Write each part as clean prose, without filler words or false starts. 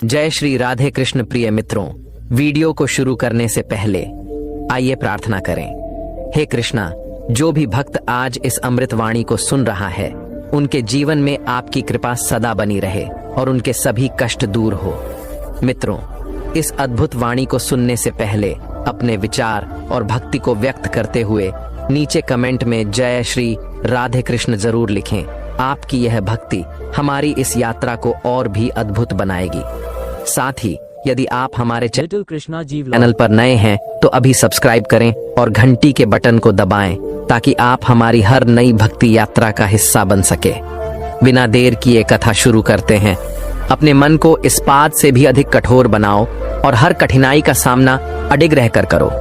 जय श्री राधे कृष्ण। प्रिय मित्रों, वीडियो को शुरू करने से पहले आइए प्रार्थना करें। हे कृष्णा, जो भी भक्त आज इस अमृत वाणी को सुन रहा है, उनके जीवन में आपकी कृपा सदा बनी रहे और उनके सभी कष्ट दूर हो। मित्रों, इस अद्भुत वाणी को सुनने से पहले अपने विचार और भक्ति को व्यक्त करते हुए नीचे कमेंट में जय श्री राधे कृष्ण जरूर लिखें। आपकी यह भक्ति हमारी इस यात्रा को और भी अद्भुत बनाएगी। साथ ही यदि आप हमारे चैनल पर नए हैं तो अभी सब्सक्राइब करें और घंटी के बटन को दबाएं ताकि आप हमारी हर नई भक्ति यात्रा का हिस्सा बन सके। बिना देर किए कथा शुरू करते हैं। अपने मन को इस्पात से भी अधिक कठोर बनाओ और हर कठिनाई का सामना अडिग रहकर करो।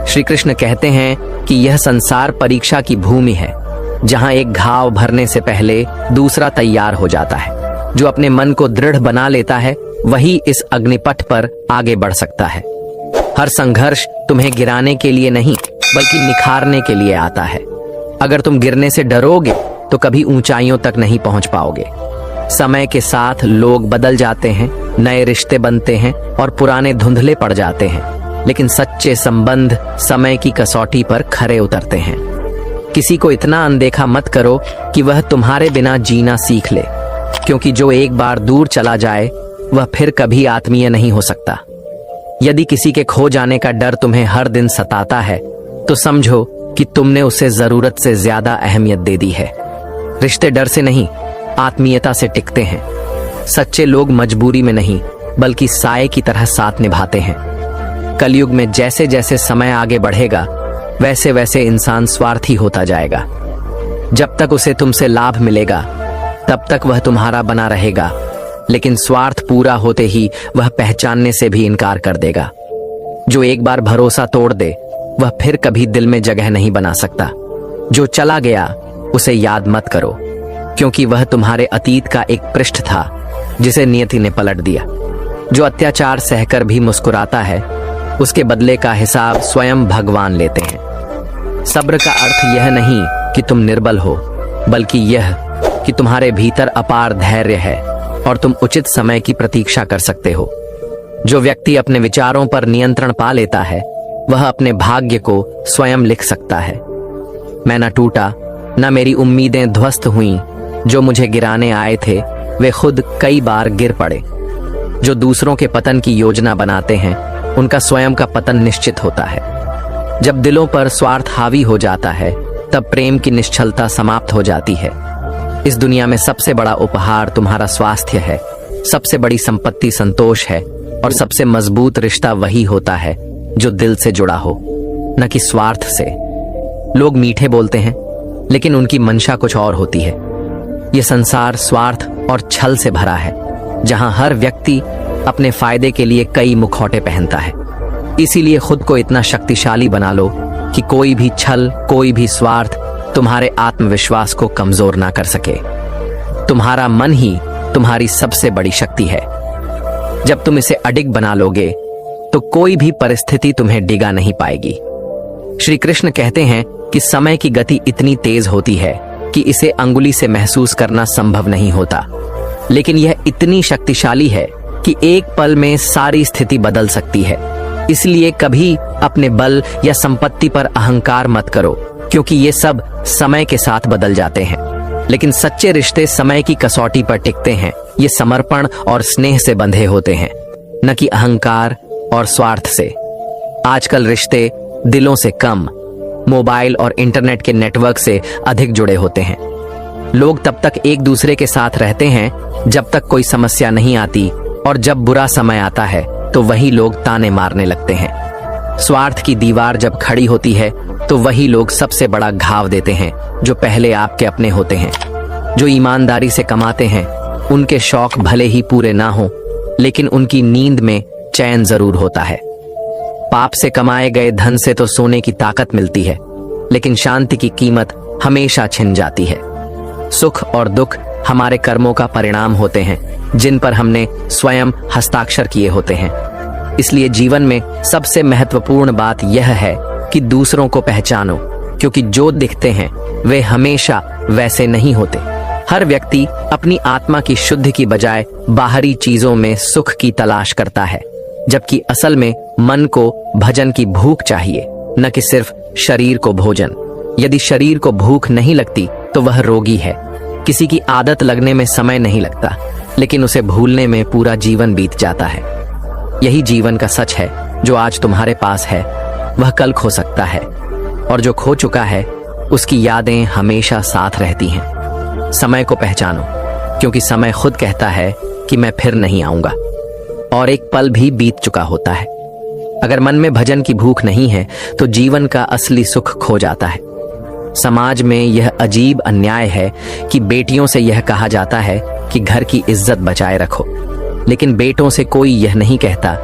श्री कृष्ण कहते हैं कि यह संसार परीक्षा की भूमि है, जहां एक घाव भरने से पहले दूसरा तैयार हो जाता है। जो अपने मन को दृढ़ बना लेता है वही इस अग्निपथ पर आगे बढ़ सकता है। हर संघर्ष तुम्हें गिराने के लिए नहीं बल्कि निखारने के लिए आता है। अगर तुम गिरने से डरोगे तो कभी ऊंचाइयों तक नहीं पहुंच पाओगे। समय के साथ लोग बदल जाते हैं, नए रिश्ते बनते हैं और पुराने धुंधले पड़ जाते हैं, लेकिन सच्चे संबंध समय की कसौटी पर खरे उतरते हैं। किसी को इतना अनदेखा मत करो कि वह तुम्हारे बिना जीना सीख ले, क्योंकि जो एक बार दूर चला जाए वह फिर कभी आत्मीय नहीं हो सकता। यदि किसी के खो जाने का डर तुम्हें हर दिन सताता है तो समझो कि तुमने उसे जरूरत से ज्यादा अहमियत दे दी है। रिश्ते डर से नहीं, आत्मीयता से टिकते हैं। सच्चे लोग मजबूरी में नहीं बल्कि साये की तरह साथ निभाते हैं। कलयुग में जैसे जैसे समय आगे बढ़ेगा वैसे वैसे इंसान स्वार्थी होता जाएगा। जब तक उसे तुमसे लाभ मिलेगा तब तक वह तुम्हारा बना रहेगा, लेकिन स्वार्थ पूरा होते ही वह पहचानने से भी इनकार कर देगा। जो एक बार भरोसा तोड़ दे वह फिर कभी दिल में जगह नहीं बना सकता। जो चला गया उसे याद मत करो, क्योंकि वह तुम्हारे अतीत का एक पृष्ठ था जिसे नियति ने पलट दिया। जो अत्याचार सहकर भी मुस्कुराता है उसके बदले का हिसाब स्वयं भगवान लेते हैं। सब्र का अर्थ यह नहीं कि तुम निर्बल हो, बल्कि यह कि तुम्हारे भीतर अपार धैर्य है और तुम उचित समय की प्रतीक्षा कर सकते हो। जो व्यक्ति अपने विचारों पर नियंत्रण पा लेता है वह अपने भाग्य को स्वयं लिख सकता है। मैं न टूटा, न मेरी उम्मीदें ध्वस्त हुईं। जो मुझे गिराने आए थे वे खुद कई बार गिर पड़े। जो दूसरों के पतन की योजना बनाते हैं उनका स्वयं का पतन निश्चित होता है। जब दिलों पर स्वार्थ हावी हो जाता है तब प्रेम की निश्चलता समाप्त हो जाती है। इस दुनिया में सबसे बड़ा उपहार तुम्हारा स्वास्थ्य है, सबसे बड़ी संपत्ति संतोष है और सबसे मजबूत रिश्ता वही होता है जो दिल से जुड़ा हो, न कि स्वार्थ से। लोग मीठे बोलते हैं लेकिन उनकी मंशा कुछ और होती है। यह संसार स्वार्थ और छल से भरा है, जहां हर व्यक्ति अपने फायदे के लिए कई मुखौटे पहनता है। इसीलिए खुद को इतना शक्तिशाली बना लो कि कोई भी छल, कोई भी स्वार्थ तुम्हारे आत्मविश्वास को कमजोर ना कर सके। तुम्हारा मन ही तुम्हारी सबसे बड़ी शक्ति है। जब तुम इसे अडिग बना लोगे तो कोई भी परिस्थिति तुम्हें डिगा नहीं पाएगी। श्री कृष्ण कहते हैं कि समय की गति इतनी तेज होती है कि इसे अंगुली से महसूस करना संभव नहीं होता, लेकिन यह इतनी शक्तिशाली है कि एक पल में सारी स्थिति बदल सकती है। इसलिए कभी अपने बल या संपत्ति पर अहंकार मत करो, क्योंकि ये सब समय के साथ बदल जाते हैं। लेकिन सच्चे रिश्ते समय की कसौटी पर टिकते हैं। ये समर्पण और स्नेह से बंधे होते हैं, न कि अहंकार और स्वार्थ से। आजकल रिश्ते दिलों से कम मोबाइल और इंटरनेट के नेटवर्क से अधिक जुड़े होते हैं। लोग तब तक एक दूसरे के साथ रहते हैं जब तक कोई समस्या नहीं आती, और जब बुरा समय आता है तो वही लोग ताने मारने लगते हैं। स्वार्थ की दीवार जब खड़ी होती है तो वही लोग सबसे बड़ा घाव देते हैं जो पहले आपके अपने होते हैं। जो ईमानदारी से कमाते हैं उनके शौक भले ही पूरे ना हो, लेकिन उनकी नींद में चैन जरूर होता है। पाप से कमाए गए धन से तो सोने की ताकत मिलती है, लेकिन शांति की कीमत हमेशा छिन जाती है। सुख और दुख हमारे कर्मों का परिणाम होते हैं, जिन पर हमने स्वयं हस्ताक्षर किए होते हैं। इसलिए जीवन में सबसे महत्वपूर्ण बात यह है कि दूसरों को पहचानो, क्योंकि जो दिखते हैं वे हमेशा वैसे नहीं होते। हर व्यक्ति अपनी आत्मा की शुद्धि की बजाय बाहरी चीजों में सुख की तलाश करता है, जबकि असल में मन को भजन की भूख चाहिए, न कि सिर्फ शरीर को भोजन। यदि शरीर को भूख नहीं लगती तो वह रोगी है। किसी की आदत लगने में समय नहीं लगता, लेकिन उसे भूलने में पूरा जीवन बीत जाता है। यही जीवन का सच है। जो आज तुम्हारे पास है वह कल खो सकता है, और जो खो चुका है उसकी यादें हमेशा साथ रहती हैं। समय को पहचानो, क्योंकि समय खुद कहता है कि मैं फिर नहीं आऊंगा, और एक पल भी बीत चुका होता है। अगर मन में भजन की भूख नहीं है तो जीवन का असली सुख खो जाता है। समाज में यह अजीब अन्याय है कि बेटियों से यह कहा जाता है कि घर की इज्जत बचाए रखो, लेकिन बेटों से कोई यह नहीं कहता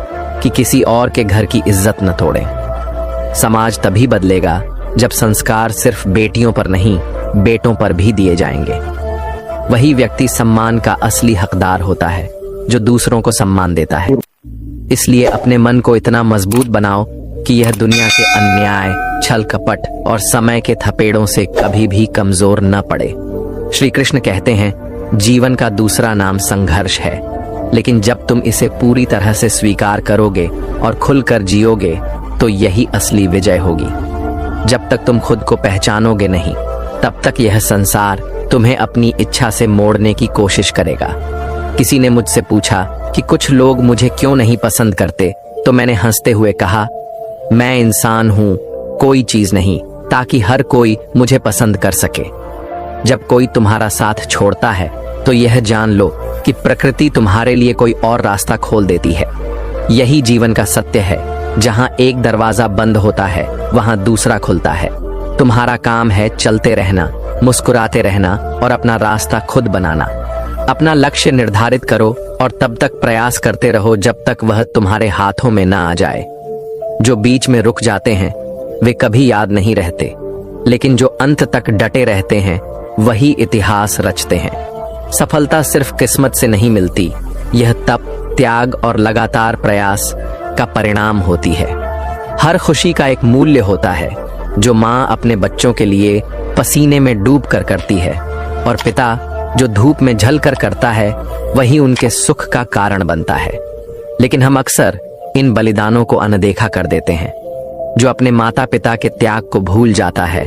कि किसी और के घर की इज्जत न तोड़ें। समाज तभी बदलेगा जब संस्कार सिर्फ बेटियों पर नहीं, बेटों पर भी दिए जाएंगे। वही व्यक्ति सम्मान का असली हकदार होता है जो दूसरों को सम्मान देता है। इसलिए अपने मन को इतना मजबूत बनाओ कि यह दुनिया के अन्याय, छल कपट और समय के थपेड़ों से कभी भी कमजोर न पड़े। श्री कृष्ण कहते हैं, जीवन का दूसरा नाम संघर्ष है, लेकिन जब तुम इसे पूरी तरह से स्वीकार करोगे और खुलकर जियोगे तो यही असली विजय होगी। जब तक तुम खुद को पहचानोगे नहीं, तब तक यह संसार तुम्हें अपनी इच्छा से मोड़ने की कोशिश करेगा। किसी ने मुझसे पूछा कि कुछ लोग मुझे क्यों नहीं पसंद करते, तो मैंने हंसते हुए कहा, मैं इंसान हूं, कोई चीज नहीं, ताकि हर कोई मुझे पसंद कर सके। जब कोई तुम्हारा साथ छोड़ता है तो यह जान लो कि प्रकृति तुम्हारे लिए कोई और रास्ता खोल देती है। यही जीवन का सत्य है। जहां एक दरवाजा बंद होता है वहां दूसरा खुलता है। तुम्हारा काम है चलते रहना, मुस्कुराते रहना और अपना रास्ता खुद बनाना। अपना लक्ष्य निर्धारित करो और तब तक प्रयास करते रहो जब तक वह तुम्हारे हाथों में ना आ जाए। जो बीच में रुक जाते हैं वे कभी याद नहीं रहते, लेकिन जो अंत तक डटे रहते हैं वही इतिहास रचते हैं। सफलता सिर्फ किस्मत से नहीं मिलती, यह तप, त्याग और लगातार प्रयास का परिणाम होती है। हर खुशी का एक मूल्य होता है जो माँ अपने बच्चों के लिए पसीने में डूब कर करती है, और पिता जो धूप में झल कर करता है वही उनके सुख का कारण बनता है। लेकिन हम अक्सर इन बलिदानों को अनदेखा कर देते हैं। जो अपने माता पिता के त्याग को भूल जाता है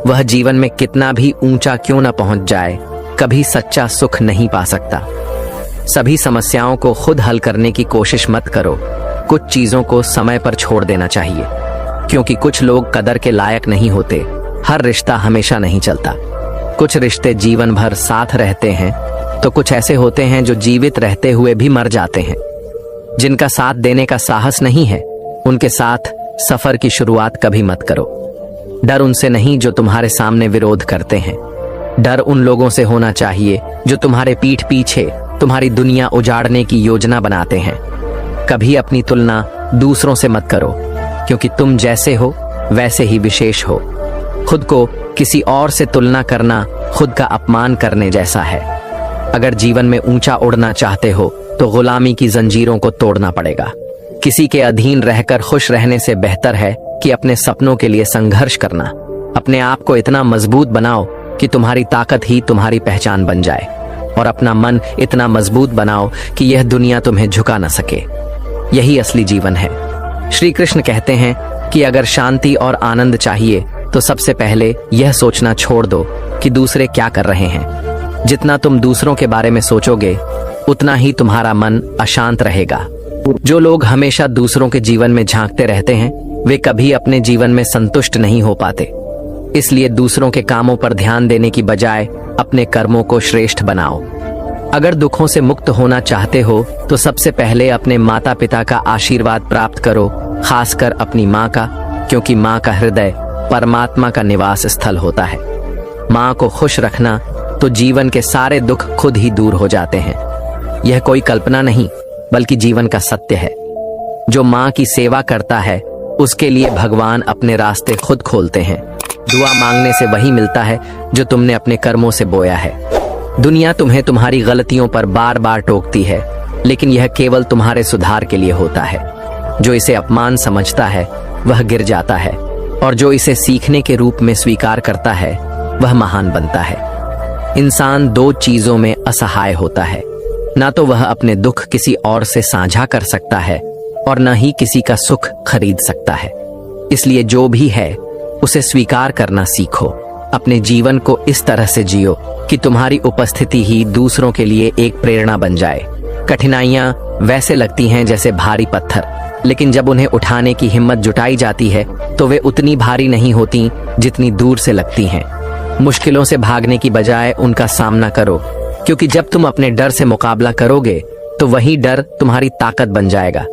वह जीवन में कितना भी ऊंचा क्यों न पहुंच जाए, कभी सच्चा सुख नहीं पा सकता। सभी समस्याओं को खुद हल करने की कोशिश मत करो। कुछ चीजों को समय पर छोड़ देना चाहिए, क्योंकि कुछ लोग कदर के लायक नहीं होते। हर रिश्ता हमेशा नहीं चलता। कुछ रिश्ते जीवन भर साथ रहते हैं, तो कुछ ऐसे होते हैं जो जीवित रहते हुए भी मर जाते हैं। जिनका साथ देने का साहस नहीं है, उनके साथ सफर की शुरुआत कभी मत करो। डर उनसे नहीं जो तुम्हारे सामने विरोध करते हैं। डर उन लोगों से होना चाहिए जो तुम्हारे पीठ पीछे तुम्हारी दुनिया उजाड़ने की योजना बनाते हैं। कभी अपनी तुलना दूसरों से मत करो, क्योंकि तुम जैसे हो वैसे ही विशेष हो। खुद को किसी और से तुलना करना खुद का अपमान करने जैसा है। अगर जीवन में ऊंचा उड़ना चाहते हो तो गुलामी की जंजीरों को तोड़ना पड़ेगा। किसी के अधीन रहकर खुश रहने से बेहतर है कि अपने सपनों के लिए संघर्ष करना। अपने आप को इतना मजबूत बनाओ कि तुम्हारी ताकत ही तुम्हारी पहचान बन जाए, और अपना मन इतना मजबूत बनाओ कि यह दुनिया तुम्हें झुका न सके। यही असली जीवन है। श्री कृष्ण कहते हैं कि अगर शांति और आनंद चाहिए तो सबसे पहले यह सोचना छोड़ दो कि दूसरे क्या कर रहे हैं। जितना तुम दूसरों के बारे में सोचोगे उतना ही तुम्हारा मन अशांत रहेगा। जो लोग हमेशा दूसरों के जीवन में झांकते रहते हैं वे कभी अपने जीवन में संतुष्ट नहीं हो पाते। इसलिए दूसरों के कामों पर ध्यान देने की बजाय अपने कर्मों को श्रेष्ठ बनाओ। अगर दुखों से मुक्त होना चाहते हो तो सबसे पहले अपने माता पिता का आशीर्वाद प्राप्त करो, खासकर अपनी माँ का, क्योंकि माँ का हृदय परमात्मा का निवास स्थल होता है। माँ को खुश रखना तो जीवन के सारे दुख खुद ही दूर हो जाते हैं। यह कोई कल्पना नहीं बल्कि जीवन का सत्य है। जो माँ की सेवा करता है उसके लिए भगवान अपने रास्ते खुद खोलते हैं। दुआ मांगने से वही मिलता है जो तुमने अपने कर्मों से बोया है। दुनिया तुम्हें तुम्हारी गलतियों पर बार बार टोकती है, लेकिन यह केवल तुम्हारे सुधार के लिए होता है। जो इसे अपमान समझता है वह गिर जाता है, और जो इसे सीखने के रूप में स्वीकार करता है वह महान बनता है। इंसान दो चीजों में असहाय होता है, ना तो वह अपने दुख किसी और से साझा कर सकता है और न ही किसी का सुख खरीद सकता है। इसलिए जो भी है उसे स्वीकार करना सीखो। अपने जीवन को इस तरह से जियो कि तुम्हारी उपस्थिति ही दूसरों के लिए एक प्रेरणा बन जाए। कठिनाइयां वैसे लगती हैं जैसे भारी पत्थर, लेकिन जब उन्हें उठाने की हिम्मत जुटाई जाती है तो वे उतनी भारी नहीं होती जितनी दूर से लगती हैं। मुश्किलों से भागने की बजाय उनका सामना करो, क्योंकि जब तुम अपने डर से मुकाबला करोगे तो वही डर तुम्हारी ताकत बन जाएगा।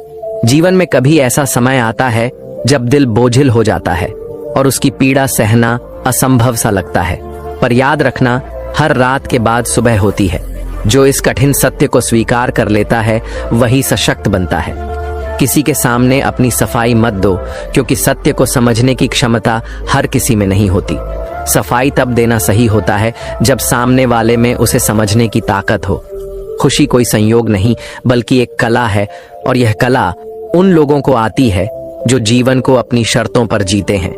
जीवन में कभी ऐसा समय आता है जब दिल बोझिल हो जाता है और उसकी पीड़ा सहना असंभव सा लगता है, पर याद रखना हर रात के बाद सुबह होती है। जो इस कठिन सत्य को स्वीकार कर लेता है वही सशक्त बनता है। किसी के सामने अपनी सफाई मत दो, क्योंकि सत्य को समझने की क्षमता हर किसी में नहीं होती। सफाई तब देना सही होता है जब सामने वाले में उसे समझने की ताकत हो। खुशी कोई संयोग नहीं बल्कि एक कला है, और यह कला उन लोगों को आती है जो जीवन को अपनी शर्तों पर जीते हैं,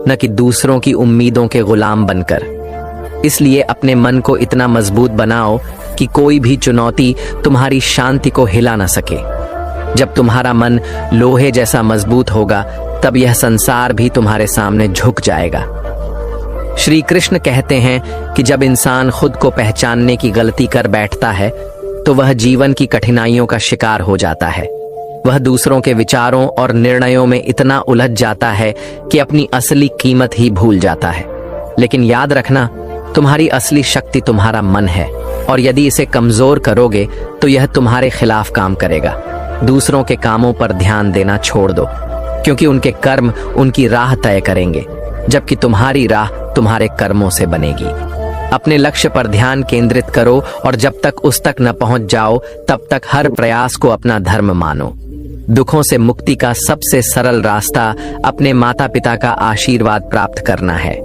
न कि दूसरों की उम्मीदों के गुलाम बनकर। इसलिए अपने मन को इतना मजबूत बनाओ कि कोई भी चुनौती तुम्हारी शांति को हिला न सके। जब तुम्हारा मन लोहे जैसा मजबूत होगा तब यह संसार भी तुम्हारे सामने झुक जाएगा। श्री कृष्ण कहते हैं कि जब इंसान खुद को पहचानने की गलती कर बैठता है तो वह जीवन की कठिनाइयों का शिकार हो जाता है। वह दूसरों के विचारों और निर्णयों में इतना उलझ जाता है कि अपनी असली कीमत ही भूल जाता है। लेकिन याद रखना, तुम्हारी असली शक्ति तुम्हारा मन है, और यदि इसे कमजोर करोगे तो यह तुम्हारे खिलाफ काम करेगा। दूसरों के कामों पर ध्यान देना छोड़ दो, क्योंकि उनके कर्म उनकी राह तय करेंगे, जबकि तुम्हारी राह तुम्हारे कर्मों से बनेगी। अपने लक्ष्य पर ध्यान केंद्रित करो, और जब तक उस तक न पहुंच जाओ तब तक हर प्रयास को अपना धर्म मानो। दुखों से मुक्ति का सबसे सरल रास्ता अपने माता पिता का आशीर्वाद प्राप्त करना है।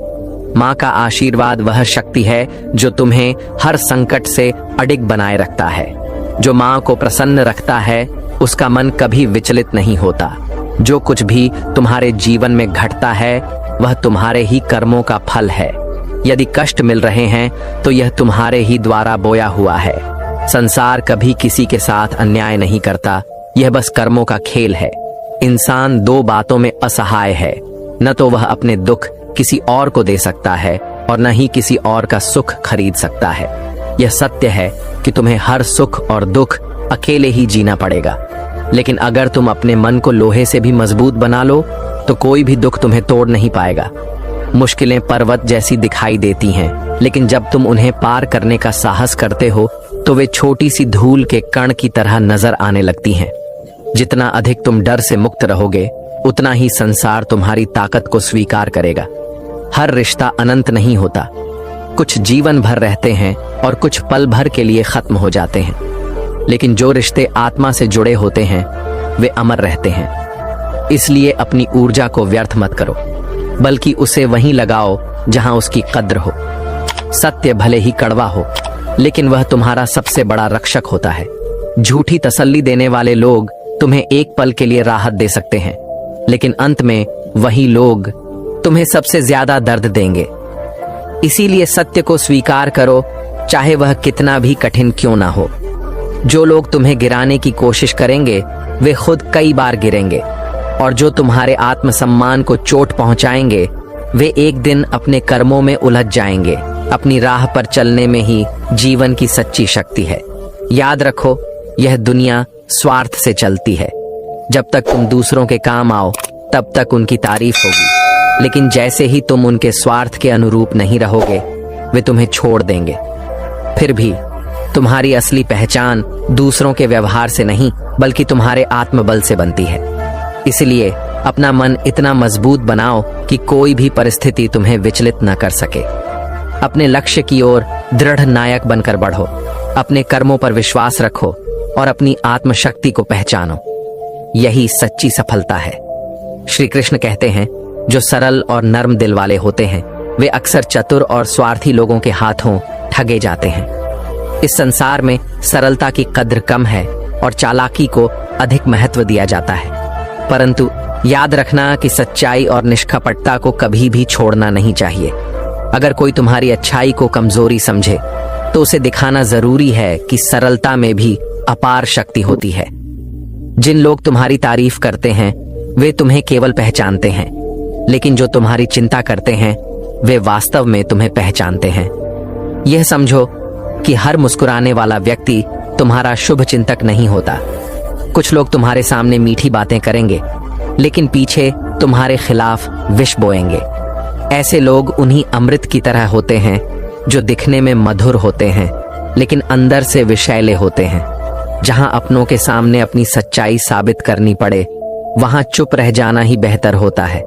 माँ का आशीर्वाद वह शक्ति है जो तुम्हें हर संकट से अडिग बनाए रखता है। जो माँ को प्रसन्न रखता है उसका मन कभी विचलित नहीं होता। जो कुछ भी तुम्हारे जीवन में घटता है वह तुम्हारे ही कर्मों का फल है। यदि कष्ट मिल रहे हैं तो यह तुम्हारे ही द्वारा बोया हुआ है। संसार कभी किसी के साथ अन्याय नहीं करता, यह बस कर्मों का खेल है। इंसान दो बातों में असहाय है, न तो वह अपने दुख किसी और को दे सकता है और न ही किसी और का सुख खरीद सकता है। यह सत्य है कि तुम्हें हर सुख और दुख अकेले ही जीना पड़ेगा, लेकिन अगर तुम अपने मन को लोहे से भी मजबूत बना लो तो कोई भी दुख तुम्हें तोड़ नहीं पाएगा। मुश्किलें पर्वत जैसी दिखाई देती हैं, लेकिन जब तुम उन्हें पार करने का साहस करते हो तो वे छोटी सी धूल के कण की तरह नजर आने लगती हैं। जितना अधिक तुम डर से मुक्त रहोगे उतना ही संसार तुम्हारी ताकत को स्वीकार करेगा। हर रिश्ता अनंत नहीं होता, कुछ जीवन भर रहते हैं और कुछ पल भर के लिए खत्म हो जाते हैं, लेकिन जो रिश्ते आत्मा से जुड़े होते हैं वे अमर रहते हैं। इसलिए अपनी ऊर्जा को व्यर्थ मत करो, बल्कि उसे वहीं लगाओ जहां उसकी कद्र हो। सत्य भले ही कड़वा हो, लेकिन वह तुम्हारा सबसे बड़ा रक्षक होता है। झूठी तसल्ली देने वाले लोग तुम्हें एक पल के लिए राहत दे सकते हैं, लेकिन अंत में वही लोग तुम्हें सबसे ज्यादा दर्द देंगे। इसीलिए सत्य को स्वीकार करो, चाहे वह कितना भी कठिन क्यों ना हो। जो लोग तुम्हें गिराने की कोशिश करेंगे वे खुद कई बार गिरेंगे, और जो तुम्हारे आत्मसम्मान को चोट पहुंचाएंगे वे एक दिन अपने कर्मों में उलझ जाएंगे। अपनी राह पर चलने में ही जीवन की सच्ची शक्ति है। याद रखो, यह दुनिया स्वार्थ से चलती है। जब तक तुम दूसरों के काम आओ तब तक उनकी तारीफ होगी, लेकिन जैसे ही तुम उनके स्वार्थ के अनुरूप नहीं रहोगे वे तुम्हें छोड़ देंगे। फिर भी तुम्हारी असली पहचान दूसरों के व्यवहार से नहीं बल्कि तुम्हारे आत्मबल से बनती है। इसलिए अपना मन इतना मजबूत बनाओ कि कोई भी परिस्थिति तुम्हें विचलित न कर सके। अपने लक्ष्य की ओर दृढ़ नायक बनकर बढ़ो, अपने कर्मों पर विश्वास रखो और अपनी आत्मशक्ति को पहचानो। यही सच्ची सफलता है। श्री कृष्ण कहते हैं, जो सरल और नर्म दिल वाले होते हैं वे अक्सर चतुर और स्वार्थी लोगों के हाथों ठगे जाते हैं। इस संसार में सरलता की कद्र कम है और चालाकी को अधिक महत्व दिया जाता है। परंतु याद रखना कि सच्चाई और निष्कपटता को कभी भी छोड़ना नहीं चाहिए। अगर कोई तुम्हारी अच्छाई को कमजोरी समझे तो उसे दिखाना जरूरी है कि सरलता में भी अपार शक्ति होती है। जिन लोग तुम्हारी तारीफ करते हैं वे तुम्हें केवल पहचानते हैं, लेकिन जो तुम्हारी चिंता करते हैं वे वास्तव में तुम्हें पहचानते हैं। यह समझो कि हर मुस्कुराने वाला व्यक्ति तुम्हारा शुभ चिंतक नहीं होता। कुछ लोग तुम्हारे सामने मीठी बातें करेंगे, लेकिन पीछे तुम्हारे खिलाफ विष बोएंगे। ऐसे लोग उन्हीं अमृत की तरह होते हैं जो दिखने में मधुर होते हैं, लेकिन अंदर से विषैले होते हैं। जहां अपनों के सामने अपनी सच्चाई साबित करनी पड़े, वहां चुप रह जाना ही बेहतर होता है।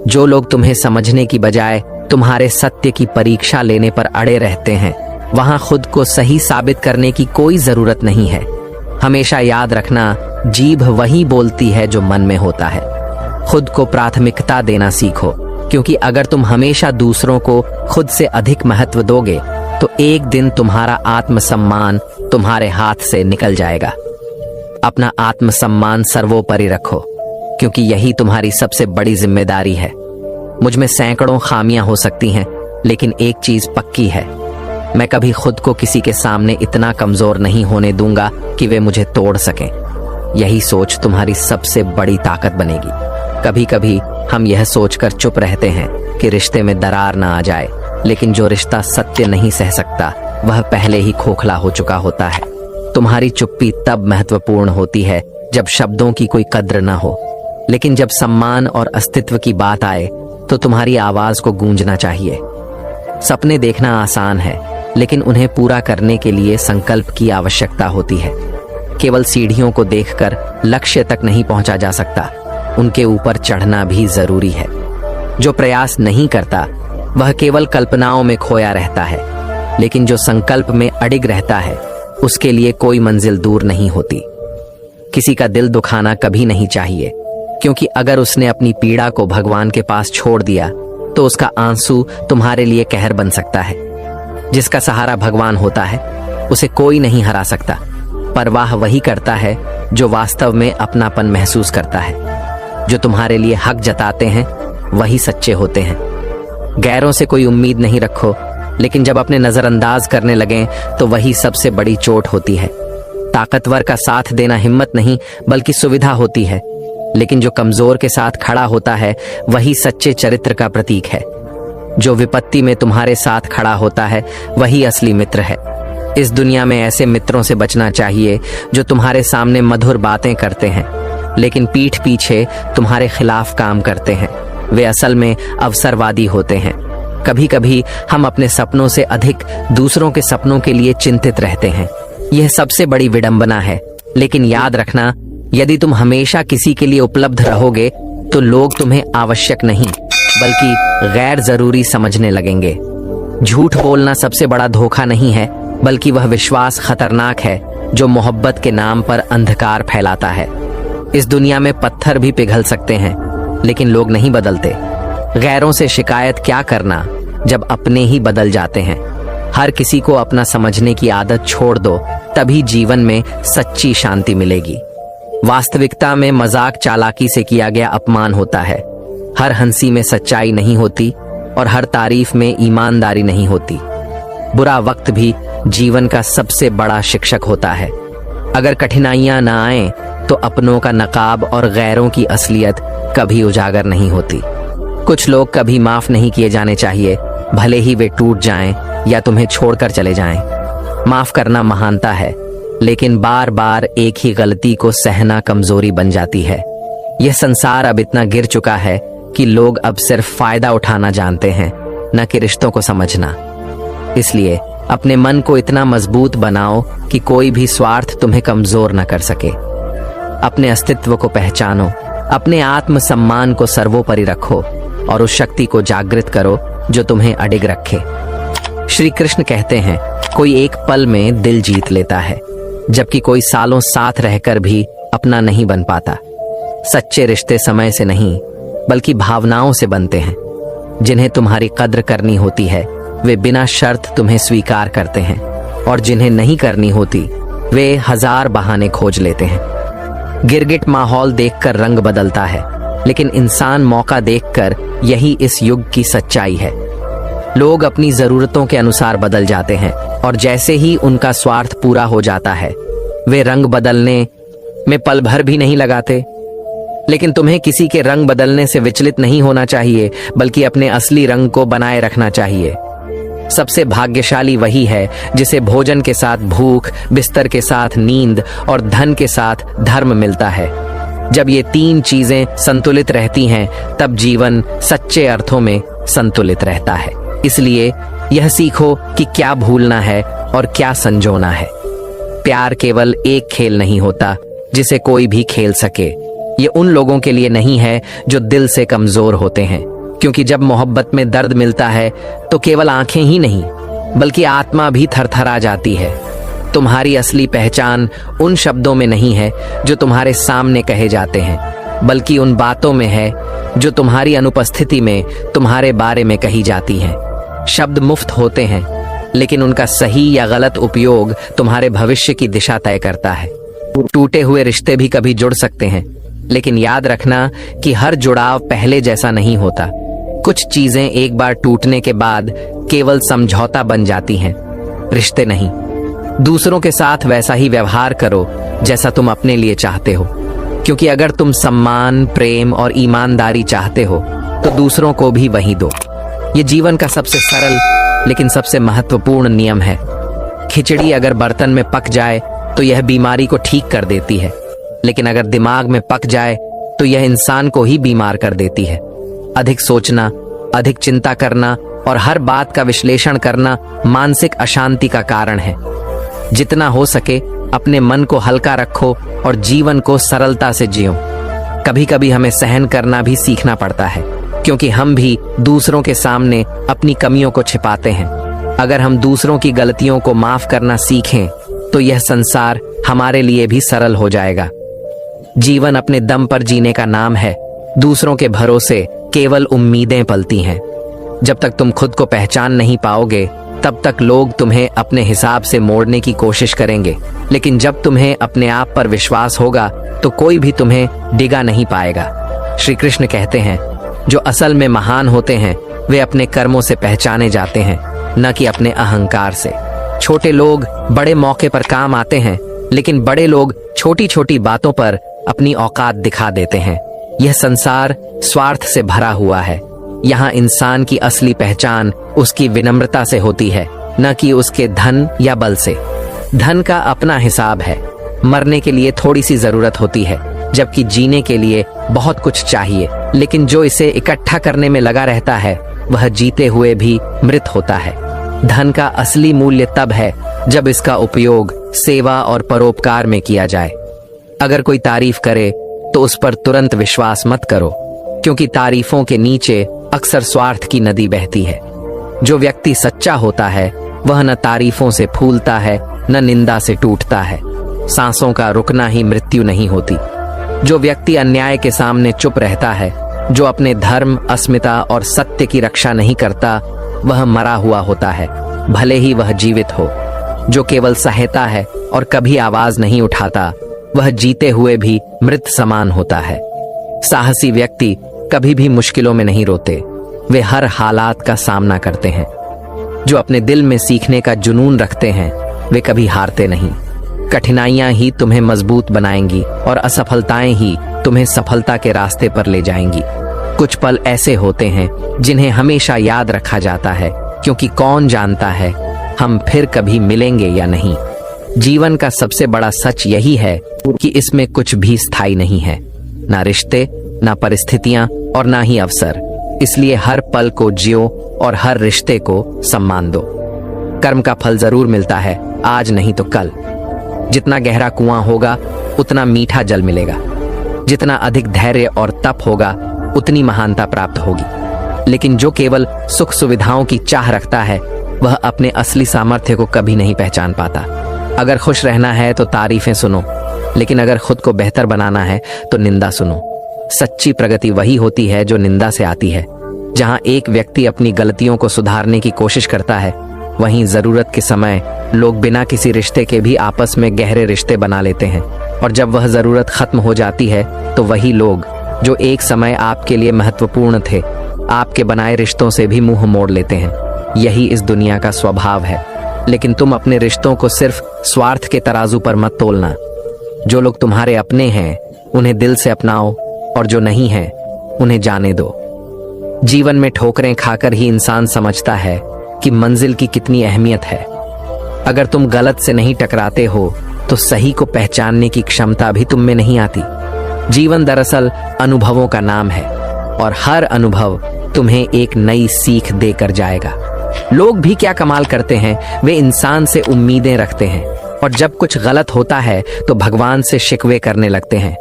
जो लोग तुम्हें समझने की बजाय तुम्हारे सत्य की परीक्षा लेने पर अड़े रहते हैं, वहां खुद को सही साबित करने की कोई जरूरत नहीं है। हमेशा याद रखना, जीभ वही बोलती है जो मन में होता है। खुद को प्राथमिकता देना सीखो, क्योंकि अगर तुम हमेशा दूसरों को खुद से अधिक महत्व दोगे तो एक दिन तुम्हारा आत्मसम्मान तुम्हारे हाथ से निकल जाएगा। अपना आत्मसम्मान सर्वोपरि रखो, क्योंकि यही तुम्हारी सबसे बड़ी जिम्मेदारी है। मुझ में सैकड़ों खामियां हो सकती हैं, लेकिन एक चीज पक्की है, मैं कभी खुद को किसी के सामने इतना कमजोर नहीं होने दूंगा कि वे मुझे तोड़ सकें। यही सोच तुम्हारी सबसे बड़ी ताकत बनेगी। कभी कभी हम यह सोचकर चुप रहते हैं कि रिश्ते में दरार ना आ जाए, लेकिन जो रिश्ता सत्य नहीं सह सकता वह पहले ही खोखला हो चुका होता है। तुम्हारी चुप्पी तब महत्वपूर्ण होती है जब शब्दों की कोई कद्र ना हो, लेकिन जब सम्मान और अस्तित्व की बात आए तो तुम्हारी आवाज को गूंजना चाहिए। सपने देखना आसान है, लेकिन उन्हें पूरा करने के लिए संकल्प की आवश्यकता होती है। केवल सीढ़ियों को देखकर लक्ष्य तक नहीं पहुंचा जा सकता, उनके ऊपर चढ़ना भी जरूरी है। जो प्रयास नहीं करता वह केवल कल्पनाओं में खोया रहता है, लेकिन जो संकल्प में अडिग रहता है उसके लिए कोई मंजिल दूर नहीं होती। किसी का दिल दुखाना कभी नहीं चाहिए, क्योंकि अगर उसने अपनी पीड़ा को भगवान के पास छोड़ दिया तो उसका आंसू तुम्हारे लिए कहर बन सकता है। जिसका सहारा भगवान होता है उसे कोई नहीं हरा सकता। परवाह वही करता है जो वास्तव में अपनापन महसूस करता है। जो तुम्हारे लिए हक जताते हैं वही सच्चे होते हैं। गैरों से कोई उम्मीद नहीं रखो, लेकिन जब अपने नजरअंदाज करने लगें तो वही सबसे बड़ी चोट होती है। ताकतवर का साथ देना हिम्मत नहीं बल्कि सुविधा होती है, लेकिन जो कमजोर के साथ खड़ा होता है वही सच्चे चरित्र का प्रतीक है। जो विपत्ति में तुम्हारे साथ खड़ा होता है वही असली मित्र है। इस दुनिया में ऐसे मित्रों से बचना चाहिए जो तुम्हारे सामने मधुर बातें करते हैं, लेकिन पीठ पीछे तुम्हारे खिलाफ काम करते हैं। वे असल में अवसरवादी होते हैं। कभी कभी हम अपने सपनों से अधिक दूसरों के सपनों के लिए चिंतित रहते हैं। यह सबसे बड़ी विडंबना है, लेकिन याद रखना, यदि तुम हमेशा किसी के लिए उपलब्ध रहोगे तो लोग तुम्हें आवश्यक नहीं बल्कि गैर जरूरी समझने लगेंगे। झूठ बोलना सबसे बड़ा धोखा नहीं है, बल्कि वह विश्वास खतरनाक है जो मोहब्बत के नाम पर अंधकार फैलाता है। इस दुनिया में पत्थर भी पिघल सकते हैं, लेकिन लोग नहीं बदलते। गैरों से शिकायत क्या करना जब अपने ही बदल जाते हैं। हर किसी को अपना समझने की आदत छोड़ दो, तभी जीवन में सच्ची शांति मिलेगी। वास्तविकता में मजाक चालाकी से किया गया अपमान होता है। हर हंसी में सच्चाई नहीं होती और हर तारीफ में ईमानदारी नहीं होती। बुरा वक्त भी जीवन का सबसे बड़ा शिक्षक होता है। अगर कठिनाइयां ना आए तो अपनों का नकाब और गैरों की असलियत कभी उजागर नहीं होती। कुछ लोग कभी माफ नहीं किए जाने चाहिए, भले ही वे टूट जाएं या तुम्हें छोड़कर चले जाएं। माफ करना महानता है, लेकिन बार बार एक ही गलती को सहना कमजोरी बन जाती है। यह संसार अब इतना गिर चुका है कि लोग अब सिर्फ फायदा उठाना जानते हैं, न कि रिश्तों को समझना। इसलिए अपने मन को इतना मजबूत बनाओ कि कोई भी स्वार्थ तुम्हें कमजोर न कर सके। अपने अस्तित्व को पहचानो, अपने आत्मसम्मान को सर्वोपरि रखो और उस शक्ति को जागृत करो जो तुम्हें अडिग रखे। श्री कृष्ण कहते हैं, कोई एक पल में दिल जीत लेता है, जबकि कोई सालों साथ रहकर भी अपना नहीं बन पाता। सच्चे रिश्ते समय से नहीं बल्कि भावनाओं से बनते हैं। जिन्हें तुम्हारी कद्र करनी होती है वे बिना शर्त तुम्हें स्वीकार करते हैं, और जिन्हें नहीं करनी होती वे हजार बहाने खोज लेते हैं। गिरगिट माहौल देखकर रंग बदलता है, लेकिन इंसान मौका देखकर, यही इस युग की सच्चाई है। लोग अपनी जरूरतों के अनुसार बदल जाते हैं और जैसे ही उनका स्वार्थ पूरा हो जाता है वे रंग बदलने में पल भर भी नहीं लगाते। लेकिन तुम्हें किसी के रंग बदलने से विचलित नहीं होना चाहिए, बल्कि अपने असली रंग को बनाए रखना चाहिए। सबसे भाग्यशाली वही है जिसे भोजन के साथ भूख, बिस्तर के साथ नींद और धन के साथ धर्म मिलता है। जब ये तीन चीजें संतुलित रहती हैं तब जीवन सच्चे अर्थों में संतुलित रहता है। इसलिए यह सीखो कि क्या भूलना है और क्या संजोना है। प्यार केवल एक खेल नहीं होता जिसे कोई भी खेल सके। ये उन लोगों के लिए नहीं है जो दिल से कमजोर होते हैं, क्योंकि जब मोहब्बत में दर्द मिलता है तो केवल आंखें ही नहीं बल्कि आत्मा भी थरथरा जाती है। तुम्हारी असली पहचान उन शब्दों में नहीं है जो तुम्हारे सामने कहे जाते हैं, बल्कि उन बातों में है जो तुम्हारी अनुपस्थिति में तुम्हारे बारे में कही जाती हैं। शब्द मुफ्त होते हैं, लेकिन उनका सही या गलत उपयोग तुम्हारे भविष्य की दिशा तय करता है। टूटे हुए रिश्ते भी कभी जुड़ सकते हैं, लेकिन याद रखना कि हर जुड़ाव पहले जैसा नहीं होता। कुछ चीजें एक बार टूटने के बाद केवल समझौता बन जाती हैं, रिश्ते नहीं। दूसरों के साथ वैसा ही व्यवहार करो जैसा तुम अपने लिए चाहते हो, क्योंकि अगर तुम सम्मान, प्रेम और ईमानदारी चाहते हो तो दूसरों को भी वही दो। ये जीवन का सबसे सरल लेकिन सबसे महत्वपूर्ण नियम है। खिचड़ी अगर बर्तन में पक जाए तो यह बीमारी को ठीक कर देती है, लेकिन अगर दिमाग में पक जाए तो यह इंसान को ही बीमार कर देती है। अधिक सोचना, अधिक चिंता करना और हर बात का विश्लेषण करना मानसिक अशांति का कारण है। जितना हो सके अपने मन को हल्का रखो और जीवन को सरलता से जियो। कभी कभी हमें सहन करना भी सीखना पड़ता है, क्योंकि हम भी दूसरों के सामने अपनी कमियों को छिपाते हैं। अगर हम दूसरों की गलतियों को माफ करना सीखें तो यह संसार हमारे लिए भी सरल हो जाएगा। जीवन अपने दम पर जीने का नाम है। दूसरों के भरोसे केवल उम्मीदें पलती हैं। जब तक तुम खुद को पहचान नहीं पाओगे तब तक लोग तुम्हें अपने हिसाब से मोड़ने की कोशिश करेंगे, लेकिन जब तुम्हें अपने आप पर विश्वास होगा तो कोई भी तुम्हें डिगा नहीं पाएगा। श्री कृष्ण कहते हैं, जो असल में महान होते हैं वे अपने कर्मों से पहचाने जाते हैं, न कि अपने अहंकार से। छोटे लोग बड़े मौके पर काम आते हैं, लेकिन बड़े लोग छोटी छोटी बातों पर अपनी औकात दिखा देते हैं। यह संसार स्वार्थ से भरा हुआ है। यहाँ इंसान की असली पहचान उसकी विनम्रता से होती है, न कि उसके धन या बल से। धन का अपना हिसाब है। मरने के लिए थोड़ी सी जरूरत होती है, जबकि जीने के लिए बहुत कुछ चाहिए। लेकिन जो इसे इकट्ठा करने में लगा रहता है वह जीते हुए भी मृत होता है। धन का असली मूल्य तब है जब इसका उपयोग सेवा और परोपकार में किया जाए। अगर कोई तारीफ करे तो उस पर तुरंत विश्वास मत करो, क्योंकि तारीफों के नीचे अक्सर स्वार्थ की नदी बहती है। जो व्यक्ति सच्चा होता है वह न तारीफों से फूलता है न निंदा से टूटता है। सांसों का रुकना ही मृत्यु नहीं होती। जो व्यक्ति अन्याय के सामने चुप रहता है, जो अपने धर्म, अस्मिता और सत्य की रक्षा नहीं करता, वह मरा हुआ होता है, भले ही वह जीवित हो। जो केवल सहता है और कभी आवाज नहीं उठाता, वह जीते हुए भी मृत समान होता है। साहसी व्यक्ति कभी भी मुश्किलों में नहीं रोते, वे हर हालात का सामना करते हैं। जो अपने दिल में सीखने का जुनून रखते हैं वे कभी हारते नहीं। कठिनाइयां ही तुम्हें मजबूत बनाएंगी और असफलताएं ही तुम्हें सफलता के रास्ते पर ले जाएंगी। कुछ पल ऐसे होते हैं जिन्हें हमेशा याद रखा जाता है, क्योंकि कौन जानता है हम फिर कभी मिलेंगे या नहीं। जीवन का सबसे बड़ा सच यही है कि इसमें कुछ भी स्थायी नहीं है, ना रिश्ते, ना परिस्थितियां और ना ही अवसर। इसलिए हर पल को जियो और हर रिश्ते को सम्मान दो। कर्म का फल जरूर मिलता है, आज नहीं तो कल। जितना गहरा कुआं होगा उतना मीठा जल मिलेगा। जितना अधिक धैर्य और तप होगा उतनी महानता प्राप्त होगी। लेकिन जो केवल सुख सुविधाओं की चाह रखता है वह अपने असली सामर्थ्य को कभी नहीं पहचान पाता। अगर खुश रहना है तो तारीफें सुनो, लेकिन अगर खुद को बेहतर बनाना है तो निंदा सुनो। सच्ची प्रगति वही होती है जो निंदा से आती है। जहां एक व्यक्ति अपनी गलतियों को सुधारने की कोशिश करता है, वहीं जरूरत के समय लोग बिना किसी रिश्ते के भी आपस में गहरे रिश्ते बना लेते हैं। और जब वह जरूरत खत्म हो जाती है तो वही लोग जो एक समय आपके लिए महत्वपूर्ण थे, आपके बनाए रिश्तों से भी मुंह मोड़ लेते हैं। यही इस दुनिया का स्वभाव है। लेकिन तुम अपने रिश्तों को सिर्फ स्वार्थ के तराजू पर मत तोलना। जो लोग तुम्हारे अपने हैं उन्हें दिल से अपनाओ, और जो नहीं है उन्हें जाने दो। जीवन में ठोकरें खाकर ही इंसान समझता है कि मंजिल की कितनी अहमियत है। अगर तुम गलत से नहीं टकराते हो तो सही को पहचानने की क्षमता भी तुम में नहीं आती। जीवन दरअसल अनुभवों का नाम है, और हर अनुभव तुम्हें एक नई सीख देकर जाएगा। लोग भी क्या कमाल करते हैं, वे इंसान से उम्मीदें रखते हैं, और जब कुछ गलत होता है तो भगवान से शिकवे करने लगते हैं।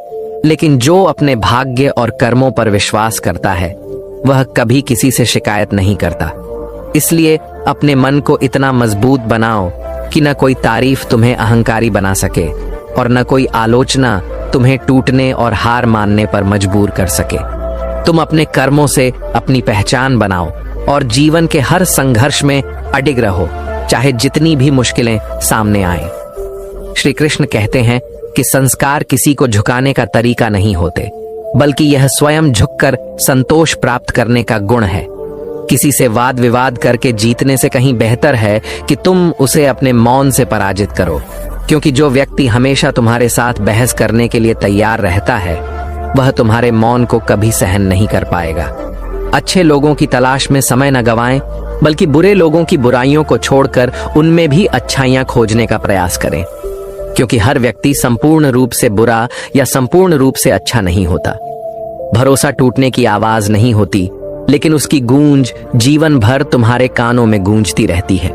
लेकिन जो अपने भाग्य और कर्मों पर विश्वास करता है वह कभी किसी से शिकायत नहीं करता। इसलिए अपने मन को इतना मजबूत बनाओ कि न कोई तारीफ तुम्हें अहंकारी बना सके, और न कोई आलोचना तुम्हें टूटने और हार मानने पर मजबूर कर सके। तुम अपने कर्मों से अपनी पहचान बनाओ और जीवन के हर संघर्ष में अडिग रहो, चाहे जितनी भी मुश्किलें सामने आए। श्री कृष्ण कहते हैं कि संस्कार किसी को झुकाने का तरीका नहीं होते, बल्कि यह स्वयं झुककर संतोष प्राप्त करने का गुण है। किसी से वाद विवाद करके जीतने से कहीं बेहतर है कि तुम उसे अपने मौन से पराजित करो, क्योंकि जो व्यक्ति हमेशा तुम्हारे साथ बहस करने के लिए तैयार रहता है वह तुम्हारे मौन को कभी सहन नहीं कर पाएगा। अच्छे लोगों की तलाश में समय न गवाएं, बल्कि बुरे लोगों की बुराइयों को छोड़कर उनमें भी अच्छाइयां खोजने का प्रयास करें, क्योंकि हर व्यक्ति संपूर्ण रूप से बुरा या संपूर्ण रूप से अच्छा नहीं होता। भरोसा टूटने की आवाज नहीं होती, लेकिन उसकी गूंज जीवन भर तुम्हारे कानों में गूंजती रहती है।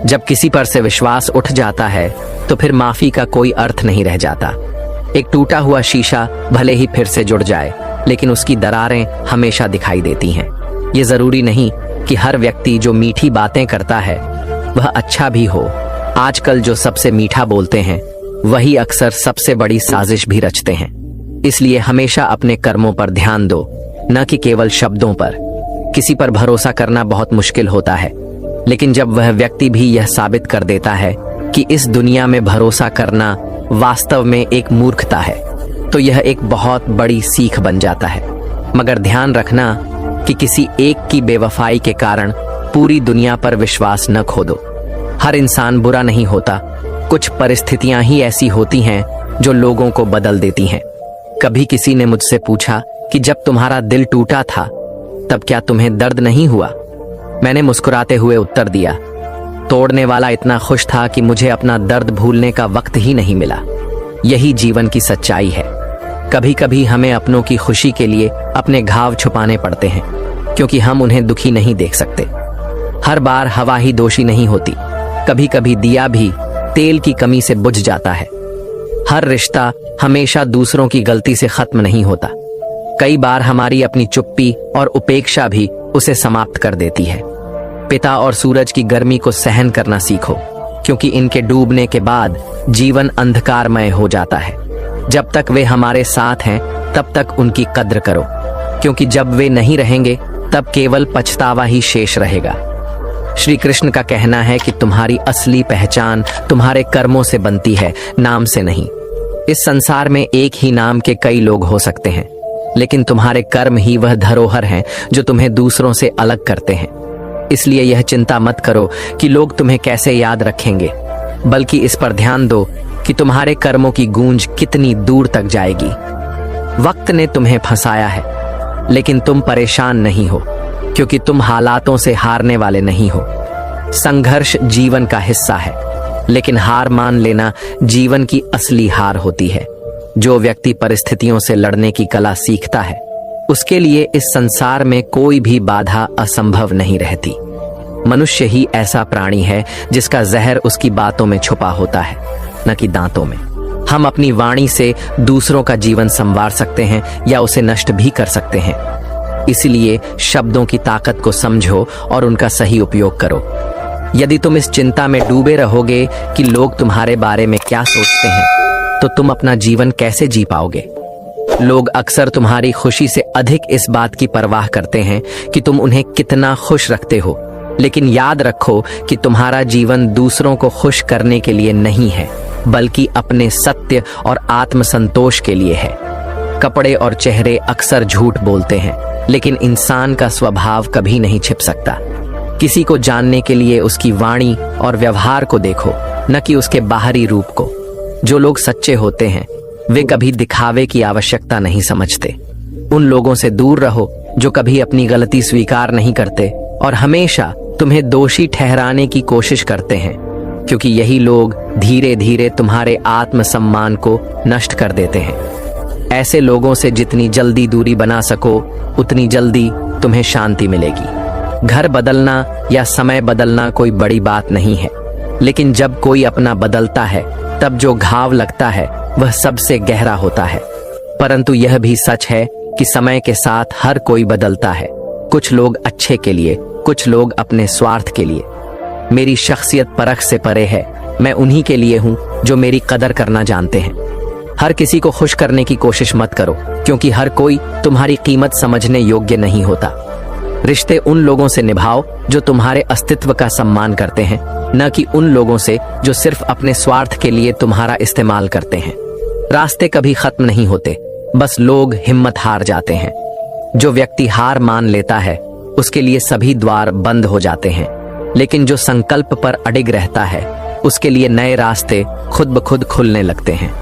जब किसी पर से विश्वास उठ जाता है तो फिर माफी का कोई अर्थ नहीं रह जाता। एक टूटा हुआ शीशा भले ही फिर से जुड़ जाए, लेकिन उसकी दरारें हमेशा दिखाई देती हैं। ये जरूरी नहीं कि हर व्यक्ति जो मीठी बातें करता है वह अच्छा भी हो। आजकल जो सबसे मीठा बोलते हैं वही अक्सर सबसे बड़ी साजिश भी रचते हैं। इसलिए हमेशा अपने कर्मों पर ध्यान दो, न कि केवल शब्दों पर। किसी पर भरोसा करना बहुत मुश्किल होता है, लेकिन जब वह व्यक्ति भी यह साबित कर देता है कि इस दुनिया में भरोसा करना वास्तव में एक मूर्खता है, तो यह एक बहुत बड़ी सीख बन जाता है। मगर ध्यान रखना कि किसी एक की बेवफाई के कारण पूरी दुनिया पर विश्वास न खो दो। हर इंसान बुरा नहीं होता, कुछ परिस्थितियां ही ऐसी होती हैं जो लोगों को बदल देती हैं। कभी किसी ने मुझसे पूछा कि जब तुम्हारा दिल टूटा था तब क्या तुम्हें दर्द नहीं हुआ? मैंने मुस्कुराते हुए उत्तर दिया, तोड़ने वाला इतना खुश था कि मुझे अपना दर्द भूलने का वक्त ही नहीं मिला। यही जीवन की सच्चाई है। कभी कभी हमें अपनों की खुशी के लिए अपने घाव छुपाने पड़ते हैं, क्योंकि हम उन्हें दुखी नहीं देख सकते। हर बार हवा ही दोषी नहीं होती, कभी कभी दिया भी तेल की कमी से बुझ जाता है। हर रिश्ता हमेशा दूसरों की गलती से खत्म नहीं होता। कई बार हमारी अपनी चुप्पी और उपेक्षा भी उसे समाप्त कर देती है। पिता और सूरज की गर्मी को सहन करना सीखो, क्योंकि इनके डूबने के बाद जीवन अंधकारमय हो जाता है। जब तक वे हमारे साथ हैं तब तक उनकी कद्र करो, क्योंकि जब वे नहीं रहेंगे तब केवल पछतावा ही शेष रहेगा। श्री कृष्ण का कहना है कि तुम्हारी असली पहचान तुम्हारे कर्मों से बनती है, नाम से नहीं। इस संसार में एक ही नाम के कई लोग हो सकते हैं, लेकिन तुम्हारे कर्म ही वह धरोहर हैं जो तुम्हें दूसरों से अलग करते हैं। इसलिए यह चिंता मत करो कि लोग तुम्हें कैसे याद रखेंगे, बल्कि इस पर ध्यान दो कि तुम्हारे कर्मों की गूंज कितनी दूर तक जाएगी। वक्त ने तुम्हें फंसाया है, लेकिन तुम परेशान नहीं हो, क्योंकि तुम हालातों से हारने वाले नहीं हो। संघर्ष जीवन का हिस्सा है, लेकिन हार मान लेना जीवन की असली हार होती है। जो व्यक्ति परिस्थितियों से लड़ने की कला सीखता है, उसके लिए इस संसार में कोई भी बाधा असंभव नहीं रहती। मनुष्य ही ऐसा प्राणी है जिसका जहर उसकी बातों में छुपा होता है, न कि दांतों में। हम अपनी वाणी से दूसरों का जीवन संवार सकते हैं या उसे नष्ट भी कर सकते हैं। इसलिए शब्दों की ताकत को समझो और उनका सही उपयोग करो। यदि तुम इस चिंता में डूबे रहोगे कि लोग तुम्हारे बारे में क्या सोचते हैं, तो तुम अपना जीवन कैसे जी पाओगे? लोग अक्सर तुम्हारी खुशी से अधिक इस बात की परवाह करते हैं कि तुम उन्हें कितना खुश रखते हो। लेकिन याद रखो कि तुम्हारा जीवन दूसरों को खुश करने के लिए नहीं है, बल्कि अपने सत्य और आत्मसंतोष के लिए है। कपड़े और चेहरे अक्सर झूठ बोलते हैं, लेकिन इंसान का स्वभाव कभी नहीं छिप सकता। किसी को जानने के लिए उसकी वाणी और व्यवहार को देखो, न कि उसके बाहरी रूप को। जो लोग सच्चे होते हैं वे कभी दिखावे की आवश्यकता नहीं समझते। उन लोगों से दूर रहो जो कभी अपनी गलती स्वीकार नहीं करते और हमेशा तुम्हें दोषी ठहराने की कोशिश करते हैं, क्योंकि यही लोग धीरे धीरे तुम्हारे आत्मसम्मान को नष्ट कर देते हैं। ऐसे लोगों से जितनी जल्दी दूरी बना सको उतनी जल्दी तुम्हें शांति मिलेगी। घर बदलना या समय बदलना कोई बड़ी बात नहीं है, लेकिन जब कोई अपना बदलता है तब जो घाव लगता है वह सबसे गहरा होता है। परंतु यह भी सच है कि समय के साथ हर कोई बदलता है, कुछ लोग अच्छे के लिए, कुछ लोग अपने स्वार्थ के लिए। मेरी शख्सियत परख से परे है, मैं उन्हीं के लिए हूं जो मेरी कदर करना जानते हैं। हर किसी को खुश करने की कोशिश मत करो, क्योंकि हर कोई तुम्हारी कीमत समझने योग्य नहीं होता। रिश्ते उन लोगों से निभाओ जो तुम्हारे अस्तित्व का सम्मान करते हैं, न कि उन लोगों से जो सिर्फ अपने स्वार्थ के लिए तुम्हारा इस्तेमाल करते हैं। रास्ते कभी खत्म नहीं होते, बस लोग हिम्मत हार जाते हैं। जो व्यक्ति हार मान लेता है उसके लिए सभी द्वार बंद हो जाते हैं, लेकिन जो संकल्प पर अडिग रहता है उसके लिए नए रास्ते खुद ब खुद खुलने लगते हैं।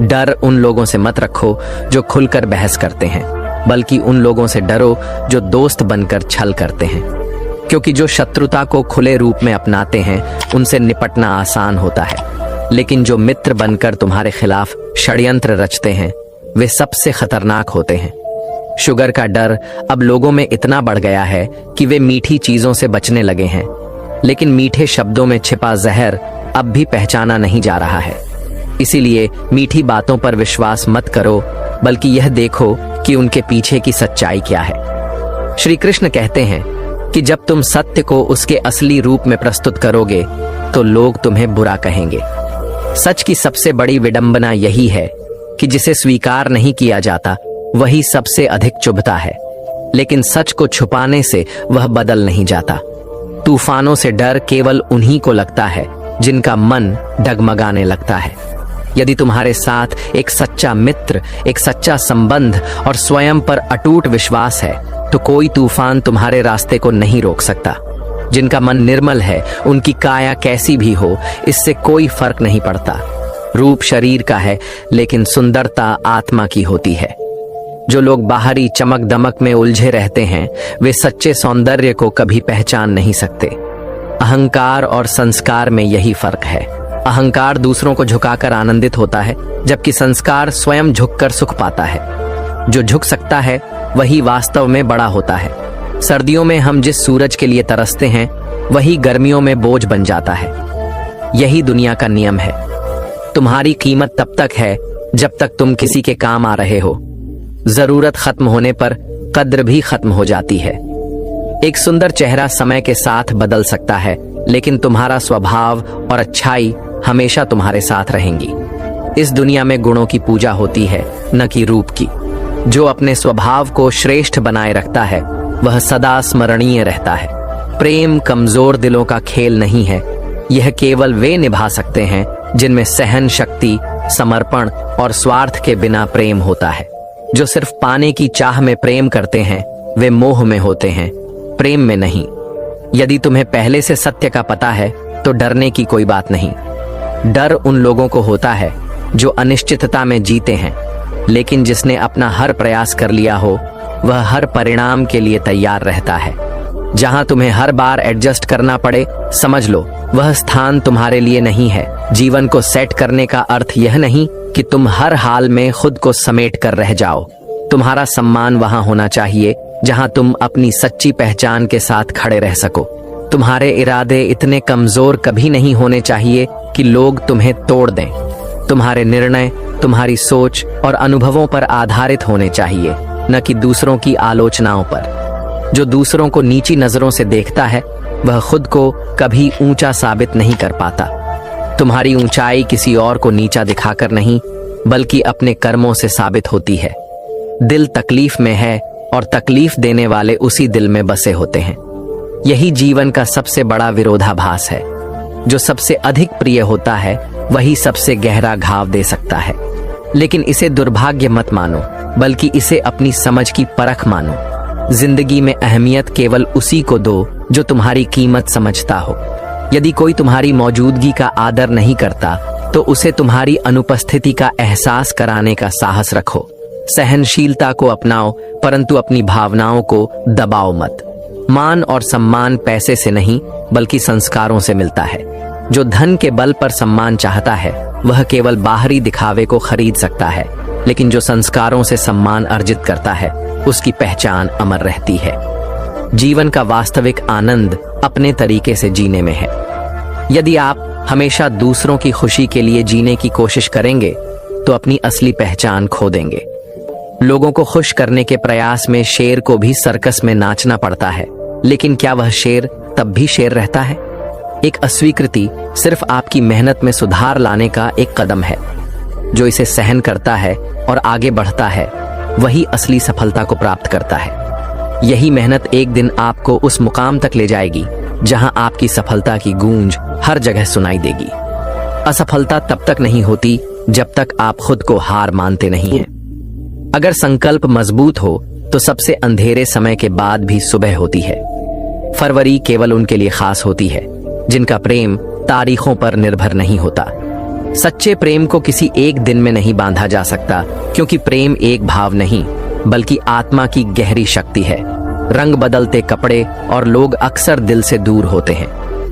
डर उन लोगों से मत रखो जो खुलकर बहस करते हैं, बल्कि उन लोगों से डरो जो दोस्त बनकर छल करते हैं, क्योंकि जो शत्रुता को खुले रूप में अपनाते हैं उनसे निपटना आसान होता है, लेकिन जो मित्र बनकर तुम्हारे खिलाफ षड्यंत्र रचते हैं वे सबसे खतरनाक होते हैं। शुगर का डर अब लोगों में इतना बढ़ गया है कि वे मीठी चीजों से बचने लगे हैं, लेकिन मीठे शब्दों में छिपा जहर अब भी पहचाना नहीं जा रहा है। इसीलिए मीठी बातों पर विश्वास मत करो, बल्कि यह देखो कि उनके पीछे की सच्चाई क्या है। श्री कृष्ण कहते हैं कि जब तुम सत्य को उसके असली रूप में प्रस्तुत करोगे तो लोग तुम्हें बुरा कहेंगे। सच की सबसे बड़ी विडंबना यही है कि जिसे स्वीकार नहीं किया जाता वही सबसे अधिक चुभता है, लेकिन सच को छुपाने से वह बदल नहीं जाता। तूफानों से डर केवल उन्हीं को लगता है जिनका मन डगमगाने लगता है। यदि तुम्हारे साथ एक सच्चा मित्र, एक सच्चा संबंध और स्वयं पर अटूट विश्वास है तो कोई तूफान तुम्हारे रास्ते को नहीं रोक सकता। जिनका मन निर्मल है उनकी काया कैसी भी हो इससे कोई फर्क नहीं पड़ता। रूप शरीर का है, लेकिन सुंदरता आत्मा की होती है। जो लोग बाहरी चमक दमक में उलझे रहते हैं वे सच्चे सौंदर्य को कभी पहचान नहीं सकते। अहंकार और संस्कार में यही फर्क है। अहंकार दूसरों को झुकाकर आनंदित होता है, जबकि संस्कार स्वयं झुककर सुख पाता है। जो झुक सकता है वही वास्तव में बड़ा होता है। सर्दियों में हम जिस सूरज के लिए तरसते हैं वही गर्मियों में बोझ बन जाता है। यही दुनिया का नियम है। तुम्हारी कीमत तब तक है जब तक तुम किसी के काम आ रहे हो। जरूरत खत्म होने पर कद्र भी खत्म हो जाती है। एक सुंदर चेहरा समय के साथ बदल सकता है, लेकिन तुम्हारा स्वभाव और अच्छाई हमेशा तुम्हारे साथ रहेंगी। इस दुनिया में गुणों की पूजा होती है, न कि रूप की। जो अपने स्वभाव को श्रेष्ठ बनाए रखता है वह सदा स्मरणीय रहता है। प्रेम कमजोर दिलों का खेल नहीं है, यह केवल वे निभा सकते हैं जिनमें सहन शक्ति, समर्पण और स्वार्थ के बिना प्रेम होता है। जो सिर्फ पाने की चाह में प्रेम करते हैं वे मोह में होते हैं, प्रेम में नहीं। यदि तुम्हें पहले से सत्य का पता है तो डरने की कोई बात नहीं। डर उन लोगों को होता है जो अनिश्चितता में जीते हैं, लेकिन जिसने अपना हर प्रयास कर लिया हो वह हर परिणाम के लिए तैयार रहता है। जहां तुम्हें हर बार एडजस्ट करना पड़े, समझ लो वह स्थान तुम्हारे लिए नहीं है। जीवन को सेट करने का अर्थ यह नहीं कि तुम हर हाल में खुद को समेट कर रह जाओ। तुम्हारा सम्मान वहां होना चाहिए जहां तुम अपनी सच्ची पहचान के साथ खड़े रह सको। तुम्हारे इरादे इतने कमजोर कभी नहीं होने चाहिए कि लोग तुम्हें तोड़ दें। तुम्हारे निर्णय तुम्हारी सोच और अनुभवों पर आधारित होने चाहिए, न कि दूसरों की आलोचनाओं पर। जो दूसरों को नीची नजरों से देखता है वह खुद को कभी ऊंचा साबित नहीं कर पाता। तुम्हारी ऊंचाई किसी और को नीचा दिखाकर नहीं, बल्कि अपने कर्मों से साबित होती है। दिल तकलीफ में है और तकलीफ देने वाले उसी दिल में बसे होते हैं। यही जीवन का सबसे बड़ा विरोधाभास है। जो सबसे अधिक प्रिय होता है वही सबसे गहरा घाव दे सकता है। लेकिन इसे दुर्भाग्य मत मानो, बल्कि इसे अपनी समझ की परख मानो। जिंदगी में अहमियत केवल उसी को दो जो तुम्हारी कीमत समझता हो। यदि कोई तुम्हारी मौजूदगी का आदर नहीं करता तो उसे तुम्हारी अनुपस्थिति का एहसास कराने का साहस रखो। सहनशीलता को अपनाओ, परंतु अपनी भावनाओं को दबाओ मत। मान और सम्मान पैसे से नहीं बल्कि संस्कारों से मिलता है। जो धन के बल पर सम्मान चाहता है वह केवल बाहरी दिखावे को खरीद सकता है, लेकिन जो संस्कारों से सम्मान अर्जित करता है उसकी पहचान अमर रहती है। जीवन का वास्तविक आनंद अपने तरीके से जीने में है। यदि आप हमेशा दूसरों की खुशी के लिए जीने की कोशिश करेंगे तो अपनी असली पहचान खो देंगे। लोगों को खुश करने के प्रयास में शेर को भी सर्कस में नाचना पड़ता है, लेकिन क्या वह शेर तब भी शेर रहता है? एक अस्वीकृति सिर्फ आपकी मेहनत में सुधार लाने का एक कदम है। जो इसे सहन करता है और आगे बढ़ता है वही असली सफलता को प्राप्त करता है। यही मेहनत एक दिन आपको उस मुकाम तक ले जाएगी जहां आपकी सफलता की गूंज हर जगह सुनाई देगी। असफलता तब तक नहीं होती जब तक आप खुद को हार मानते नहीं हैं। अगर संकल्प मजबूत हो तो सबसे अंधेरे समय के बाद भी सुबह होती है। फरवरी केवल उनके लिए खास होती है जिनका प्रेम तारीखों पर निर्भर नहीं होता। सच्चे प्रेम को किसी एक दिन में नहीं बांधा जा सकता, क्योंकि प्रेम एक भाव नहीं बल्कि आत्मा की गहरी शक्ति है। रंग बदलते कपड़े और लोग अक्सर दिल से दूर होते हैं।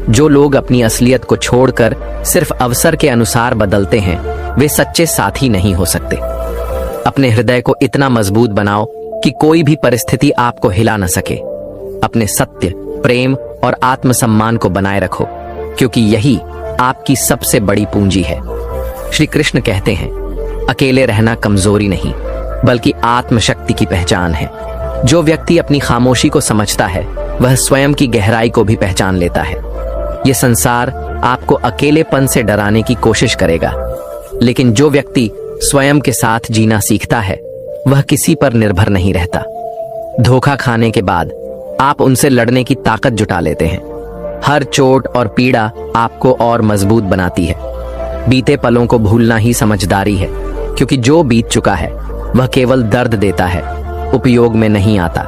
जो लोग अपनी असलियत को छोड़कर सिर्फ अवसर के अनुसार बदलते हैं वे सच्चे साथी नहीं हो सकते। अपने हृदय को इतना मजबूत बनाओ कि कोई भी परिस्थिति आपको हिला न सके। अपने सत्य, प्रेम और आत्मसम्मान को बनाए रखो, क्योंकि यही आपकी सबसे बड़ी पूंजी है। श्री कृष्ण कहते हैं, अकेले रहना कमजोरी नहीं बल्कि आत्मशक्ति की पहचान है। जो व्यक्ति अपनी खामोशी को समझता है वह स्वयं की गहराई को भी पहचान लेता है। यह संसार आपको अकेलेपन से डराने की कोशिश करेगा, लेकिन जो व्यक्ति स्वयं के साथ जीना सीखता है वह किसी पर निर्भर नहीं रहता। धोखा खाने के बाद आप उनसे लड़ने की ताकत जुटा लेते हैं। हर चोट और पीड़ा आपको और मजबूत बनाती है। बीते पलों को भूलना ही समझदारी है, क्योंकि जो बीत चुका है वह केवल दर्द देता है, उपयोग में नहीं आता।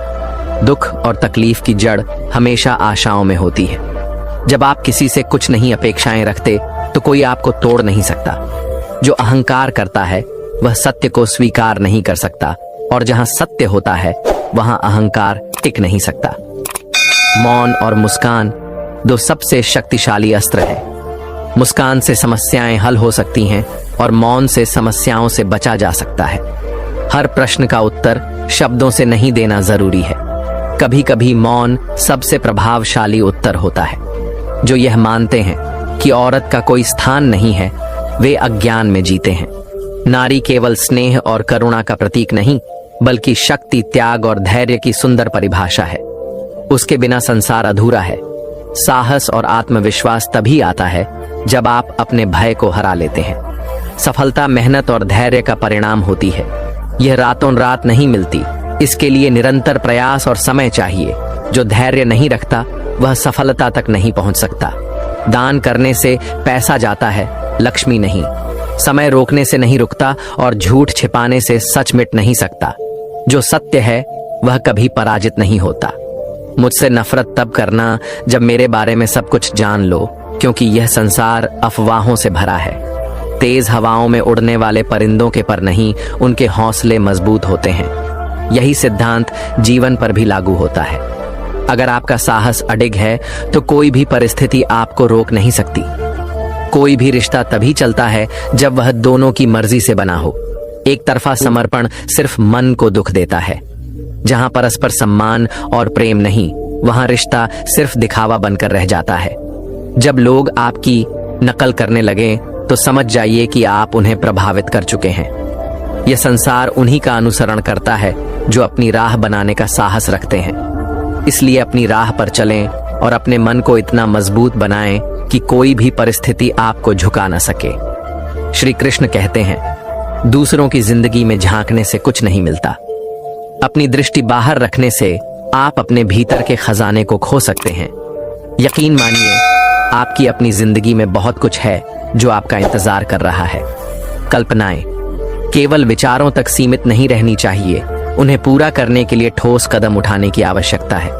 दुख और तकलीफ की जड़ हमेशा आशाओं में होती है। जब आप किसी से कुछ नहीं अपेक्षाएं रखते तो कोई आपको तोड़ नहीं सकता। जो अहंकार करता है वह सत्य को स्वीकार नहीं कर सकता, और जहां सत्य होता है वहां अहंकार टिक नहीं सकता। मौन और मुस्कान दो सबसे शक्तिशाली अस्त्र हैं। मुस्कान से समस्याएं हल हो सकती हैं और मौन से समस्याओं से बचा जा सकता है। हर प्रश्न का उत्तर शब्दों से नहीं देना जरूरी है। कभी कभी मौन सबसे प्रभावशाली उत्तर होता है। जो यह मानते हैं कि औरत का कोई स्थान नहीं है वे अज्ञान में जीते हैं। नारी केवल स्नेह और करुणा का प्रतीक नहीं बल्कि शक्ति, त्याग और धैर्य की सुंदर परिभाषा है। उसके बिना संसार अधूरा है। साहस और आत्मविश्वास तभी आता है जब आप अपने भय को हरा लेते हैं। सफलता मेहनत और धैर्य का परिणाम होती है। यह रातों रात नहीं मिलती, इसके लिए निरंतर प्रयास और समय चाहिए। जो धैर्य नहीं रखता वह सफलता तक नहीं पहुंच सकता। दान करने से पैसा जाता है, लक्ष्मी नहीं। समय रोकने से नहीं रुकता और झूठ छिपाने से सच मिट नहीं सकता। जो सत्य है वह कभी पराजित नहीं होता। मुझसे नफरत तब करना जब मेरे बारे में सब कुछ जान लो, क्योंकि यह संसार अफवाहों से भरा है। तेज हवाओं में उड़ने वाले परिंदों के पर नहीं, उनके हौसले मजबूत होते हैं। यही सिद्धांत जीवन पर भी लागू होता है। अगर आपका साहस अडिग है तो कोई भी परिस्थिति आपको रोक नहीं सकती। कोई भी रिश्ता तभी चलता है जब वह दोनों की मर्जी से बना हो। एक तरफा समर्पण सिर्फ मन को दुख देता है। जहां परस्पर सम्मान और प्रेम नहीं, वहां रिश्ता सिर्फ दिखावा बनकर रह जाता है। जब लोग आपकी नकल करने लगे तो समझ जाइए कि आप उन्हें प्रभावित कर चुके हैं। यह संसार उन्हीं का अनुसरण करता है जो अपनी राह बनाने का साहस रखते हैं। इसलिए अपनी राह पर चलें और अपने मन को इतना मजबूत बनाएं कि कोई भी परिस्थिति आपको झुका न सके। श्री कृष्ण कहते हैं, दूसरों की जिंदगी में झांकने से कुछ नहीं मिलता। अपनी दृष्टि बाहर रखने से आप अपने भीतर के खजाने को खो सकते हैं। यकीन मानिए, आपकी अपनी जिंदगी में बहुत कुछ है जो आपका इंतजार कर रहा है। कल्पनाएं केवल विचारों तक सीमित नहीं रहनी चाहिए, उन्हें पूरा करने के लिए ठोस कदम उठाने की आवश्यकता है।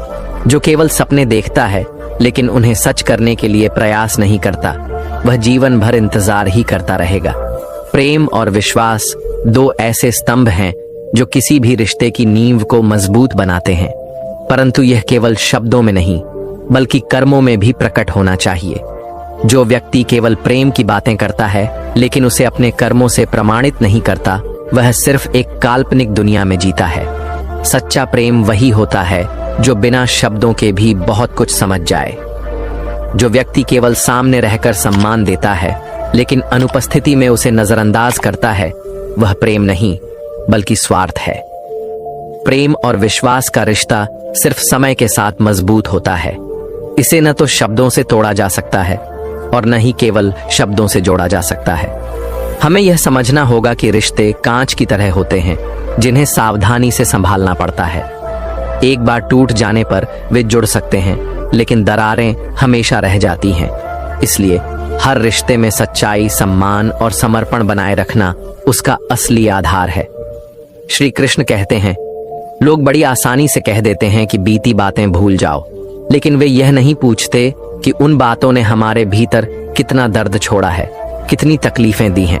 जो केवल सपने देखता है लेकिन उन्हें सच करने के लिए प्रयास नहीं करता, वह जीवन भर इंतजार ही करता रहेगा। प्रेम और विश्वास दो ऐसे स्तंभ हैं जो किसी भी रिश्ते की नींव को मजबूत बनाते हैं, परंतु यह केवल शब्दों में नहीं बल्कि कर्मों में भी प्रकट होना चाहिए। जो व्यक्ति केवल प्रेम की बातें करता है लेकिन उसे अपने कर्मों से प्रमाणित नहीं करता, वह सिर्फ एक काल्पनिक दुनिया में जीता है। सच्चा प्रेम वही होता है जो बिना शब्दों के भी बहुत कुछ समझ जाए। जो व्यक्ति केवल सामने रहकर सम्मान देता है लेकिन अनुपस्थिति में उसे नजरअंदाज करता है, वह प्रेम नहीं बल्कि स्वार्थ है। प्रेम और विश्वास का रिश्ता सिर्फ समय के साथ मजबूत होता है। इसे न तो शब्दों से तोड़ा जा सकता है और न ही केवल शब्दों से जोड़ा जा सकता है। हमें यह समझना होगा कि रिश्ते कांच की तरह होते हैं जिन्हें सावधानी से संभालना पड़ता है। एक बार टूट जाने पर वे जुड़ सकते हैं लेकिन दरारें हमेशा रह जाती हैं। इसलिए हर रिश्ते में सच्चाई, सम्मान और समर्पण बनाए रखना उसका असली आधार है। श्री कृष्ण कहते हैं, लोग बड़ी आसानी से कह देते हैं कि बीती बातें भूल जाओ, लेकिन वे यह नहीं पूछते कि उन बातों ने हमारे भीतर कितना दर्द छोड़ा है, कितनी तकलीफें दी हैं।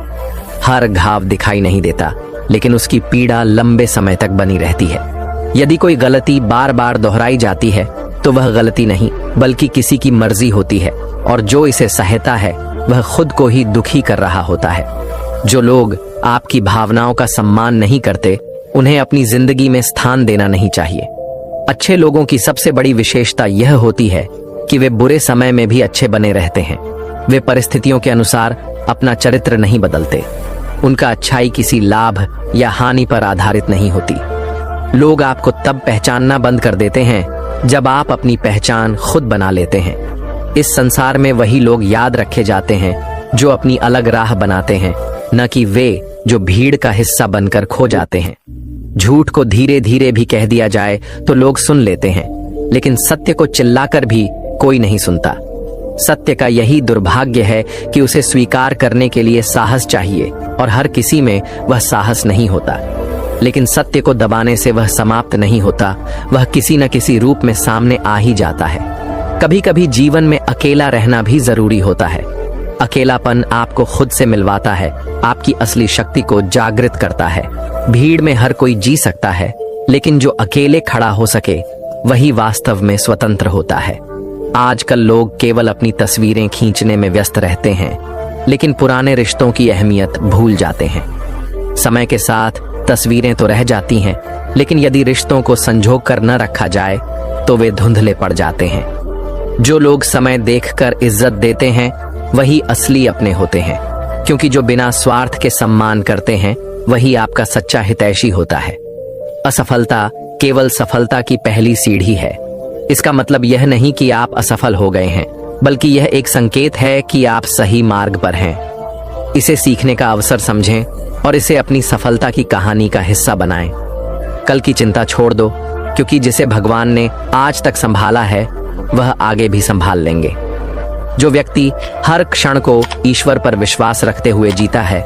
हर घाव दिखाई नहीं देता लेकिन उसकी पीड़ा लंबे समय तक बनी रहती है। यदि कोई गलती बार बार दोहराई जाती है तो वह गलती नहीं बल्कि किसी की मर्जी होती है, और जो इसे सहता है वह खुद को ही दुखी कर रहा होता है। जो लोग आपकी भावनाओं का सम्मान नहीं करते, उन्हें अपनी जिंदगी में स्थान देना नहीं चाहिए। अच्छे लोगों की सबसे बड़ी विशेषता यह होती है कि वे बुरे समय में भी अच्छे बने रहते हैं। वे परिस्थितियों के अनुसार अपना चरित्र नहीं बदलते। उनका अच्छाई किसी लाभ या हानि पर आधारित नहीं होती। लोग आपको तब पहचानना बंद कर देते हैं जब आप अपनी पहचान खुद बना लेते हैं। इस संसार में वही लोग याद रखे जाते हैं जो अपनी अलग राह बनाते हैं, न कि वे जो भीड़ का हिस्सा बनकर खो जाते हैं। झूठ को धीरे धीरे भी कह दिया जाए तो लोग सुन लेते हैं, लेकिन सत्य को चिल्लाकर भी कोई नहीं सुनता। सत्य का यही दुर्भाग्य है कि उसे स्वीकार करने के लिए साहस चाहिए और हर किसी में वह साहस नहीं होता। लेकिन सत्य को दबाने से वह समाप्त नहीं होता, वह किसी न किसी रूप में सामने आ ही जाता है। कभी कभी जीवन में अकेला रहना भी जरूरी होता है। अकेलापन आपको खुद से मिलवाता है, आपकी असली शक्ति को जागृत करता है। भीड़ में हर कोई जी सकता है, लेकिन जो अकेले खड़ा हो सके वही वास्तव में स्वतंत्र होता है। आजकल लोग केवल अपनी तस्वीरें खींचने में व्यस्त रहते हैं, लेकिन पुराने रिश्तों की अहमियत भूल जाते हैं। समय के साथ तस्वीरें तो रह जाती हैं, लेकिन यदि रिश्तों को संजो कर न रखा जाए तो वे धुंधले पड़ जाते हैं। जो लोग समय देखकर इज्जत देते हैं वही असली अपने होते हैं, क्योंकि जो बिना स्वार्थ के सम्मान करते हैं वही आपका सच्चा हितैषी होता है। असफलता केवल सफलता की पहली सीढ़ी है। इसका मतलब यह नहीं कि आप असफल हो गए हैं, बल्कि यह एक संकेत है कि आप सही मार्ग पर हैं। इसे सीखने का अवसर समझें और इसे अपनी सफलता की कहानी का हिस्सा बनाएं। कल की चिंता छोड़ दो, क्योंकि जिसे भगवान ने आज तक संभाला है वह आगे भी संभाल लेंगे। जो व्यक्ति हर क्षण को ईश्वर पर विश्वास रखते हुए जीता है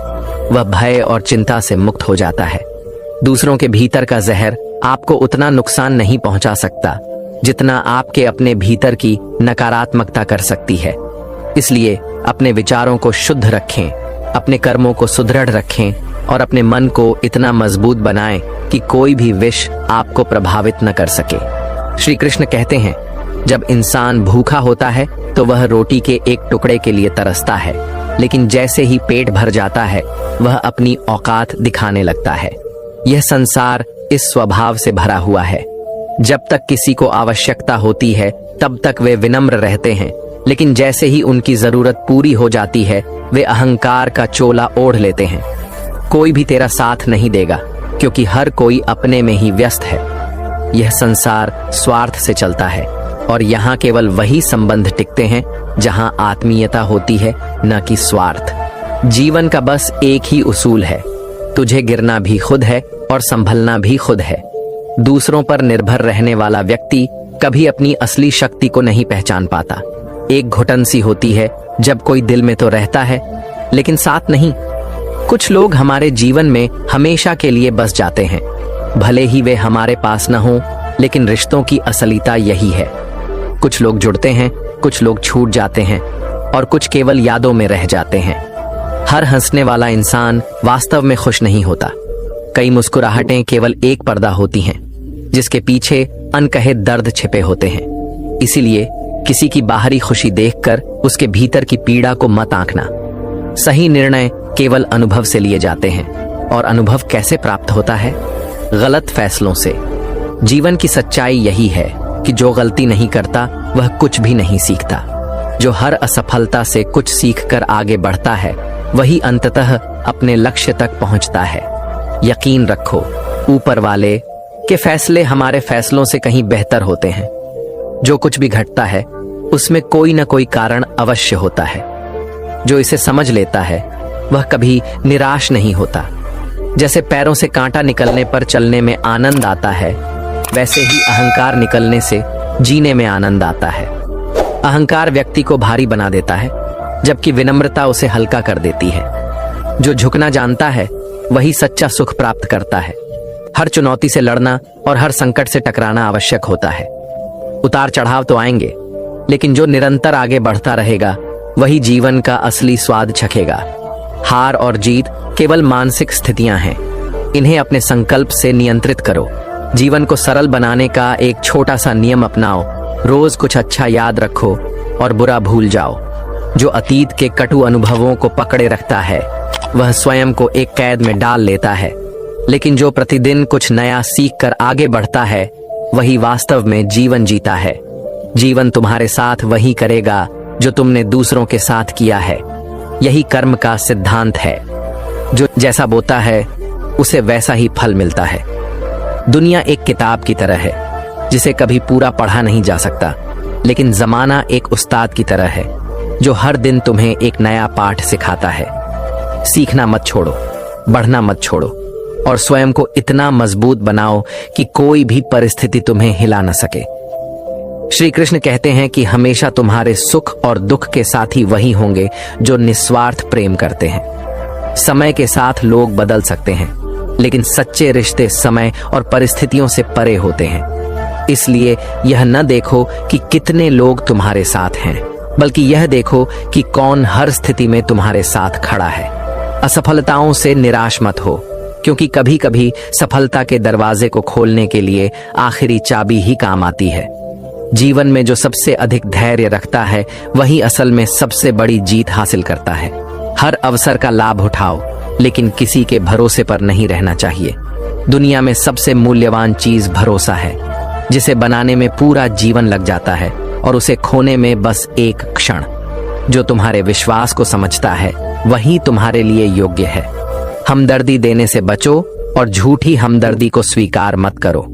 वह भय और चिंता से मुक्त हो जाता है। दूसरों के भीतर का जहर आपको उतना नुकसान नहीं पहुंचा सकता जितना आपके अपने भीतर की नकारात्मकता कर सकती है। इसलिए अपने विचारों को शुद्ध रखें, अपने कर्मों को सुदृढ़ रखें और अपने मन को इतना मजबूत बनाएं कि कोई भी विष आपको प्रभावित न कर सके। श्री कृष्ण कहते हैं, जब इंसान भूखा होता है तो वह रोटी के एक टुकड़े के लिए तरसता है, लेकिन जैसे ही पेट भर जाता है वह अपनी औकात दिखाने लगता है। यह संसार इस स्वभाव से भरा हुआ है। जब तक किसी को आवश्यकता होती है तब तक वे विनम्र रहते हैं, लेकिन जैसे ही उनकी जरूरत पूरी हो जाती है वे अहंकार का चोला ओढ़ लेते हैं। कोई भी तेरा साथ नहीं देगा, क्योंकि हर कोई अपने में ही व्यस्त है। यह संसार स्वार्थ से चलता है और यहाँ केवल वही संबंध टिकते हैं जहाँ आत्मीयता होती है, न कि स्वार्थ। जीवन का बस एक ही उसूल है, तुझे गिरना भी खुद है और संभलना भी खुद है। दूसरों पर निर्भर रहने वाला व्यक्ति कभी अपनी असली शक्ति को नहीं पहचान पाता। एक घुटन सी होती है जब कोई दिल में तो रहता है लेकिन साथ नहीं। कुछ लोग हमारे जीवन में हमेशा के लिए बस जाते हैं, भले ही वे हमारे पास न हो, लेकिन रिश्तों की असलियत यही है। कुछ लोग जुड़ते हैं, कुछ लोग छूट जाते हैं और कुछ केवल यादों में रह जाते हैं। हर हंसने वाला इंसान वास्तव में खुश नहीं होता। कई मुस्कुराहटें केवल एक पर्दा होती हैं जिसके पीछे अनकहे दर्द छिपे होते हैं। इसीलिए किसी की बाहरी खुशी देखकर उसके भीतर की पीड़ा को मत आंकना। सही निर्णय केवल अनुभव से लिए जाते हैं, और अनुभव कैसे प्राप्त होता है? गलत फैसलों से। जीवन की सच्चाई यही है कि जो गलती नहीं करता वह कुछ भी नहीं सीखता। जो हर असफलता से कुछ सीखकर आगे बढ़ता है वही अंततः अपने लक्ष्य तक पहुंचता है। यकीन रखो, ऊपर वाले के फैसले हमारे फैसलों से कहीं बेहतर होते हैं। जो कुछ भी घटता है उसमें कोई न कोई कारण अवश्य होता है। जो इसे समझ लेता है वह कभी निराश नहीं होता। जैसे पैरों से कांटा निकलने पर चलने में आनंद आता है, वैसे ही अहंकार निकलने से जीने में आनंद आता है। अहंकार व्यक्ति को भारी बना देता है, जबकि विनम्रता उसे हल्का कर देती है। जो झुकना जानता है वही सच्चा सुख प्राप्त करता है। हर चुनौती से लड़ना और हर संकट से टकराना आवश्यक होता है। उतार चढ़ाव तो आएंगे, लेकिन जो निरंतर आगे बढ़ता रहेगा वही जीवन का असली स्वाद चखेगा। हार और जीत केवल मानसिक स्थितियां हैं। इन्हें अपने संकल्प से नियंत्रित करो। जीवन को सरल बनाने का एक छोटा सा नियम अपनाओ। रोज कुछ अच्छा याद रखो और बुरा भूल जाओ। जो अतीत के कटु अनुभवों को पकड़े रखता है वह स्वयं को एक कैद में डाल लेता है, लेकिन जो प्रतिदिन कुछ नया सीख कर आगे बढ़ता है वही वास्तव में जीवन जीता है। जीवन तुम्हारे साथ वही करेगा जो तुमने दूसरों के साथ किया है। यही कर्म का सिद्धांत है। जो जैसा बोता है उसे वैसा ही फल मिलता है। दुनिया एक किताब की तरह है जिसे कभी पूरा पढ़ा नहीं जा सकता, लेकिन जमाना एक उस्ताद की तरह है जो हर दिन तुम्हें एक नया पाठ सिखाता है। सीखना मत छोड़ो, बढ़ना मत छोड़ो और स्वयं को इतना मजबूत बनाओ कि कोई भी परिस्थिति तुम्हें हिला न सके। श्री कृष्ण कहते हैं कि हमेशा तुम्हारे सुख और दुख के साथी वही होंगे जो निस्वार्थ प्रेम करते हैं। समय के साथ लोग बदल सकते हैं, लेकिन सच्चे रिश्ते समय और परिस्थितियों से परे होते हैं। इसलिए यह न देखो कि कितने लोग तुम्हारे साथ हैं, बल्कि यह देखो कि कौन हर स्थिति में तुम्हारे साथ खड़ा है। असफलताओं से निराश मत हो, क्योंकि कभी कभी सफलता के दरवाजे को खोलने के लिए आखिरी चाबी ही काम आती है। जीवन में जो सबसे अधिक धैर्य रखता है वही असल में सबसे बड़ी जीत हासिल करता है। हर अवसर का लाभ उठाओ, लेकिन किसी के भरोसे पर नहीं रहना चाहिए। दुनिया में सबसे मूल्यवान चीज भरोसा है, जिसे बनाने में पूरा जीवन लग जाता है और उसे खोने में बस एक क्षण। जो तुम्हारे विश्वास को समझता है वही तुम्हारे लिए योग्य है। हमदर्दी देने से बचो और झूठी हमदर्दी को स्वीकार मत करो।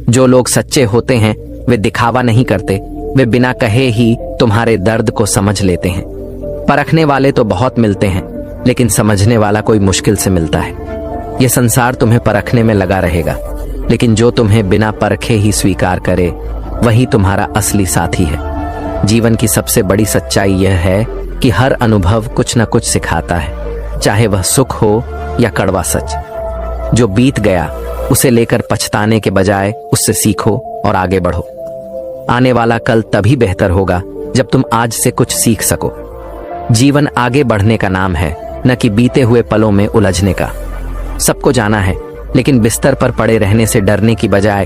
जो लोग सच्चे होते हैं वे दिखावा नहीं करते, वे बिना कहे ही तुम्हारे दर्द को समझ लेते हैं। परखने वाले तो बहुत मिलते हैं, लेकिन समझने वाला कोई मुश्किल से मिलता है। यह संसार तुम्हें परखने में लगा रहेगा, लेकिन जो तुम्हें बिना परखे ही स्वीकार करे वही तुम्हारा असली साथी है। जीवन की सबसे बड़ी सच्चाई यह है कि हर अनुभव कुछ न कुछ सिखाता है, चाहे वह सुख हो या कड़वा सच। जो बीत गया उसे लेकर पछताने के बजाय उससे सीखो और आगे बढ़ो। आने वाला कल तभी बेहतर होगा जब तुम आज से कुछ सीख सको। जीवन आगे बढ़ने का नाम है, न कि बीते हुए पलों में उलझने का। सबको जाना है, लेकिन बिस्तर पर पड़े रहने से डरने की बजाय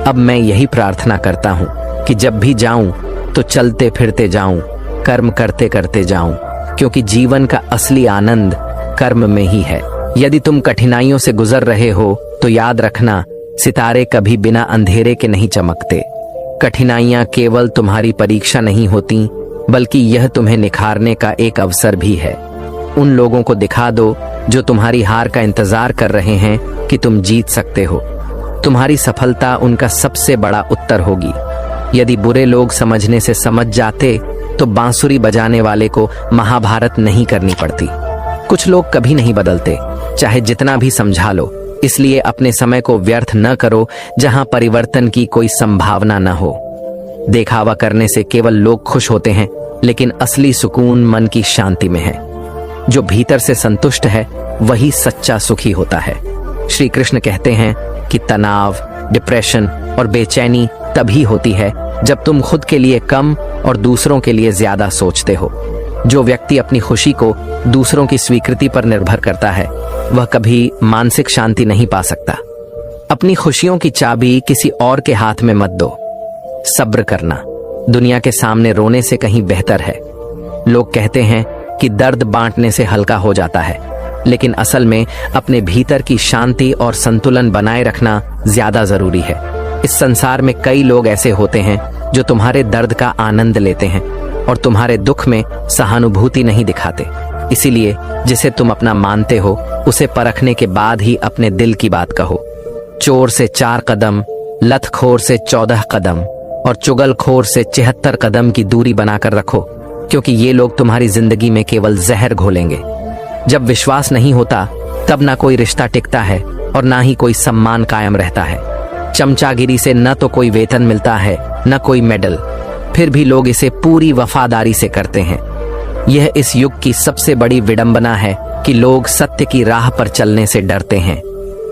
अब मैं यही प्रार्थना करता हूँ कि जब भी जाऊं तो चलते फिरते जाऊं, कर्म करते करते जाऊं, क्योंकि जीवन का असली आनंद कर्म में ही है। यदि तुम कठिनाइयों से गुजर रहे हो तो याद रखना, सितारे कभी बिना अंधेरे के नहीं चमकते। कठिनाइयां केवल तुम्हारी परीक्षा नहीं होती, बल्कि यह तुम्हें निखारने का एक अवसर भी है। उन लोगों को दिखा दो जो तुम्हारी हार का इंतजार कर रहे हैं कि तुम जीत सकते हो। तुम्हारी सफलता उनका सबसे बड़ा उत्तर होगी। यदि बुरे लोग समझने से समझ जाते तो बांसुरी बजाने वाले को महाभारत नहीं करनी पड़ती। कुछ लोग कभी नहीं बदलते, चाहे जितना भी समझा लो। इसलिए अपने समय को व्यर्थ न करो जहां परिवर्तन की कोई संभावना न हो। देखावा करने से केवल लोग खुश होते हैं, लेकिन असली सुकून मन की शांति में है। जो भीतर से संतुष्ट है वही सच्चा सुखी होता है। श्री कृष्ण कहते हैं कि तनाव, डिप्रेशन और बेचैनी तभी होती है जब तुम खुद के लिए कम और दूसरों के लिए ज्यादा सोचते हो। जो व्यक्ति अपनी खुशी को दूसरों की स्वीकृति पर निर्भर करता है वह कभी मानसिक शांति नहीं पा सकता। अपनी खुशियों की चाबी किसी और के हाथ में मत दो। सब्र करना दुनिया के सामने रोने से कहीं बेहतर है। लोग कहते हैं कि दर्द बांटने से हल्का हो जाता है, लेकिन असल में अपने भीतर की शांति और संतुलन बनाए रखना ज्यादा जरूरी है। इस संसार में कई लोग ऐसे होते हैं जो तुम्हारे दर्द का आनंद लेते हैं और तुम्हारे दुख में सहानुभूति नहीं दिखाते। इसीलिए जिसे तुम अपना मानते हो उसे परखने के बाद ही अपने दिल की बात कहो। चोर से 4 कदम, लतखोर से 14 कदम और चुगलखोर से 76 कदम की दूरी बनाकर रखो, क्योंकि ये लोग तुम्हारी जिंदगी में केवल जहर घोलेंगे। जब विश्वास नहीं होता तब ना कोई रिश्ता टिकता है और ना ही कोई सम्मान कायम रहता है। चमचागिरी से न तो कोई वेतन मिलता है न कोई मेडल, फिर भी लोग इसे पूरी वफादारी से करते हैं। यह इस युग की सबसे बड़ी विडंबना है कि लोग सत्य की राह पर चलने से डरते हैं,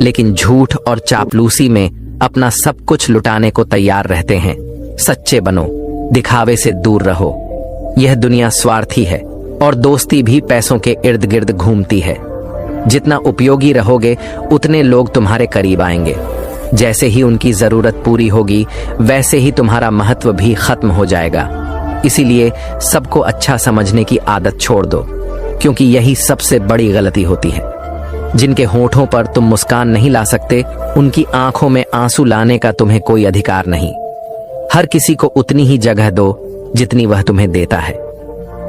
लेकिन झूठ और चापलूसी में अपना सब कुछ लुटाने को तैयार रहते हैं। सच्चे बनो, दिखावे से दूर रहो। यह दुनिया स्वार्थी है और दोस्ती भी पैसों के इर्द गिर्द घूमती है। जितना उपयोगी रहोगे उतने लोग तुम्हारे करीब आएंगे। जैसे ही उनकी जरूरत पूरी होगी वैसे ही तुम्हारा महत्व भी खत्म हो जाएगा। इसीलिए सबको अच्छा समझने की आदत छोड़ दो, क्योंकि यही सबसे बड़ी गलती होती है। जिनके होठों पर तुम मुस्कान नहीं ला सकते, उनकी आंखों में आंसू लाने का तुम्हें कोई अधिकार नहीं। हर किसी को उतनी ही जगह दो जितनी वह तुम्हें देता है।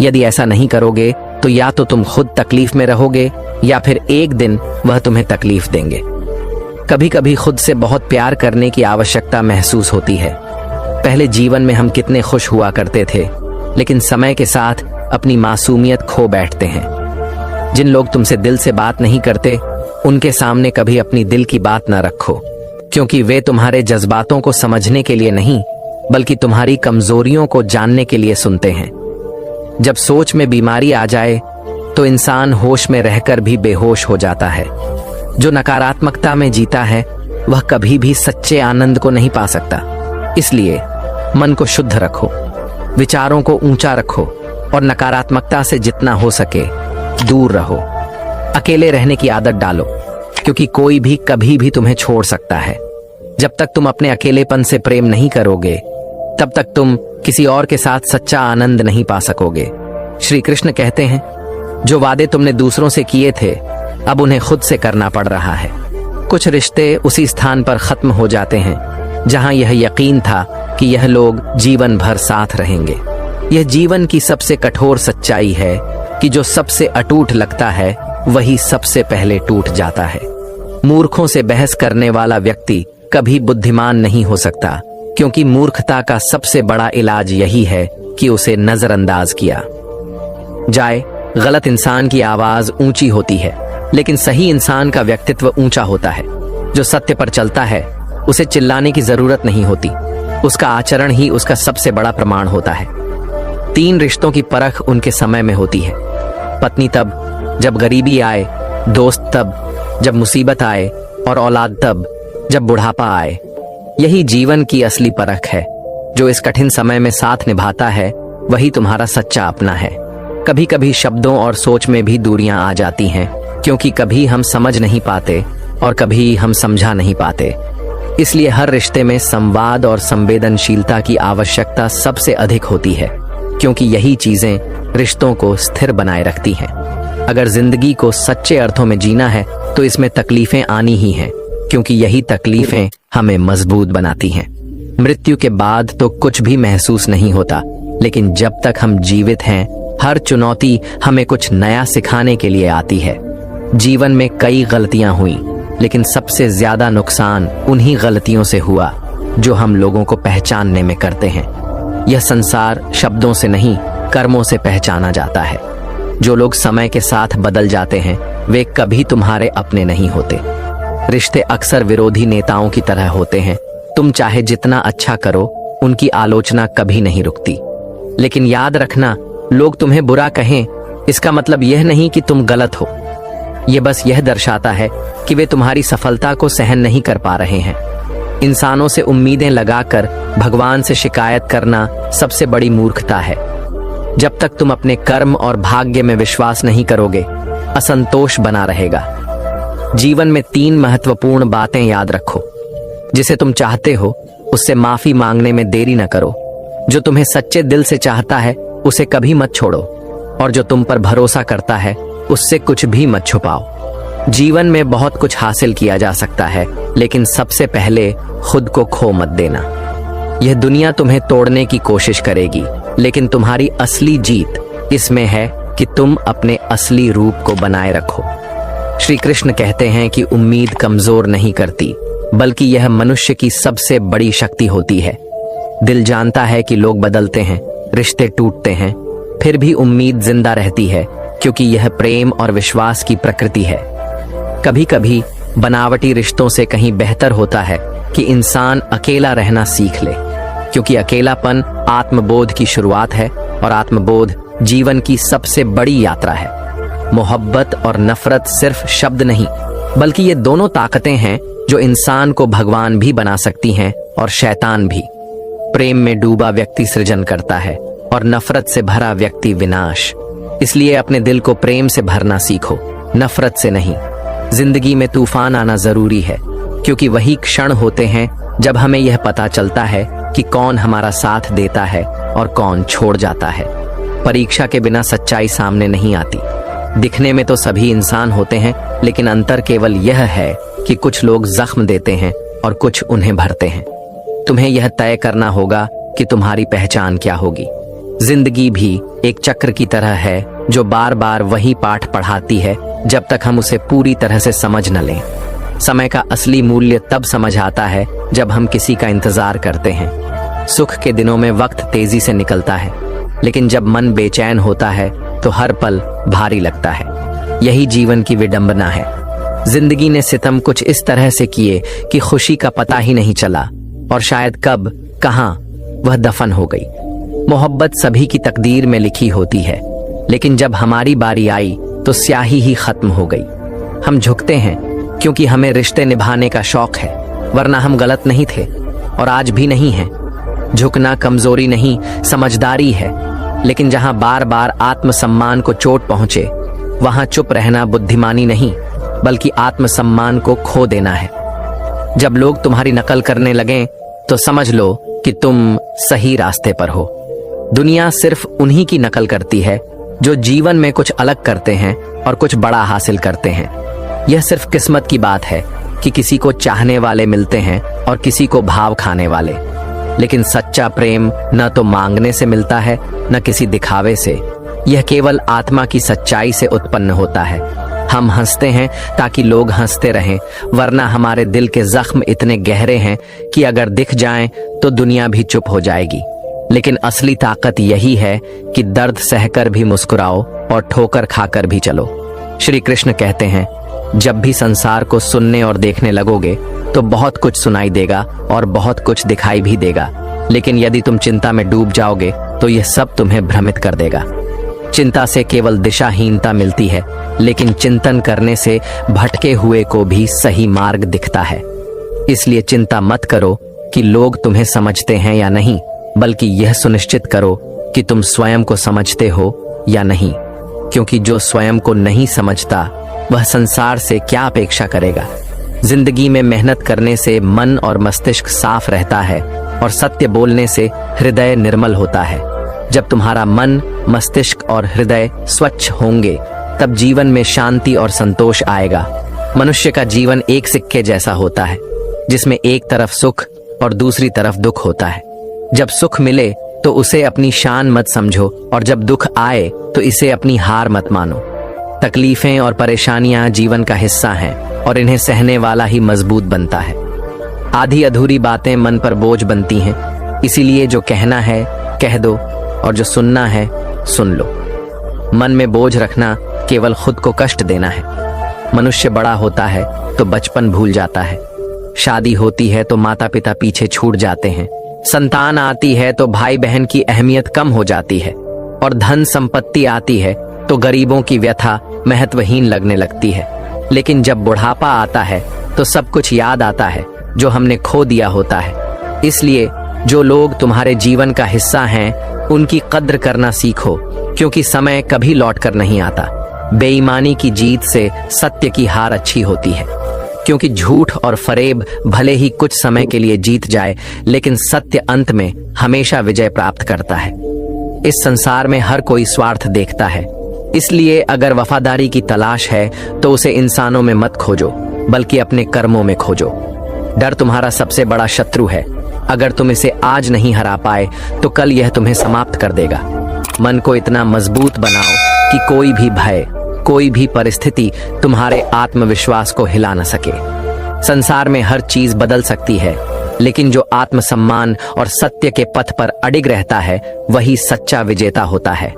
यदि ऐसा नहीं करोगे तो या तो तुम खुद तकलीफ में रहोगे या फिर एक दिन वह तुम्हें तकलीफ देंगे। कभी कभी खुद से बहुत प्यार करने की आवश्यकता महसूस होती है। पहले जीवन में हम कितने खुश हुआ करते थे, लेकिन समय के साथ अपनी मासूमियत खो बैठते हैं। जिन लोग तुमसे दिल से बात नहीं करते उनके सामने कभी अपनी दिल की बात न रखो, क्योंकि वे तुम्हारे जज्बातों को समझने के लिए नहीं बल्कि तुम्हारी कमजोरियों को जानने के लिए सुनते हैं। जब सोच में बीमारी आ जाए तो इंसान होश में रहकर भी बेहोश हो जाता है। जो नकारात्मकता में जीता है वह कभी भी सच्चे आनंद को नहीं पा सकता। इसलिए मन को शुद्ध रखो, विचारों को ऊंचा रखो और नकारात्मकता से जितना हो सके दूर रहो। अकेले रहने की आदत डालो, क्योंकि कोई भी कभी भी तुम्हें छोड़ सकता है। जब तक तुम अपने अकेलेपन से प्रेम नहीं करोगे तब तक तुम किसी और के साथ सच्चा आनंद नहीं पा सकोगे। श्री कृष्ण कहते हैं, जो वादे तुमने दूसरों से किए थे अब उन्हें खुद से करना पड़ रहा है। कुछ रिश्ते उसी स्थान पर खत्म हो जाते हैं जहां यह यकीन था कि यह लोग जीवन भर साथ रहेंगे। यह जीवन की सबसे कठोर सच्चाई है कि जो सबसे अटूट लगता है वही सबसे पहले टूट जाता है। मूर्खों से बहस करने वाला व्यक्ति कभी बुद्धिमान नहीं हो सकता, क्योंकि मूर्खता का सबसे बड़ा इलाज यही है कि उसे नजरअंदाज किया जाए। गलत इंसान की आवाज ऊंची होती है, लेकिन सही इंसान का व्यक्तित्व ऊंचा होता है। जो सत्य पर चलता है उसे चिल्लाने की जरूरत नहीं होती, उसका आचरण ही उसका सबसे बड़ा प्रमाण होता है। 3 रिश्तों की परख उनके समय में होती है। पत्नी तब जब गरीबी आए, दोस्त तब जब मुसीबत आए और औलाद तब जब बुढ़ापा आए। यही जीवन की असली परख है। जो इस कठिन समय में साथ निभाता है वही तुम्हारा सच्चा अपना है। कभी कभी शब्दों और सोच में भी दूरियां आ जाती हैं, क्योंकि कभी हम समझ नहीं पाते और कभी हम समझा नहीं पाते। इसलिए हर रिश्ते में संवाद और संवेदनशीलता की आवश्यकता सबसे अधिक होती है, क्योंकि यही चीजें रिश्तों को स्थिर बनाए रखती हैं। अगर जिंदगी को सच्चे अर्थों में जीना है तो इसमें तकलीफें आनी ही हैं, क्योंकि यही तकलीफें हमें मजबूत बनाती हैं। मृत्यु के बाद तो कुछ भी महसूस नहीं होता, लेकिन जब तक हम जीवित हैं हर चुनौती हमें कुछ नया सिखाने के लिए आती है। जीवन में कई गलतियां हुई, लेकिन सबसे ज्यादा नुकसान उन्हीं गलतियों से हुआ जो हम लोगों को पहचानने में करते हैं। यह संसार शब्दों से नहीं कर्मों से पहचाना जाता है। जो लोग समय के साथ बदल जाते हैं वे कभी तुम्हारे अपने नहीं होते। रिश्ते अक्सर विरोधी नेताओं की तरह होते हैं। तुम चाहे जितना अच्छा करो उनकी आलोचना कभी नहीं रुकती। लेकिन याद रखना, लोग तुम्हें बुरा कहें इसका मतलब यह नहीं कि तुम गलत हो। यह बस यह दर्शाता है कि वे तुम्हारी सफलता को सहन नहीं कर पा रहे हैं। इंसानों से उम्मीदें लगाकर भगवान से शिकायत करना सबसे बड़ी मूर्खता है। जब तक तुम अपने कर्म और भाग्य में विश्वास नहीं करोगे, असंतोष बना रहेगा। जीवन में 3 महत्वपूर्ण बातें याद रखो। जिसे तुम चाहते हो उससे माफी मांगने में देरी न करो। जो तुम्हें सच्चे दिल से चाहता है उसे कभी मत छोड़ो, और जो तुम पर भरोसा करता है उससे कुछ भी मत छुपाओ। जीवन में बहुत कुछ हासिल किया जा सकता है, लेकिन सबसे पहले खुद को खो मत देना। यह दुनिया तुम्हें तोड़ने की कोशिश करेगी, लेकिन तुम्हारी असली जीत इसमें है कि तुम अपने असली रूप को बनाए रखो। श्री कृष्ण कहते हैं कि उम्मीद कमजोर नहीं करती, बल्कि यह मनुष्य की सबसे बड़ी शक्ति होती है। दिल जानता है कि लोग बदलते हैं, रिश्ते टूटते हैं, फिर भी उम्मीद जिंदा रहती है, क्योंकि यह प्रेम और विश्वास की प्रकृति है। कभी कभी बनावटी रिश्तों से कहीं बेहतर होता है कि इंसान अकेला रहना सीख ले, क्योंकि अकेलापन आत्मबोध की शुरुआत है, और आत्मबोध जीवन की सबसे बड़ी यात्रा है। मोहब्बत और नफरत सिर्फ शब्द नहीं, बल्कि ये दोनों ताकतें हैं जो इंसान को भगवान भी बना सकती हैं और शैतान भी। प्रेम में डूबा व्यक्ति सृजन करता है, और नफरत से भरा व्यक्ति विनाश। इसलिए अपने दिल को प्रेम से भरना सीखो, नफरत से नहीं। जिंदगी में तूफान आना जरूरी है, क्योंकि वही क्षण होते हैं जब हमें यह पता चलता है कि कौन हमारा साथ देता है और कौन छोड़ जाता है। परीक्षा के बिना सच्चाई सामने नहीं आती। दिखने में तो सभी इंसान होते हैं, लेकिन अंतर केवल यह है कि कुछ लोग जख्म देते हैं और कुछ उन्हें भरते हैं। तुम्हें यह तय करना होगा कि तुम्हारी पहचान क्या होगी। जिंदगी भी एक चक्र की तरह है जो बार बार वही पाठ पढ़ाती है जब तक हम उसे पूरी तरह से समझ न लें। समय का असली मूल्य तब समझ आता है जब हम किसी का इंतजार करते हैं। सुख के दिनों में वक्त तेजी से निकलता है, लेकिन जब मन बेचैन होता है तो हर पल भारी लगता है। यही जीवन की विडंबना है। जिंदगी ने सितम कुछ इस तरह से किए कि खुशी का पता ही नहीं चला, और शायद कब कहां वह दफन हो गई। मोहब्बत सभी की तकदीर में लिखी होती है, लेकिन जब हमारी बारी आई तो स्याही ही खत्म हो गई। हम झुकते हैं क्योंकि हमें रिश्ते निभाने का शौक है, वरना हम गलत नहीं थे और आज भी नहीं हैं। झुकना कमजोरी नहीं, समझदारी है। लेकिन जहां बार बार आत्मसम्मान को चोट पहुंचे, वहां चुप रहना बुद्धिमानी नहीं, बल्कि आत्मसम्मान को खो देना है। जब लोग तुम्हारी नकल करने लगें तो समझ लो कि तुम सही रास्ते पर हो। दुनिया सिर्फ उन्हीं की नकल करती है जो जीवन में कुछ अलग करते हैं और कुछ बड़ा हासिल करते हैं। यह सिर्फ किस्मत की बात है कि किसी को चाहने वाले मिलते हैं और किसी को भाव खाने वाले। लेकिन सच्चा प्रेम न तो मांगने से मिलता है, न किसी दिखावे से। यह केवल आत्मा की सच्चाई से उत्पन्न होता है। हम हंसते हैं ताकि लोग हंसते रहें, वरना हमारे दिल के जख्म इतने गहरे हैं कि अगर दिख जाएं तो दुनिया भी चुप हो जाएगी। लेकिन असली ताकत यही है कि दर्द सहकर भी मुस्कुराओ और ठोकर खाकर भी चलो। श्री कृष्ण कहते हैं, जब भी संसार को सुनने और देखने लगोगे तो बहुत कुछ सुनाई देगा और बहुत कुछ दिखाई भी देगा, लेकिन यदि तुम चिंता में डूब जाओगे तो यह सब तुम्हें भ्रमित कर देगा। चिंता से केवल दिशाहीनता मिलती है, लेकिन चिंतन करने से भटके हुए को भी सही मार्ग दिखता है। इसलिए चिंता मत करो कि लोग तुम्हें समझते हैं या नहीं, बल्कि यह सुनिश्चित करो कि तुम स्वयं को समझते हो या नहीं, क्योंकि जो स्वयं को नहीं समझता वह संसार से क्या अपेक्षा करेगा। जिंदगी में मेहनत करने से मन और मस्तिष्क साफ रहता है और सत्य बोलने से हृदय निर्मल होता है। जब तुम्हारा मन, मस्तिष्क और हृदय स्वच्छ होंगे तब जीवन में शांति और संतोष आएगा। मनुष्य का जीवन एक सिक्के जैसा होता है, जिसमें एक तरफ सुख और दूसरी तरफ दुख होता है। जब सुख मिले तो उसे अपनी शान मत समझो, और जब दुख आए तो इसे अपनी हार मत मानो। तकलीफें और परेशानियां जीवन का हिस्सा हैं और इन्हें सहने वाला ही मजबूत बनता है। आधी अधूरी बातें मन पर बोझ बनती हैं, इसीलिए जो कहना है कह दो और जो सुनना है सुन लो। मन में बोझ रखना केवल खुद को कष्ट देना है। मनुष्य बड़ा होता है तो बचपन भूल जाता है, शादी होती है तो माता पिता पीछे छूट जाते हैं, संतान आती है तो भाई बहन की अहमियत कम हो जाती है, और धन संपत्ति आती है तो गरीबों की व्यथा महत्वहीन लगने लगती है। लेकिन जब बुढ़ापा आता है तो सब कुछ याद आता है जो हमने खो दिया होता है। इसलिए जो लोग तुम्हारे जीवन का हिस्सा हैं, उनकी कद्र करना सीखो, क्योंकि समय कभी लौट कर नहीं आता। बेईमानी की जीत से सत्य की हार अच्छी होती है, क्योंकि झूठ और फरेब भले ही कुछ समय के लिए जीत जाए, लेकिन सत्य अंत में हमेशा विजय प्राप्त करता है। इस संसार में हर कोई स्वार्थ देखता है, इसलिए अगर वफादारी की तलाश है तो उसे इंसानों में मत खोजो, बल्कि अपने कर्मों में खोजो। डर तुम्हारा सबसे बड़ा शत्रु है। अगर तुम इसे आज नहीं हरा पाए तो कल यह तुम्हें समाप्त कर देगा। मन को इतना मजबूत बनाओ कि कोई भी भय, कोई भी परिस्थिति तुम्हारे आत्मविश्वास को हिला न सके। संसार में हर चीज बदल सकती है, लेकिन जो आत्मसम्मान और सत्य के पथ पर अडिग रहता है, वही सच्चा विजेता होता है।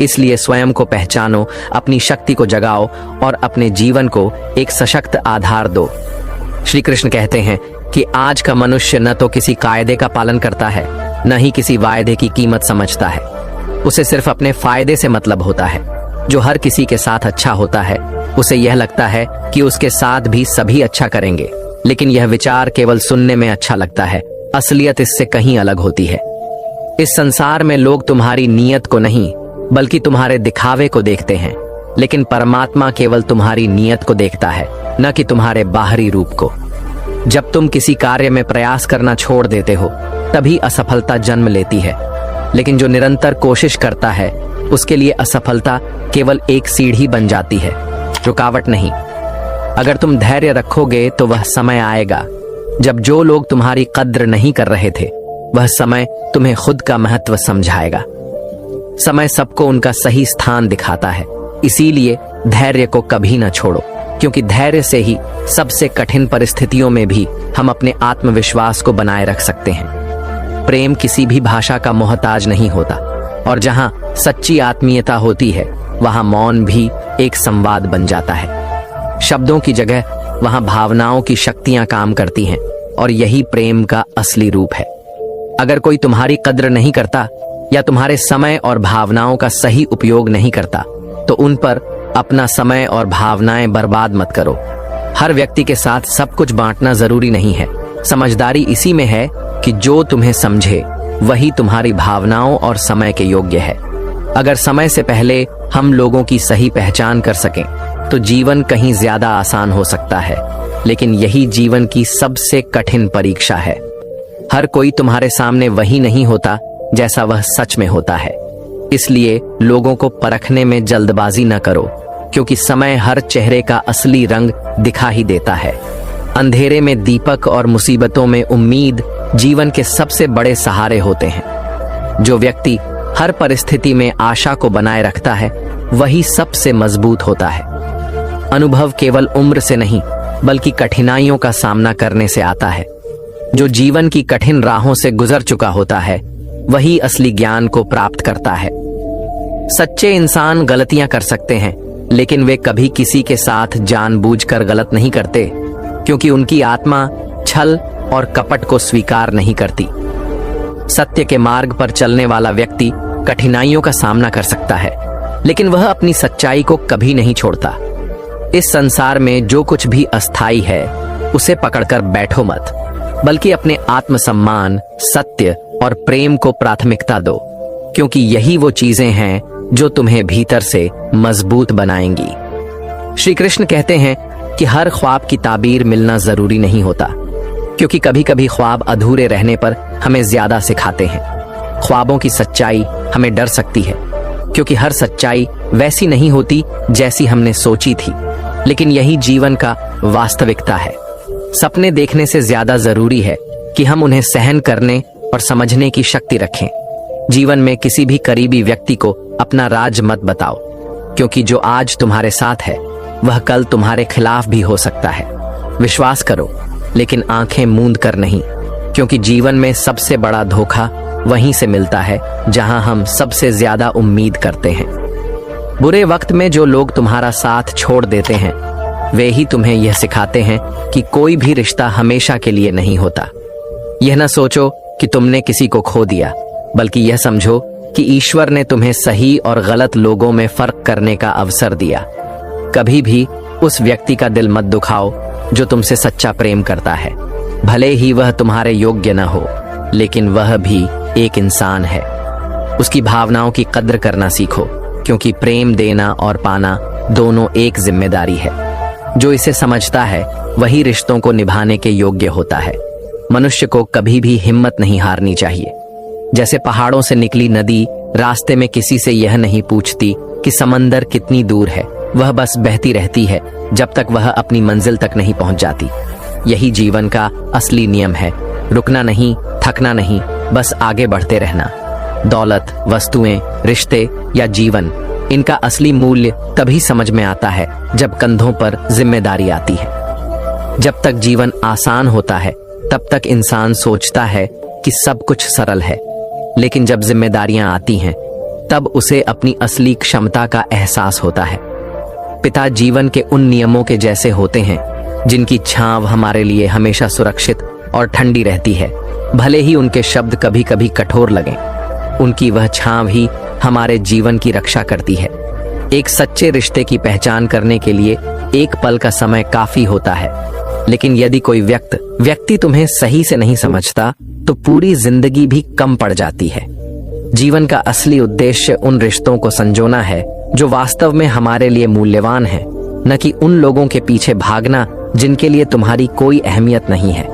इसलिए स्वयं को पहचानो, अपनी शक्ति को जगाओ और अपने जीवन को एक सशक्त आधार दो। श्री कृष्ण कहते हैं कि आज का मनुष्य न तो किसी कायदे का पालन करता है, न ही किसी वायदे की कीमत समझता है। उसे सिर्फ अपने फायदे से मतलब होता है। जो हर किसी के साथ अच्छा होता है, उसे यह लगता है कि उसके साथ भी सभी अच्छा करेंगे, लेकिन यह विचार केवल सुनने में अच्छा लगता है। असलियत इससे कहीं अलग होती है। इस संसार में लोग तुम्हारी नीयत को नहीं, बल्कि तुम्हारे दिखावे को देखते हैं, लेकिन परमात्मा केवल तुम्हारी नीयत को देखता है, न कि तुम्हारे बाहरी रूप को। जब तुम किसी कार्य में प्रयास करना छोड़ देते हो, तभी असफलता जन्म लेती है, लेकिन जो निरंतर कोशिश करता है, उसके लिए असफलता केवल एक सीढ़ी बन जाती है, रुकावट नहीं। अगर तुम धैर्य रखोगे तो वह समय आएगा जब जो लोग तुम्हारी कद्र नहीं कर रहे थे, वह समय तुम्हें खुद का महत्व समझाएगा। समय सबको उनका सही स्थान दिखाता है, इसीलिए धैर्य को कभी न छोड़ो, क्योंकि धैर्य से ही सबसे कठिन परिस्थितियों में भी हम अपने आत्मविश्वास को बनाए रख सकते हैं। प्रेम किसी भी भाषा का मोहताज नहीं होता, और जहां सच्ची आत्मीयता होती है, वहां मौन भी एक संवाद बन जाता है। शब्दों की जगह वहां भावनाओं की शक्तियां काम करती हैं, और यही प्रेम का असली रूप है। अगर कोई तुम्हारी कद्र नहीं करता या तुम्हारे समय और भावनाओं का सही उपयोग नहीं करता, तो उन पर अपना समय और भावनाएं बर्बाद मत करो। हर व्यक्ति के साथ सब कुछ बांटना जरूरी नहीं है। समझदारी इसी में है कि जो तुम्हें समझे वही तुम्हारी भावनाओं और समय के योग्य है। अगर समय से पहले हम लोगों की सही पहचान कर सकें, तो जीवन कहीं ज्यादा आसान हो सकता है, लेकिन यही जीवन की सबसे कठिन परीक्षा है। हर कोई तुम्हारे सामने वही नहीं होता जैसा वह सच में होता है। इसलिए लोगों को परखने में जल्दबाजी न करो, क्योंकि समय हर चेहरे का असली रंग दिखा ही देता है। अंधेरे में दीपक और मुसीबतों में उम्मीद जीवन के सबसे बड़े सहारे होते हैं। जो व्यक्ति हर परिस्थिति में आशा को बनाए रखता है, वही सबसे मजबूत होता है। अनुभव केवल उम्र से नहीं, बल्कि कठिनाइयों का सामना करने से आता है। जो जीवन की कठिन राहों से गुजर चुका होता है, वही असली ज्ञान को प्राप्त करता है। सच्चे इंसान गलतियां कर सकते हैं, लेकिन वे कभी किसी के साथ जानबूझकर गलत नहीं करते, क्योंकि उनकी आत्मा छल और कपट को स्वीकार नहीं करती। सत्य के मार्ग पर चलने वाला व्यक्ति कठिनाइयों का सामना कर सकता है, लेकिन वह अपनी सच्चाई को कभी नहीं छोड़ता। इस संसार में जो कुछ भी अस्थाई है, उसे पकड़कर बैठो मत, बल्कि अपने आत्मसम्मान, सत्य और प्रेम को प्राथमिकता दो, क्योंकि यही वो चीजें हैं जो तुम्हें भीतर से मजबूत बनाएंगी। श्री कृष्ण कहते हैं कि हर ख्वाब की ताबीर मिलना जरूरी नहीं होता, क्योंकि कभी कभी ख्वाब अधूरे रहने पर हमें ज्यादा सिखाते हैं। ख्वाबों की सच्चाई हमें डर सकती है, क्योंकि हर सच्चाई वैसी नहीं होती जैसी हमने सोची थी, लेकिन यही जीवन का वास्तविकता है। सपने देखने से ज्यादा जरूरी है कि हम उन्हें सहन करने और समझने की शक्ति रखें। जीवन में किसी भी करीबी व्यक्ति को अपना राज मत बताओ, क्योंकि जो आज तुम्हारे साथ है, वह कल तुम्हारे खिलाफ भी हो सकता है। विश्वास करो, लेकिन आंखें मूंद कर नहीं, क्योंकि जीवन में सबसे बड़ा धोखा वहीं से मिलता है जहां हम सबसे ज्यादा उम्मीद करते हैं। बुरे वक्त में जो लोग तुम्हारा साथ छोड़ देते हैं, वे ही तुम्हें यह सिखाते हैं कि कोई भी रिश्ता हमेशा के लिए नहीं होता। यह न सोचो कि तुमने किसी को खो दिया, बल्कि यह समझो कि ईश्वर ने तुम्हें सही और गलत लोगों में फर्क करने का अवसर दिया। कभी भी उस व्यक्ति का दिल मत दुखाओ जो तुमसे सच्चा प्रेम करता है, भले ही वह तुम्हारे योग्य न हो, लेकिन वह भी एक इंसान है। उसकी भावनाओं की कद्र करना सीखो, क्योंकि प्रेम देना और पाना दोनों एक जिम्मेदारी है। जो इसे समझता है वही रिश्तों को निभाने के योग्य होता है। मनुष्य को कभी भी हिम्मत नहीं हारनी चाहिए। जैसे पहाड़ों से निकली नदी रास्ते में किसी से यह नहीं पूछती कि समंदर कितनी दूर है, वह बस बहती रहती है जब तक वह अपनी मंजिल तक नहीं पहुंच जाती। यही जीवन का असली नियम है, रुकना नहीं, थकना नहीं, बस आगे बढ़ते रहना। दौलत, वस्तुएं, रिश्ते या जीवन, इनका असली मूल्य तभी समझ में आता है जब कंधों पर जिम्मेदारी आती है। जब तक जीवन आसान होता है तब तक इंसान सोचता है कि सब कुछ सरल है, लेकिन जब जिम्मेदारियां आती हैं तब उसे अपनी असली क्षमता का एहसास होता है। पिता जीवन के उन नियमों के जैसे होते हैं जिनकी छांव हमारे लिए हमेशा सुरक्षित और ठंडी रहती है, भले ही उनके शब्द कभी कभी कठोर लगें। उनकी वह छांव ही हमारे जीवन की रक्षा करती है। एक सच्चे रिश्ते की पहचान करने के लिए एक पल का समय काफी होता है, लेकिन यदि कोई व्यक्ति तुम्हें सही से नहीं समझता तो पूरी जिंदगी भी कम पड़ जाती है। जीवन का असली उद्देश्य उन रिश्तों को संजोना है जो वास्तव में हमारे लिए मूल्यवान है, न कि उन लोगों के पीछे भागना जिनके लिए तुम्हारी कोई अहमियत नहीं है।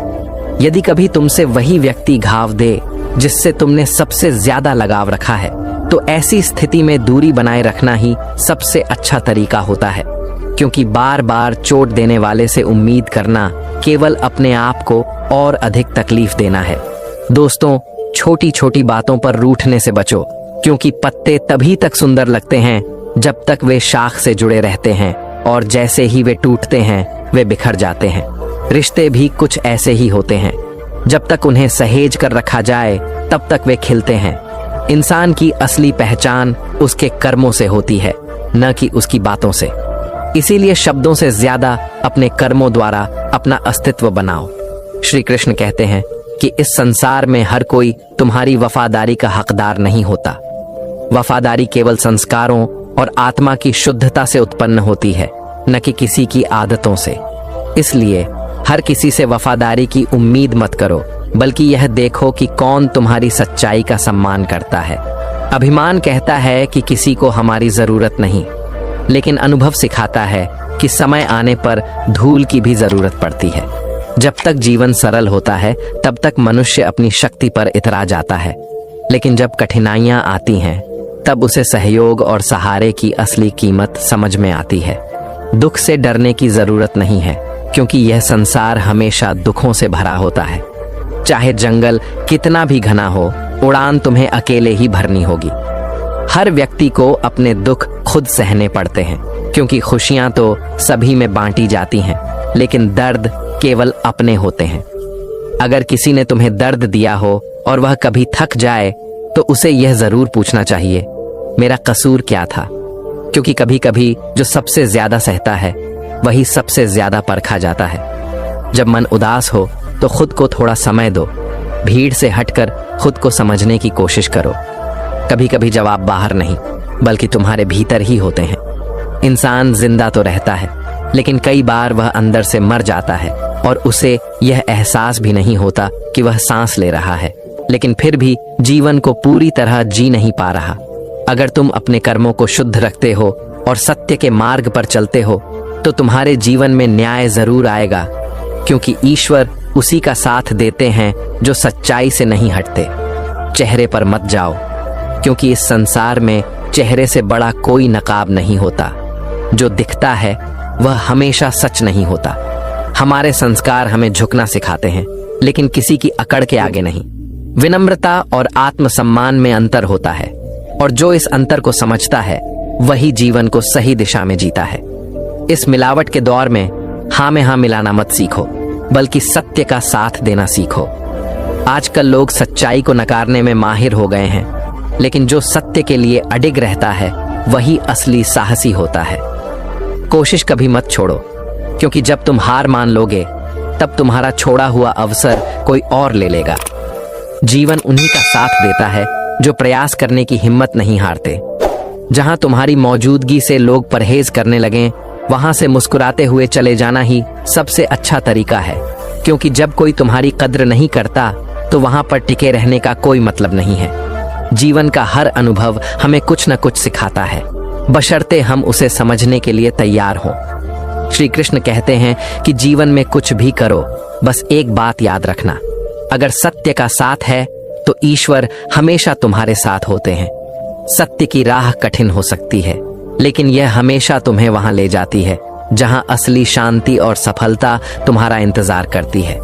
यदि कभी तुमसे वही व्यक्ति घाव दे जिससे तुमने सबसे ज्यादा लगाव रखा है, तो ऐसी स्थिति में दूरी बनाए रखना ही सबसे अच्छा तरीका होता है, क्योंकि बार बार चोट देने वाले से उम्मीद करना केवल अपने आप को और अधिक तकलीफ देना है। दोस्तों, छोटी छोटी बातों पर रूठने से बचो, क्योंकि पत्ते तभी तक सुंदर लगते हैं जब तक वे शाख से जुड़े रहते हैं, और जैसे ही वे टूटते हैं वे बिखर जाते हैं। रिश्ते भी कुछ ऐसे ही होते हैं, जब तक उन्हें सहेज कर रखा जाए तब तक वे खिलते हैं। इंसान की असली पहचान उसके कर्मों से होती है, न कि उसकी बातों से। इसीलिए शब्दों से ज्यादा अपने कर्मों द्वारा अपना अस्तित्व बनाओ। श्री कृष्ण कहते हैं कि इस संसार में हर कोई तुम्हारी वफादारी का हकदार नहीं होता। वफादारी केवल संस्कारों और आत्मा की शुद्धता से उत्पन्न होती है, न कि किसी की आदतों से। इसलिए हर किसी से वफादारी की उम्मीद मत करो, बल्कि यह देखो कि कौन तुम्हारी सच्चाई का सम्मान करता है। अभिमान कहता है कि किसी को हमारी जरूरत नहीं, लेकिन अनुभव सिखाता है कि समय आने पर धूल की भी जरूरत पड़ती है। जब तक जीवन सरल होता है तब तक मनुष्य अपनी शक्ति पर इतरा जाता है, लेकिन जब कठिनाइयां आती हैं तब उसे सहयोग और सहारे की असली कीमत समझ में आती है। दुख से डरने की जरूरत नहीं है, क्योंकि यह संसार हमेशा दुखों से भरा होता है। चाहे जंगल कितना भी घना हो, उड़ान तुम्हें अकेले ही भरनी होगी। हर व्यक्ति को अपने दुख खुद सहने पड़ते हैं, क्योंकि खुशियां तो सभी में बांटी जाती हैं, लेकिन दर्द केवल अपने होते हैं। अगर किसी ने तुम्हें दर्द दिया हो और वह कभी थक जाए तो उसे यह जरूर पूछना चाहिए, मेरा कसूर क्या था? क्योंकि कभी कभी जो सबसे ज्यादा सहता है वही सबसे ज्यादा परखा जाता है। जब मन उदास हो तो खुद को थोड़ा समय दो, भीड़ से हटकर खुद को समझने की कोशिश करो। कभी कभी जवाब बाहर नहीं, बल्कि तुम्हारे भीतर ही होते हैं। इंसान जिंदा तो रहता है, लेकिन कई बार वह अंदर से मर जाता है और उसे यह एहसास भी नहीं होता कि वह सांस ले रहा है, लेकिन फिर भी जीवन को पूरी तरह जी नहीं पा रहा। अगर तुम अपने कर्मों को शुद्ध रखते हो और सत्य के मार्ग पर चलते हो तो तुम्हारे जीवन में न्याय जरूर आएगा, क्योंकि ईश्वर उसी का साथ देते हैं जो सच्चाई से नहीं हटते। चेहरे पर मत जाओ, क्योंकि इस संसार में चेहरे से बड़ा कोई नकाब नहीं होता। जो दिखता है वह हमेशा सच नहीं होता। हमारे संस्कार हमें झुकना सिखाते हैं, लेकिन किसी की अकड़ के आगे नहीं। विनम्रता और आत्मसम्मान में अंतर होता है, और जो इस अंतर को समझता है वही जीवन को सही दिशा में जीता है। इस मिलावट के दौर में हाँ में हाँ मिलाना मत सीखो, बल्कि सत्य का साथ देना सीखो। आजकल लोग सच्चाई को नकारने में माहिर हो गए हैं, लेकिन जो सत्य के लिए अडिग रहता है वही असली साहसी होता है। कोशिश कभी मत छोड़ो, क्योंकि जब तुम हार मान लोगे तब तुम्हारा छोड़ा हुआ अवसर कोई और ले लेगा। जीवन उन्हीं का साथ देता है जो प्रयास करने की हिम्मत नहीं हारते। जहां तुम्हारी मौजूदगी से लोग परहेज करने लगें, वहां से मुस्कुराते हुए चले जाना ही सबसे अच्छा तरीका है, क्योंकि जब कोई तुम्हारी कद्र नहीं करता तो वहां पर टिके रहने का कोई मतलब नहीं है। जीवन का हर अनुभव हमें कुछ न कुछ सिखाता है, बशर्ते हम उसे समझने के लिए तैयार हों। श्री कृष्ण कहते हैं कि जीवन में कुछ भी करो, बस एक बात याद रखना, अगर सत्य का साथ है तो ईश्वर हमेशा तुम्हारे साथ होते हैं। सत्य की राह कठिन हो सकती है, लेकिन यह हमेशा तुम्हें वहां ले जाती है जहां असली शांति और सफलता तुम्हारा इंतजार करती है।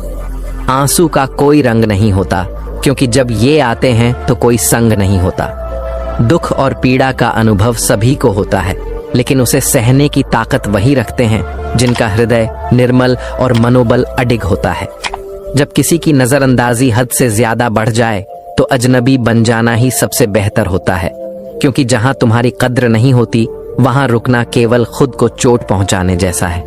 आंसू का कोई रंग नहीं होता, क्योंकि जब ये आते हैं तो कोई संग नहीं होता। दुख और पीड़ा का अनुभव सभी को होता है, लेकिन उसे सहने की ताकत वही रखते हैं जिनका हृदय निर्मल और मनोबल अडिग होता है। जब किसी की नजरअंदाजी हद से ज्यादा बढ़ जाए तो अजनबी बन जाना ही सबसे बेहतर होता है, क्योंकि जहां तुम्हारी कद्र नहीं होती वहां रुकना केवल खुद को चोट पहुंचाने जैसा है।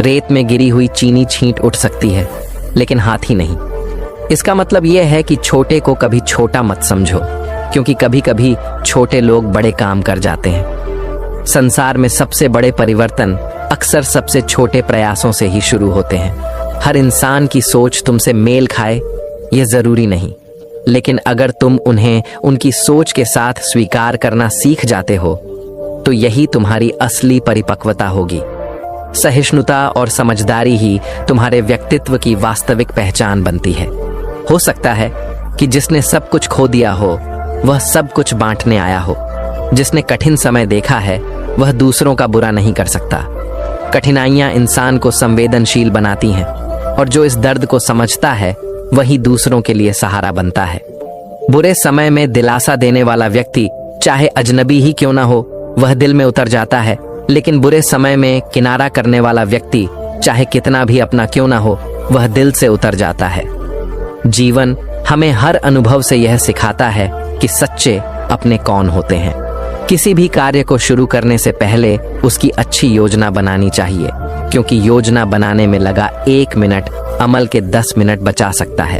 रेत में गिरी हुई चीनी छींट उठ सकती है, लेकिन हाथी नहीं। इसका मतलब यह है कि छोटे को कभी छोटा मत समझो, क्योंकि कभी कभी छोटे लोग बड़े काम कर जाते हैं। संसार में सबसे बड़े परिवर्तन अक्सर सबसे छोटे प्रयासों से ही शुरू होते हैं। हर इंसान की सोच तुमसे मेल खाए यह जरूरी नहीं, लेकिन अगर तुम उन्हें उनकी सोच के साथ स्वीकार करना सीख जाते हो तो यही तुम्हारी असली परिपक्वता होगी। सहिष्णुता और समझदारी ही तुम्हारे व्यक्तित्व की वास्तविक पहचान बनती है। हो सकता है कि जिसने सब कुछ खो दिया हो वह सब कुछ बांटने आया हो। जिसने कठिन समय देखा है वह दूसरों का बुरा नहीं कर सकता। कठिनाइयां इंसान को संवेदनशील बनाती हैं, और जो इस दर्द को समझता है वही दूसरों के लिए सहारा बनता है। बुरे समय में दिलासा देने वाला व्यक्ति चाहे अजनबी ही क्यों ना हो, वह दिल में उतर जाता है, लेकिन बुरे समय में किनारा करने वाला व्यक्ति चाहे कितना भी अपना क्यों ना हो, वह दिल से उतर जाता है। जीवन हमें हर अनुभव से यह सिखाता है कि सच्चे अपने कौन होते हैं। किसी भी कार्य को शुरू करने से पहले उसकी अच्छी योजना बनानी चाहिए, क्योंकि योजना बनाने में लगा 1 मिनट अमल के 10 मिनट बचा सकता है।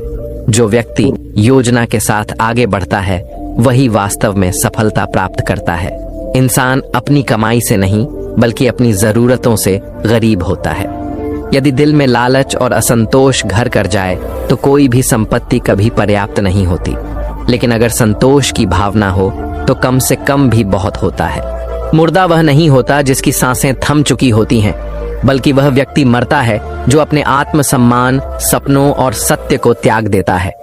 जो व्यक्ति योजना के साथ आगे बढ़ता है वही वास्तव में सफलता प्राप्त करता है। इंसान अपनी कमाई से नहीं बल्कि अपनी जरूरतों से गरीब होता है। यदि दिल में लालच और असंतोष घर कर जाए तो कोई भी संपत्ति कभी पर्याप्त नहीं होती, लेकिन अगर संतोष की भावना हो तो कम से कम भी बहुत होता है। मुर्दा वह नहीं होता जिसकी सांसें थम चुकी होती हैं, बल्कि वह व्यक्ति मरता है जो अपने आत्मसम्मान, सपनों और सत्य को त्याग देता है।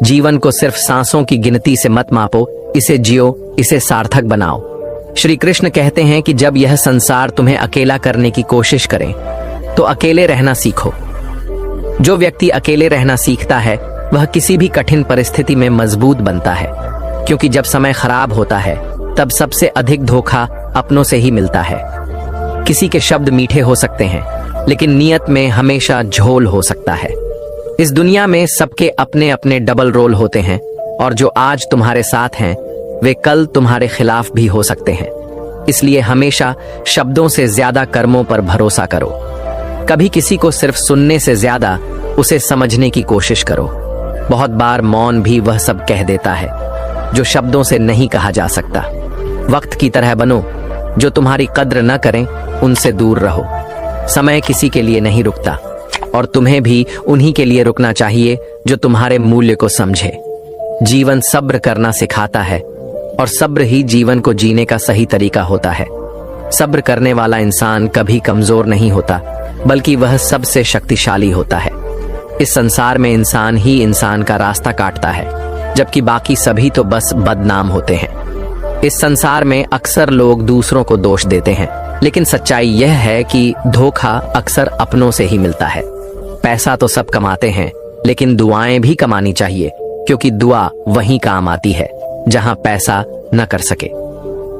जीवन को सिर्फ सांसों की गिनती से मत मापो, इसे जियो, इसे सार्थक बनाओ। श्री कृष्ण कहते हैं कि जब यह संसार तुम्हें अकेला करने की कोशिश करे तो अकेले रहना सीखो। जो व्यक्ति अकेले रहना सीखता है वह किसी भी कठिन परिस्थिति में मजबूत बनता है, क्योंकि जब समय खराब होता है तब सबसे अधिक धोखा अपनों से ही मिलता है। किसी के शब्द मीठे हो सकते हैं, लेकिन नियत में हमेशा झोल हो सकता है। इस दुनिया में सबके अपने अपने डबल रोल होते हैं, और जो आज तुम्हारे साथ हैं वे कल तुम्हारे खिलाफ भी हो सकते हैं। इसलिए हमेशा शब्दों से ज्यादा कर्मों पर भरोसा करो। कभी किसी को सिर्फ सुनने से ज्यादा उसे समझने की कोशिश करो। बहुत बार मौन भी वह सब कह देता है जो शब्दों से नहीं कहा जा सकता। वक्त की तरह बनो, जो तुम्हारी कद्र न करें उनसे दूर रहो। समय किसी के लिए नहीं रुकता, और तुम्हें भी उन्हीं के लिए रुकना चाहिए जो तुम्हारे मूल्य को समझे। जीवन सब्र करना सिखाता है, और सब्र ही जीवन को जीने का सही तरीका होता है। सब्र करने वाला इंसान कभी कमजोर नहीं होता, बल्कि वह सबसे शक्तिशाली होता है। इस संसार में इंसान ही इंसान का रास्ता काटता है, जबकि बाकी सभी तो बस बदनाम होते हैं। इस संसार में अक्सर लोग दूसरों को दोष देते हैं, लेकिन सच्चाई यह है कि धोखा अक्सर अपनों से ही मिलता है। पैसा तो सब कमाते हैं, लेकिन दुआएं भी कमानी चाहिए, क्योंकि दुआ वहीं काम आती है जहां पैसा न कर सके।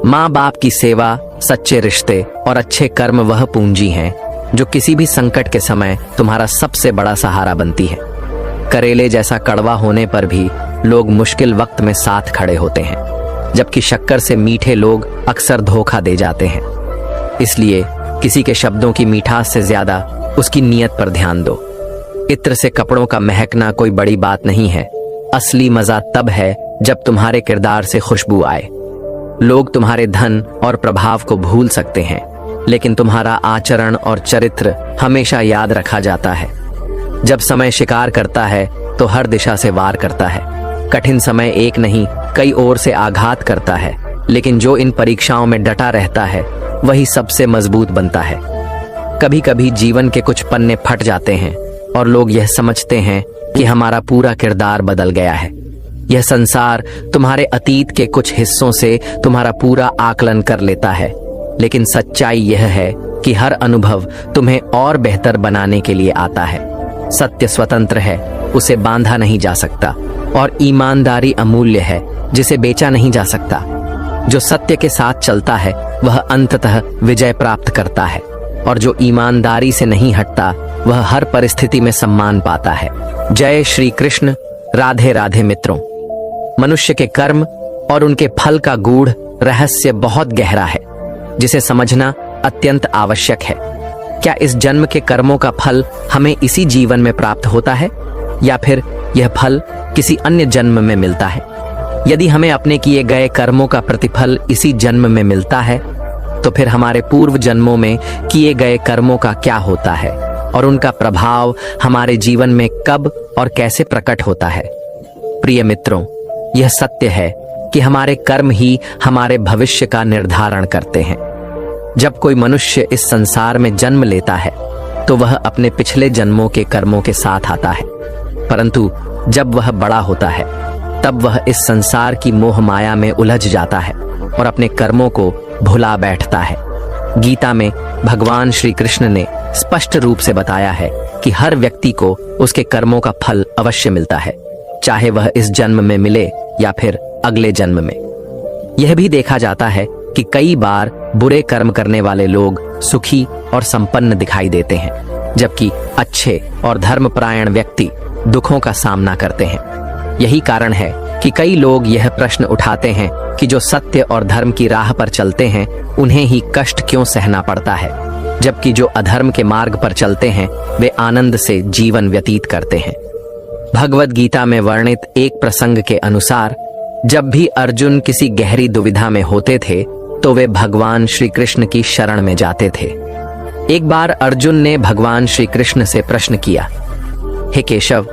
माँ बाप की सेवा, सच्चे रिश्ते और अच्छे कर्म वह पूंजी हैं जो किसी भी संकट के समय तुम्हारा सबसे बड़ा सहारा बनती है। करेले जैसा कड़वा होने पर भी लोग मुश्किल वक्त में साथ खड़े होते हैं, जबकि शक्कर से मीठे लोग अक्सर धोखा दे जाते हैं। इसलिए किसी के शब्दों की मिठास से ज्यादा उसकी नीयत पर ध्यान दो। इत्र से कपड़ों का महकना कोई बड़ी बात नहीं है। असली मजा तब है जब तुम्हारे किरदार से खुशबू आए। लोग तुम्हारे धन और प्रभाव को भूल सकते हैं, लेकिन तुम्हारा आचरण और चरित्र हमेशा याद रखा जाता है। जब समय शिकार करता है तो हर दिशा से वार करता है। कठिन समय एक नहीं कई ओर से आघात करता है, लेकिन जो इन परीक्षाओं में डटा रहता है वही सबसे मजबूत बनता है। कभी कभी जीवन के कुछ पन्ने फट जाते हैं और लोग यह समझते हैं कि हमारा पूरा किरदार बदल गया है। यह संसार तुम्हारे अतीत के कुछ हिस्सों से तुम्हारा पूरा आकलन कर लेता है, लेकिन सच्चाई यह है कि हर अनुभव तुम्हें और बेहतर बनाने के लिए आता है। सत्य स्वतंत्र है, उसे बांधा नहीं जा सकता, और ईमानदारी अमूल्य है, जिसे बेचा नहीं जा सकता। जो सत्य के साथ चलता है वह अंततः विजय प्राप्त करता है, और जो ईमानदारी से नहीं हटता वह हर परिस्थिति में सम्मान पाता है। जय श्री कृष्ण। राधे राधे मित्रों। मनुष्य के कर्म और उनके फल का गूढ़ रहस्य बहुत गहरा है, जिसे समझना अत्यंत आवश्यक है। क्या इस जन्म के कर्मों का फल हमें इसी जीवन में प्राप्त होता है, या फिर यह फल किसी अन्य जन्म में मिलता है? यदि हमें अपने किए गए कर्मों का प्रतिफल इसी जन्म में मिलता है, तो फिर हमारे पूर्व जन्मों में किए गए कर्मों का क्या होता है और उनका प्रभाव हमारे जीवन में कब और कैसे प्रकट होता है? प्रिय मित्रों, यह सत्य है कि हमारे कर्म ही हमारे भविष्य का निर्धारण करते हैं। जब कोई मनुष्य इस संसार में जन्म लेता है तो वह अपने पिछले जन्मों के कर्मों के साथ आता है, परंतु जब वह बड़ा होता है तब वह इस संसार की मोह माया में उलझ जाता है और अपने कर्मों को भुला बैठता है। गीता में भगवान श्री कृष्ण ने स्पष्ट रूप से बताया है कि हर व्यक्ति को उसके कर्मों का फल अवश्य मिलता है, चाहे वह इस जन्म में मिले या फिर अगले जन्म में। यह भी देखा जाता है कि कई बार बुरे कर्म करने वाले लोग सुखी और संपन्न दिखाई देते हैं, जबकि अच्छे और धर्मपरायण व्यक्ति दुखों का सामना करते हैं। यही कारण है कि कई लोग यह प्रश्न उठाते हैं कि जो सत्य और धर्म की राह पर चलते हैं उन्हें ही कष्ट क्यों सहना पड़ता है, जबकि जो अधर्म के मार्ग पर चलते हैं वे आनंद से जीवन व्यतीत करते हैं। भगवद गीता में वर्णित एक प्रसंग के अनुसार जब भी अर्जुन किसी गहरी दुविधा में होते थे तो वे भगवान श्री कृष्ण की शरण में जाते थे। एक बार अर्जुन ने भगवान श्री कृष्ण से प्रश्न किया, हे केशव,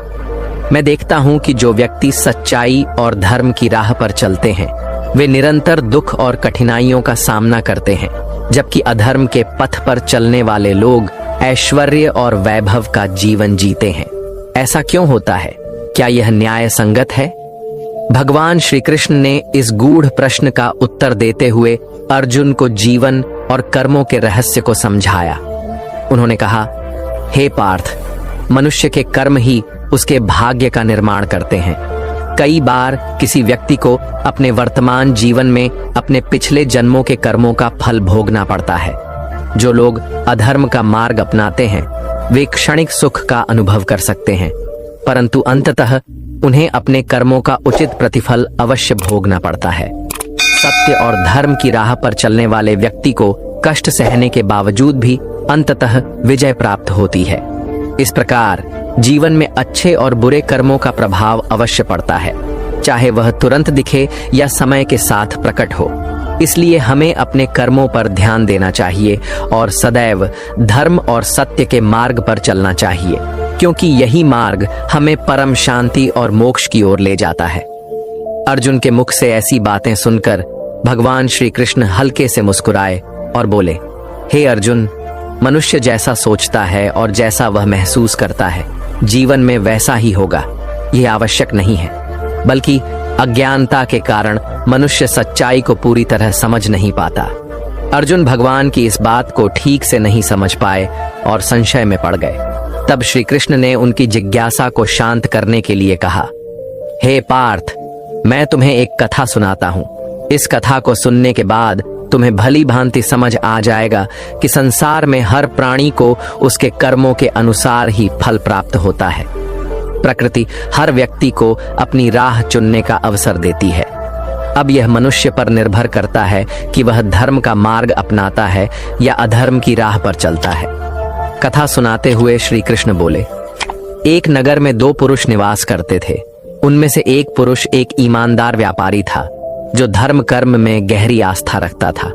मैं देखता हूं कि जो व्यक्ति सच्चाई और धर्म की राह पर चलते हैं वे निरंतर दुख और कठिनाइयों का सामना करते हैं, जबकि अधर्म के पथ पर चलने वाले लोग ऐश्वर्य और वैभव का जीवन जीते हैं। ऐसा क्यों होता है? क्या यह न्याय संगत है? भगवान श्री कृष्ण ने इस गूढ़ प्रश्न का उत्तर देते हुए अर्जुन को जीवन और कर्मों के रहस्य को समझाया। उन्होंने कहा, हे पार्थ, मनुष्य के कर्म ही उसके भाग्य का निर्माण करते हैं। कई बार किसी व्यक्ति को अपने वर्तमान जीवन में अपने पिछले जन्मों के कर्मों का फल भोगना पड़ता है। जो लोग अधर्म का मार्ग अपनाते हैं वे क्षणिक सुख का अनुभव कर सकते हैं, परंतु अंततः उन्हें अपने कर्मों का उचित प्रतिफल अवश्य भोगना पड़ता है। सत्य और धर्म की राह पर चलने वाले व्यक्ति को कष्ट सहने के बावजूद भी अंततः विजय प्राप्त होती है। इस प्रकार जीवन में अच्छे और बुरे कर्मों का प्रभाव अवश्य पड़ता है, चाहे वह तुरंत दिखे या समय के साथ प्रकट हो। इसलिए हमें अपने कर्मों पर ध्यान देना चाहिए और सदैव धर्म और सत्य के मार्ग पर चलना चाहिए, क्योंकि यही मार्ग हमें परम शांति और मोक्ष की ओर ले जाता है। अर्जुन के मुख से ऐसी बातें सुनकर भगवान श्री कृष्ण हल्के से मुस्कुराए और बोले, हे अर्जुन, मनुष्य जैसा सोचता है और जैसा वह महसूस करता है जीवन में वैसा ही होगा, यह आवश्यक नहीं है, बल्कि अज्ञानता के कारण मनुष्य सच्चाई को पूरी तरह समझ नहीं पाता। अर्जुन भगवान की इस बात को ठीक से नहीं समझ पाए और संशय में पड़ गए। तब श्री कृष्ण ने उनकी जिज्ञासा को शांत करने के लिए कहा, हे पार्थ, मैं तुम्हें एक कथा सुनाता हूं। इस कथा को सुनने के बाद तुम्हें भली भांति समझ आ जाएगा कि संसार में हर प्राणी को उसके कर्मों के अनुसार ही फल प्राप्त होता है। प्रकृति हर व्यक्ति को अपनी राह चुनने का अवसर देती है। अब यह मनुष्य पर निर्भर करता है कि वह धर्म का मार्ग अपनाता है या अधर्म की राह पर चलता है। कथा सुनाते हुए श्री कृष्ण बोले, एक नगर में दो पुरुष निवास करते थे। उनमें से एक पुरुष एक ईमानदार व्यापारी था जो धर्म कर्म में गहरी आस्था रखता था।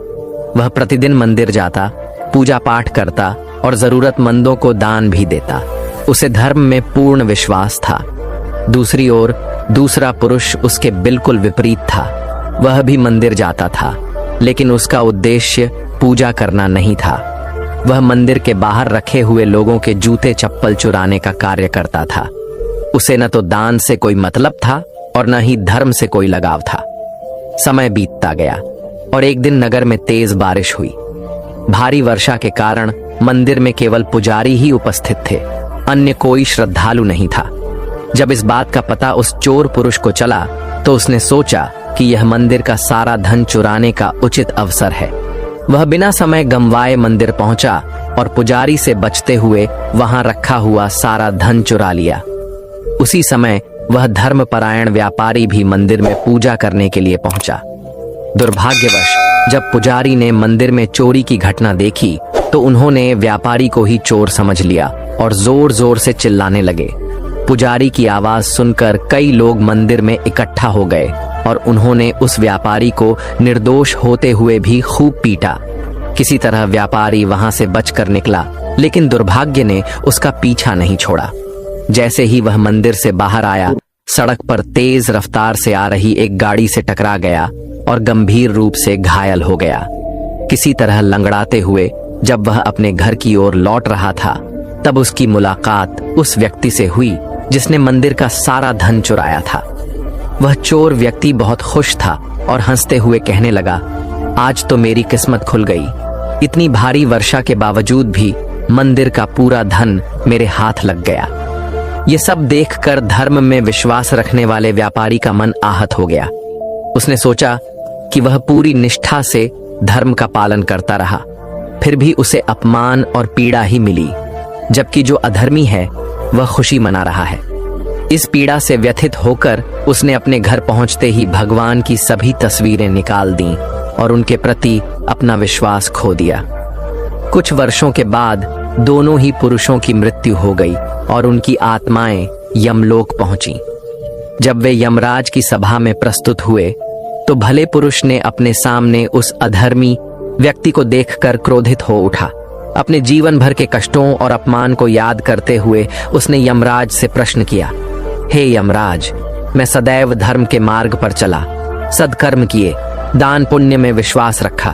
वह प्रतिदिन मंदिर जाता, पूजा पाठ करता और जरूरतमंदों को दान भी देता। उसे धर्म में पूर्ण विश्वास था। दूसरी ओर दूसरा पुरुष उसके बिल्कुल विपरीत था। वह भी मंदिर जाता था, लेकिन उसका उद्देश्य पूजा करना नहीं था। वह मंदिर के बाहर रखे हुए लोगों के जूते चप्पल चुराने का कार्य करता था। उसे न तो दान से कोई मतलब था और न ही धर्म से कोई लगाव था। समय बीतता गया और एक दिन नगर में तेज बारिश हुई। भारी वर्षा के कारण मंदिर में केवल पुजारी ही उपस्थित थे, अन्य कोई श्रद्धालु नहीं था। जब इस बात का पता उस चोर पुरुष को चला तो उसने सोचा कि यह मंदिर का सारा धन चुराने का उचित अवसर है। वह बिना समय गंवाए मंदिर पहुंचा और पुजारी से बचते हुए वहां रखा हुआ सारा धन चुरा लिया। उसी समय वह धर्मपरायण व्यापारी भी मंदिर में पूजा करने के लिए पहुंचा। दुर्भाग्यवश जब पुजारी ने मंदिर में चोरी की घटना देखी तो उन्होंने व्यापारी को ही चोर समझ लिया और जोर जोर से चिल्लाने लगे। पुजारी की आवाज सुनकर कई लोग मंदिर में इकट्ठा हो गए और उन्होंने उस व्यापारी को निर्दोष होते हुए भी खूब पीटा। किसी तरह व्यापारी वहां से बचकर निकला, लेकिन दुर्भाग्य ने उसका पीछा नहीं छोड़ा। जैसे ही वह मंदिर से बाहर आया, सड़क पर तेज रफ्तार से आ रही एक गाड़ी से टकरा गया और गंभीर रूप से घायल हो गया। किसी तरह लंगड़ाते हुए जब वह अपने घर की ओर लौट रहा था, तब उसकी मुलाकात उस व्यक्ति से हुई जिसने मंदिर का सारा धन चुराया था। वह चोर व्यक्ति बहुत खुश था और हंसते हुए कहने लगा, आज तो मेरी किस्मत खुल गई। इतनी भारी वर्षा के बावजूद भी मंदिर का पूरा धन मेरे हाथ लग गया। ये सब देखकर धर्म में विश्वास रखने वाले व्यापारी का मन आहत हो गया। उसने सोचा कि वह पूरी निष्ठा से धर्म का पालन करता रहा, फिर भी उसे अपमान और पीड़ा ही मिली, जबकि जो अधर्मी है वह खुशी मना रहा है। इस पीड़ा से व्यथित होकर उसने अपने घर पहुंचते ही भगवान की सभी तस्वीरें निकाल दी और उनके प्रति अपना विश्वास खो दिया। कुछ वर्षों के बाद दोनों ही पुरुषों की मृत्यु हो गई और उनकी आत्माएं यमलोक पहुंची। जब वे यमराज की सभा में प्रस्तुत हुए तो भले पुरुष ने अपने सामने उस अधर्मी व्यक्ति को देखकर क्रोधित हो उठा। अपने जीवन भर के कष्टों और अपमान को याद करते हुए उसने यमराज से प्रश्न किया, हे यमराज, मैं सदैव धर्म के मार्ग पर चला, सद्कर्म किए, दान पुण्य में विश्वास रखा,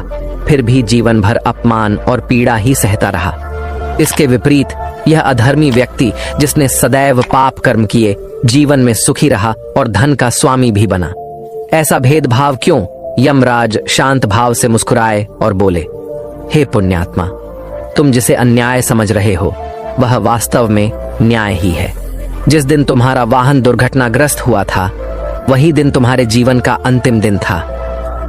फिर भी जीवन भर अपमान और पीड़ा ही सहता रहा। इसके विपरीत यह अधर्मी व्यक्ति जिसने सदैव पाप कर्म किए, जीवन में सुखी रहा और धन का स्वामी भी बना। ऐसा भेदभाव क्यों? यमराज शांत भाव से मुस्कुराए और बोले, हे पुण्यात्मा, तुम जिसे अन्याय समझ रहे हो वह वास्तव में न्याय ही है। जिस दिन तुम्हारा वाहन दुर्घटनाग्रस्त हुआ था वही दिन तुम्हारे जीवन का अंतिम दिन था,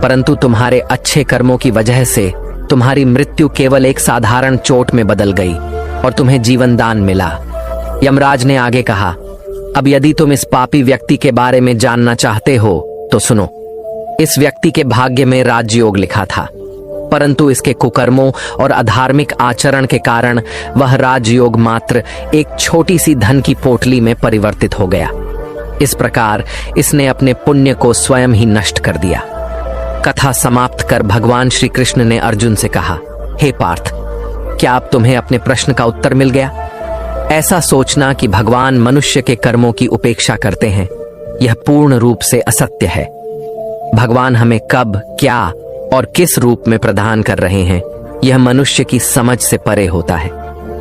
परंतु तुम्हारे अच्छे कर्मों की वजह से तुम्हारी मृत्यु केवल एक साधारण चोट में बदल गई और तुम्हें जीवन दान मिला। यमराज ने आगे कहा, अब यदि तुम इस पापी व्यक्ति के बारे में जानना चाहते हो तो सुनो। इस व्यक्ति के भाग्य में राजयोग लिखा था, परंतु इसके कुकर्मों और अधार्मिक आचरण के कारण वह राजयोग मात्र एक छोटी सी धन की पोटली में परिवर्तित हो गया। इस प्रकार इसने अपने पुण्य को स्वयं ही नष्ट कर दिया। कथा समाप्त कर भगवान श्री कृष्ण ने अर्जुन से कहा, हे पार्थ, क्या अब तुम्हें अपने प्रश्न का उत्तर मिल गया? ऐसा सोचना कि भगवान मनुष्य के कर्मों की उपेक्षा करते हैं, यह पूर्ण रूप से असत्य है। भगवान हमें कब, क्या और किस रूप में प्रदान कर रहे हैं, यह मनुष्य की समझ से परे होता है।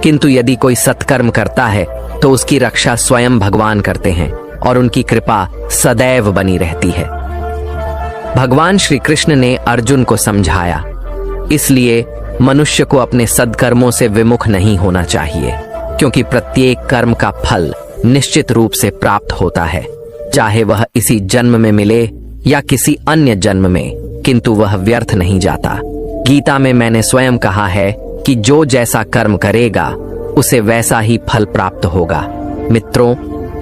किंतु यदि कोई सत्कर्म करता है तो उसकी रक्षा स्वयं भगवान करते हैं और उनकी कृपा सदैव बनी रहती है। भगवान श्री कृष्ण ने अर्जुन को समझाया, इसलिए मनुष्य को अपने सद्कर्मों से विमुख नहीं होना चाहिए, क्योंकि प्रत्येक कर्म का फल निश्चित रूप से प्राप्त होता है, चाहे वह इसी जन्म में मिले या किसी अन्य जन्म में, किंतु वह व्यर्थ नहीं जाता। गीता में मैंने स्वयं कहा है कि जो जैसा कर्म करेगा उसे वैसा ही फल प्राप्त होगा। मित्रों,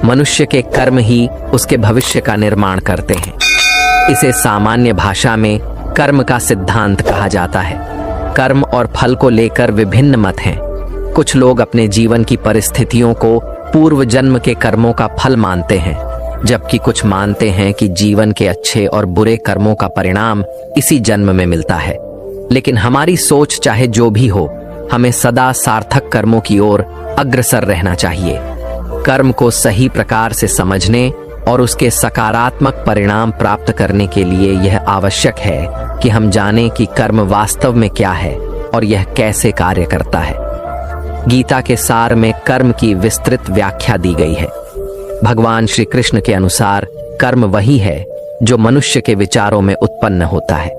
मनुष्य के कर्म ही उसके भविष्य का निर्माण करते हैं। इसे सामान्य भाषा में कर्म का सिद्धांत कहा जाता है। कर्म और फल को लेकर विभिन्न मत हैं। कुछ लोग अपने जीवन की परिस्थितियों को पूर्व जन्म के कर्मों का फल मानते हैं, जबकि कुछ मानते हैं कि जीवन के अच्छे और बुरे कर्मों का परिणाम इसी जन्म में मिलता है। लेकिन हमारी सोच चाहे जो भी हो, वह वास्तव में भिन्न है। कर्म और फल को लेकर विभिन्न मत हैं। कुछ लोग अपने जीवन की परिस्थितियों को पूर्व जन्म के कर्मों का फल मानते हैं, जबकि कुछ मानते हैं कि जीवन के अच्छे और बुरे कर्मों का परिणाम इसी जन्म में मिलता है। हमें सदा सार्थक कर्मों की ओर अग्रसर रहना चाहिए। कर्म को सही प्रकार से समझने और उसके सकारात्मक परिणाम प्राप्त करने के लिए यह आवश्यक है कि हम जानें कि कर्म वास्तव में क्या है और यह कैसे कार्य करता है। गीता के सार में कर्म की विस्तृत व्याख्या दी गई है। भगवान श्री कृष्ण के अनुसार कर्म वही है जो मनुष्य के विचारों में उत्पन्न होता है।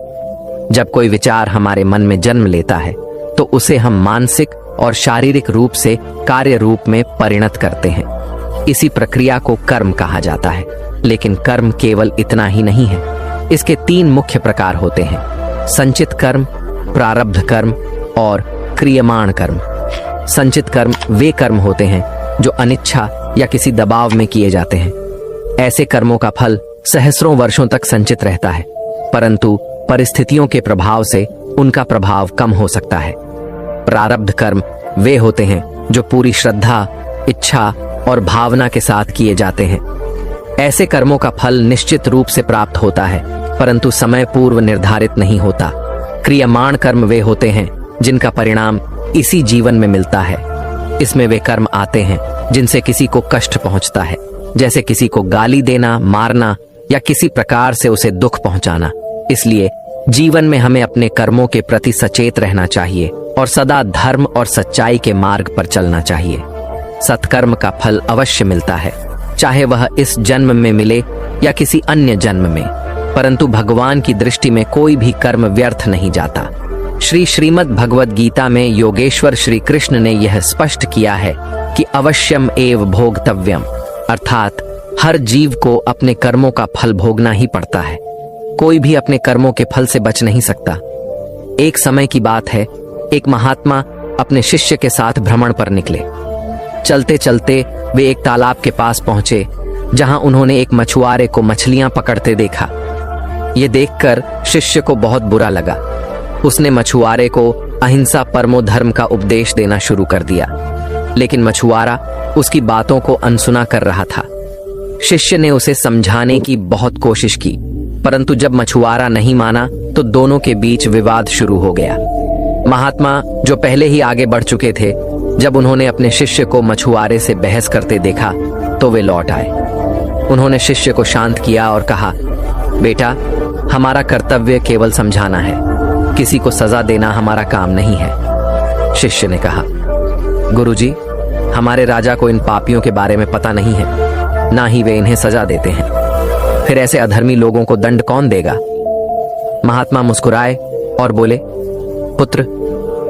जब कोई विचार हमारे मन में जन्म लेता है तो उसे हम मानसिक और शारीरिक रूप से कार्य रूप में परिणत करते हैं। इसी प्रक्रिया को कर्म कहा जाता है। लेकिन कर्म केवल इतना ही नहीं है। इसके 3 मुख्य प्रकार होते हैं: संचित कर्म, प्रारब्ध कर्म और क्रियमाण कर्म। संचित कर्म वे कर्म होते हैं जो अनिच्छा या किसी दबाव में किए जाते हैं। ऐसे कर्मों का फल सहस्रों वर्षों तक संचित रहता है, परंतु परिस्थितियों के प्रभाव से उनका प्रभाव कम हो सकता है। प्रारब्ध कर्म वे होते हैं जो पूरी श्रद्धा, इच्छा और भावना के साथ किए जाते हैं। ऐसे कर्मों का फल निश्चित रूप से प्राप्त होता है, परंतु समय पूर्व निर्धारित नहीं होता। क्रियमाण कर्म वे होते हैं जिनका परिणाम इसी जीवन में मिलता है। इसमें वे कर्म आते हैं जिनसे किसी को कष्ट पहुंचता है, जैसे किसी को गाली देना, मारना या किसी प्रकार से उसे दुख पहुंचाना। इसलिए जीवन में हमें अपने कर्मों के प्रति सचेत रहना चाहिए और सदा धर्म और सच्चाई के मार्ग पर चलना चाहिए। सत्कर्म का फल अवश्य मिलता है, चाहे वह इस जन्म में मिले या किसी अन्य जन्म में, परंतु भगवान की दृष्टि में कोई भी कर्म व्यर्थ नहीं जाता। श्रीमद् भगवद गीता में योगेश्वर श्री कृष्ण ने यह स्पष्ट किया है कि अवश्यम एव भोक्तव्यम, अर्थात हर जीव को अपने कर्मों का फल भोगना ही पड़ता है। कोई भी अपने कर्मों के फल से बच नहीं सकता। एक समय की बात है, एक महात्मा अपने शिष्य के साथ भ्रमण पर निकले। चलते चलते वे एक तालाब के पास पहुंचे, जहां उन्होंने एक मछुआरे को मछलियां पकड़ते देखा। ये देखकर शिष्य को बहुत बुरा लगा। उसने मछुआरे को अहिंसा परमो धर्म का उपदेश देना शुरू कर दिया, लेकिन मछुआरा उसकी बातों को अनसुना कर रहा था। शिष्य ने उसे समझाने की बहुत कोशिश की, परंतु जब मछुआरा नहीं माना तो दोनों के बीच विवाद शुरू हो गया। महात्मा, जो पहले ही आगे बढ़ चुके थे, जब उन्होंने अपने शिष्य को मछुआरे से बहस करते देखा तो वे लौट आए। उन्होंने शिष्य को शांत किया और कहा, बेटा, हमारा कर्तव्य केवल समझाना है, किसी को सजा देना हमारा काम नहीं है। शिष्य ने कहा, गुरुजी, हमारे राजा को इन पापियों के बारे में पता नहीं है, ना ही वे इन्हें सजा देते हैं। फिर ऐसे अधर्मी लोगों को दंड कौन देगा? महात्मा मुस्कुराए और बोले, पुत्र,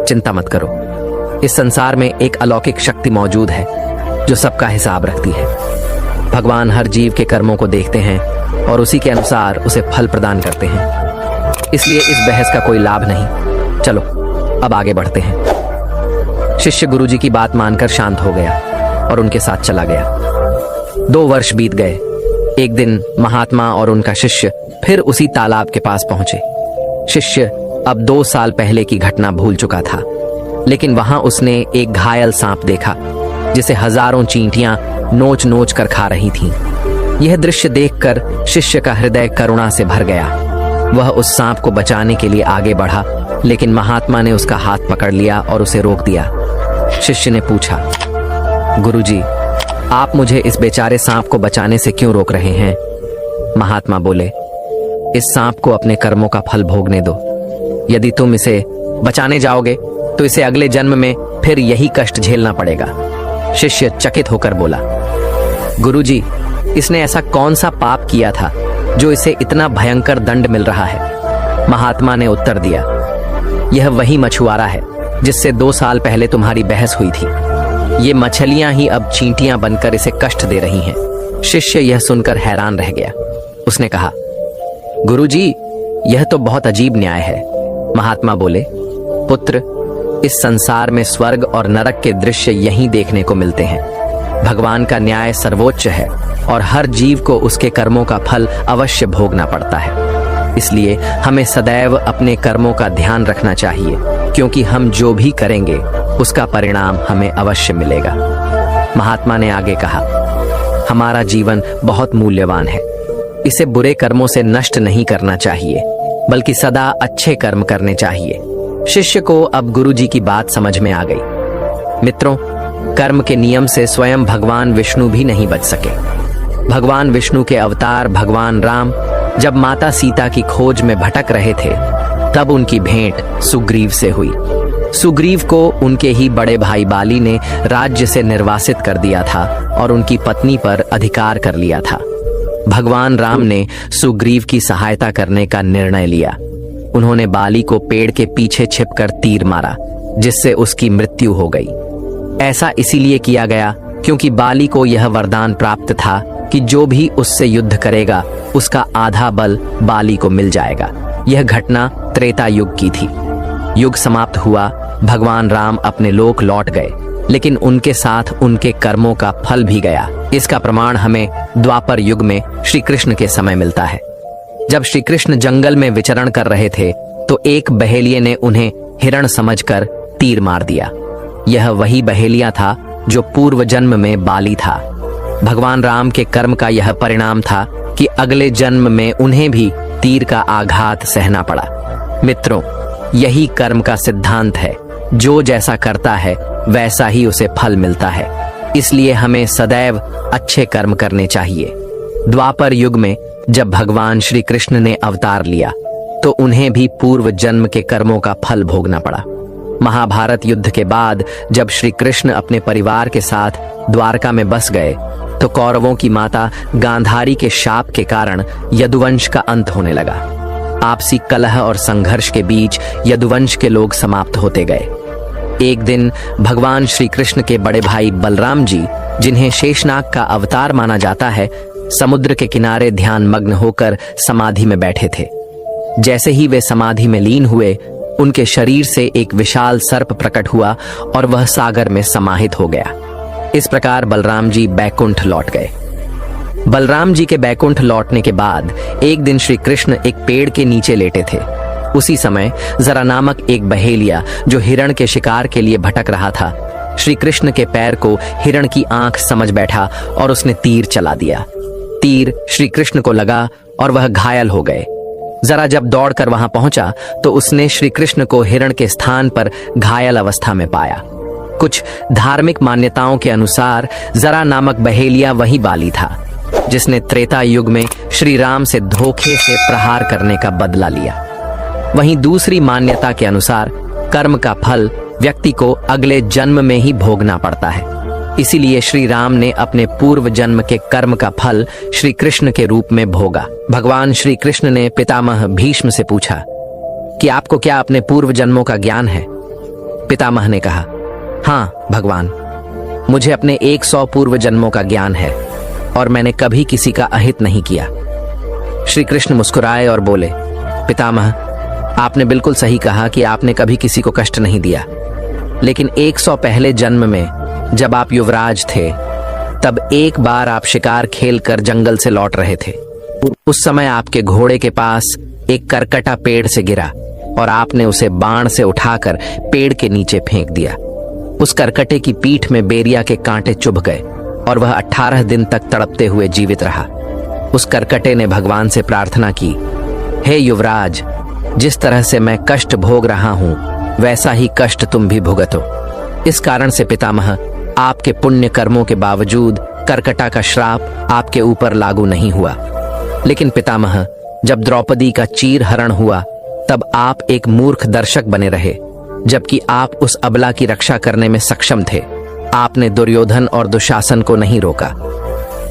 चिंता मत करो। इस संसार में एक अलौकिक शक्ति मौजूद है जो सबका हिसाब रखती है। भगवान हर जीव के कर्मों को देखते हैं और उसी के अनुसार उसे फल प्रदान करते हैं। इसलिए इस बहस का कोई लाभ नहीं। चलो अब आगे बढ़ते हैं। शिष्य गुरुजी की बात मानकर शांत हो गया और उनके साथ चला गया। 2 वर्ष बीत गए। एक दिन महात्मा और उनका शिष्य फिर उसी तालाब के पास पहुंचे। शिष्य अब 2 साल पहले की घटना भूल चुका था, लेकिन वहां उसने एक घायल सांप देखा जिसे हजारों चींटियां नोच नोच कर खा रही थीं। यह दृश्य देखकर शिष्य का हृदय करुणा से भर गया। वह उस सांप को बचाने के लिए आगे बढ़ा, लेकिन महात्मा ने उसका हाथ पकड़ लिया और उसे रोक दिया। शिष्य ने पूछा, गुरुजी, आप मुझे इस बेचारे सांप को बचाने से क्यों रोक रहे हैं? महात्मा बोले, इस सांप को अपने कर्मों का फल भोगने दो। यदि तुम इसे बचाने जाओगे तो इसे अगले जन्म में फिर यही कष्ट झेलना पड़ेगा। शिष्य चकित होकर बोला, गुरुजी, इसने ऐसा कौन सा पाप किया था जो इसे इतना भयंकर दंड मिल रहा है? महात्मा ने उत्तर दिया, यह वही मछुआरा है जिससे 2 साल पहले तुम्हारी बहस हुई थी। ये मछलियां ही अब चींटियां बनकर इसे कष्ट दे रही हैं। शिष्य यह सुनकर हैरान रह गया। उसने कहा, गुरुजी, यह तो बहुत अजीब न्याय है। महात्मा बोले, पुत्र, इस संसार में स्वर्ग और नरक के दृश्य यहीं देखने को मिलते हैं। भगवान का न्याय सर्वोच्च है और हर जीव को उसके कर्मों का फल अवश्य भोगना पड़ता है। इसलिए हमें सदैव अपने कर्मों का ध्यान रखना चाहिए, क्योंकि हम जो भी करेंगे उसका परिणाम हमें अवश्य मिलेगा। महात्मा ने आगे कहा, हमारा जीवन बहुत मूल्यवान है। इसे बुरे कर्मों से नष्ट नहीं करना चाहिए, बल्कि सदा अच्छे कर्म करने चाहिए। शिष्य को अब गुरुजी की बात समझ में आ गई। मित्रों, कर्म के नियम से स्वयं भगवान विष्णु भी नहीं बच सके। भगवान विष्णु के अवतार भगवान राम जब माता सीता की खोज में भटक रहे थे, तब उनकी भेंट सुग्रीव से हुई। सुग्रीव को उनके ही बड़े भाई बाली ने राज्य से निर्वासित कर दिया था और उनकी पत्नी पर अधिकार कर लिया था। भगवान राम ने सुग्रीव की सहायता करने का निर्णय लिया। उन्होंने बाली को पेड़ के पीछे छिपकर तीर मारा, जिससे उसकी मृत्यु हो गई। ऐसा इसीलिए किया गया क्योंकि बाली को यह वरदान प्राप्त था कि जो भी उससे युद्ध करेगा उसका आधा बल बाली को मिल जाएगा। यह घटना त्रेता युग की थी। युग समाप्त हुआ, भगवान राम अपने लोक लौट गए, लेकिन उनके साथ उनके कर्मों का फल भी गया। इसका प्रमाण हमें द्वापर युग में श्री कृष्ण के समय मिलता है। जब श्री कृष्ण जंगल में विचरण कर रहे थे तो एक बहेलिये ने उन्हें हिरण समझकर तीर मार दिया। यह वही बहेलिया था जो पूर्व जन्म में बाली था। भगवान राम के कर्म का यह परिणाम था कि अगले जन्म में उन्हें भी तीर का आघात सहना पड़ा। मित्रों, यही कर्म का सिद्धांत है। जो जैसा करता है वैसा ही उसे फल मिलता है। इसलिए हमें सदैव अच्छे कर्म करने चाहिए। द्वापर युग में जब भगवान श्री कृष्ण ने अवतार लिया तो उन्हें भी पूर्व जन्म के कर्मों का फल भोगना पड़ा। महाभारत युद्ध के बाद जब श्री कृष्ण अपने परिवार के साथ द्वारका में बस गए तो कौरवों की माता गांधारी के शाप के कारण यदुवंश का अंत होने लगा। आपसी कलह और संघर्ष के बीच यदुवंश के लोग समाप्त होते गए। एक दिन भगवान श्री कृष्ण के बड़े भाई बलराम जी, जिन्हें शेषनाग का अवतार माना जाता है, समुद्र के किनारे ध्यान मग्न होकर समाधि में बैठे थे। जैसे ही वे समाधि में लीन हुए, उनके शरीर से एक विशाल सर्प प्रकट हुआ और वह सागर में समाहित हो गया। इस प्रकार बलराम जी बैकुंठ लौट गए। बलराम जी के बैकुंठ लौटने के बाद एक दिन श्री कृष्ण एक पेड़ के नीचे लेटे थे। उसी समय जरा नामक एक बहेलिया जो हिरण के शिकार के लिए भटक रहा था, श्री कृष्ण के पैर को हिरण की आंख समझ बैठा और उसने तीर चला दिया। तीर श्री कृष्ण को लगा और वह घायल हो गए। जरा जब दौड़कर वहां पहुंचा तो उसने श्री कृष्ण को हिरण के स्थान पर घायल अवस्था में पाया। कुछ धार्मिक मान्यताओं के अनुसार जरा नामक बहेलिया वही बाली था जिसने त्रेता युग में श्री राम से धोखे से प्रहार करने का बदला लिया। वहीं दूसरी मान्यता के अनुसार कर्म का फल व्यक्ति को अगले जन्म में ही भोगना पड़ता है। इसीलिए श्री राम ने अपने पूर्व जन्म के कर्म का फल श्री कृष्ण के रूप में भोगा। भगवान श्री कृष्ण ने पितामह भीष्म से पूछा कि आपको क्या अपने पूर्व जन्मों का ज्ञान है? पितामह ने कहा, हाँ भगवान, मुझे अपने 100 पूर्व जन्मों का ज्ञान है और मैंने कभी किसी का अहित नहीं किया। श्री कृष्ण मुस्कुराए और बोले, पितामह, आपने बिल्कुल सही कहा कि आपने कभी किसी को कष्ट नहीं दिया, लेकिन 100 पहले जन्म में जब आप युवराज थे तब एक बार आप शिकार खेलकर जंगल से लौट रहे थे। उस समय आपके घोड़े के पास एक करकटा पेड़ से गिरा और आपने उसे बाण से उठाकर पेड़ के नीचे फेंक दिया। उस करकटे की पीठ में बेरिया के कांटे चुभ गए और वह 18 दिन तक तड़पते हुए जीवित रहा। उस करकटे ने भगवान से प्रार्थना की, हे युवराज, जिस तरह से मैं कष्ट भोग रहा हूं वैसा ही कष्ट तुम भी भुगतो। इस कारण से पितामह, आपके पुण्य कर्मों के बावजूद करकटा का श्राप आपके ऊपर लागू नहीं हुआ। लेकिन पितामह, जब द्रौपदी का चीर हरण हुआ तब आप एक मूर्ख दर्शक बने रहे, जबकि आप उस अबला की रक्षा करने में सक्षम थे। आपने दुर्योधन और दुशासन को नहीं रोका।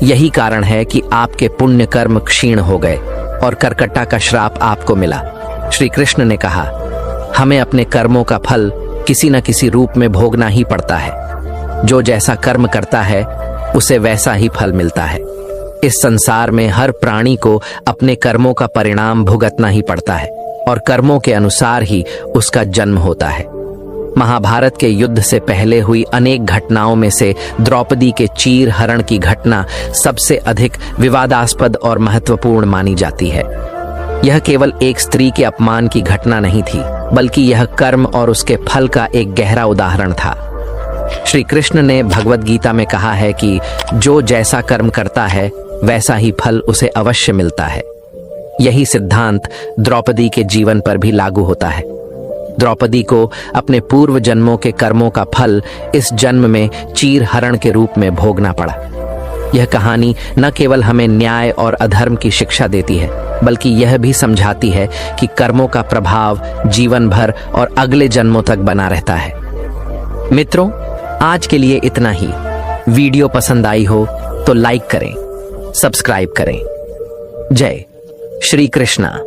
यही कारण है कि आपके पुण्य कर्म क्षीण हो गए और करकटा का श्राप आपको मिला। श्री कृष्ण ने कहा, हमें अपने कर्मों का फल किसी न किसी रूप में भोगना ही पड़ता है। जो जैसा कर्म करता है उसे वैसा ही फल मिलता है। इस संसार में हर प्राणी को अपने कर्मों का परिणाम भुगतना ही पड़ता है और कर्मों के अनुसार ही उसका जन्म होता है। महाभारत के युद्ध से पहले हुई अनेक घटनाओं में से द्रौपदी के चीर हरण की घटना सबसे अधिक विवादास्पद और महत्वपूर्ण मानी जाती है। यह केवल एक स्त्री के अपमान की घटना नहीं थी, बल्कि यह कर्म और उसके फल का एक गहरा उदाहरण था। श्री कृष्ण ने भगवद गीता में कहा है कि जो जैसा कर्म करता है वैसा ही फल उसे अवश्य मिलता है। यही सिद्धांत द्रौपदी के जीवन पर भी लागू होता है। द्रौपदी को अपने पूर्व जन्मों के कर्मों का फल इस जन्म में चीर हरण के रूप में भोगना पड़ा। यह कहानी न केवल हमें न्याय और अधर्म की शिक्षा देती है, बल्कि यह भी समझाती है कि कर्मों का प्रभाव जीवन भर और अगले जन्मों तक बना रहता है। मित्रों, आज के लिए इतना ही। वीडियो पसंद आई हो तो लाइक करें, सब्सक्राइब करें। जय श्री कृष्णा।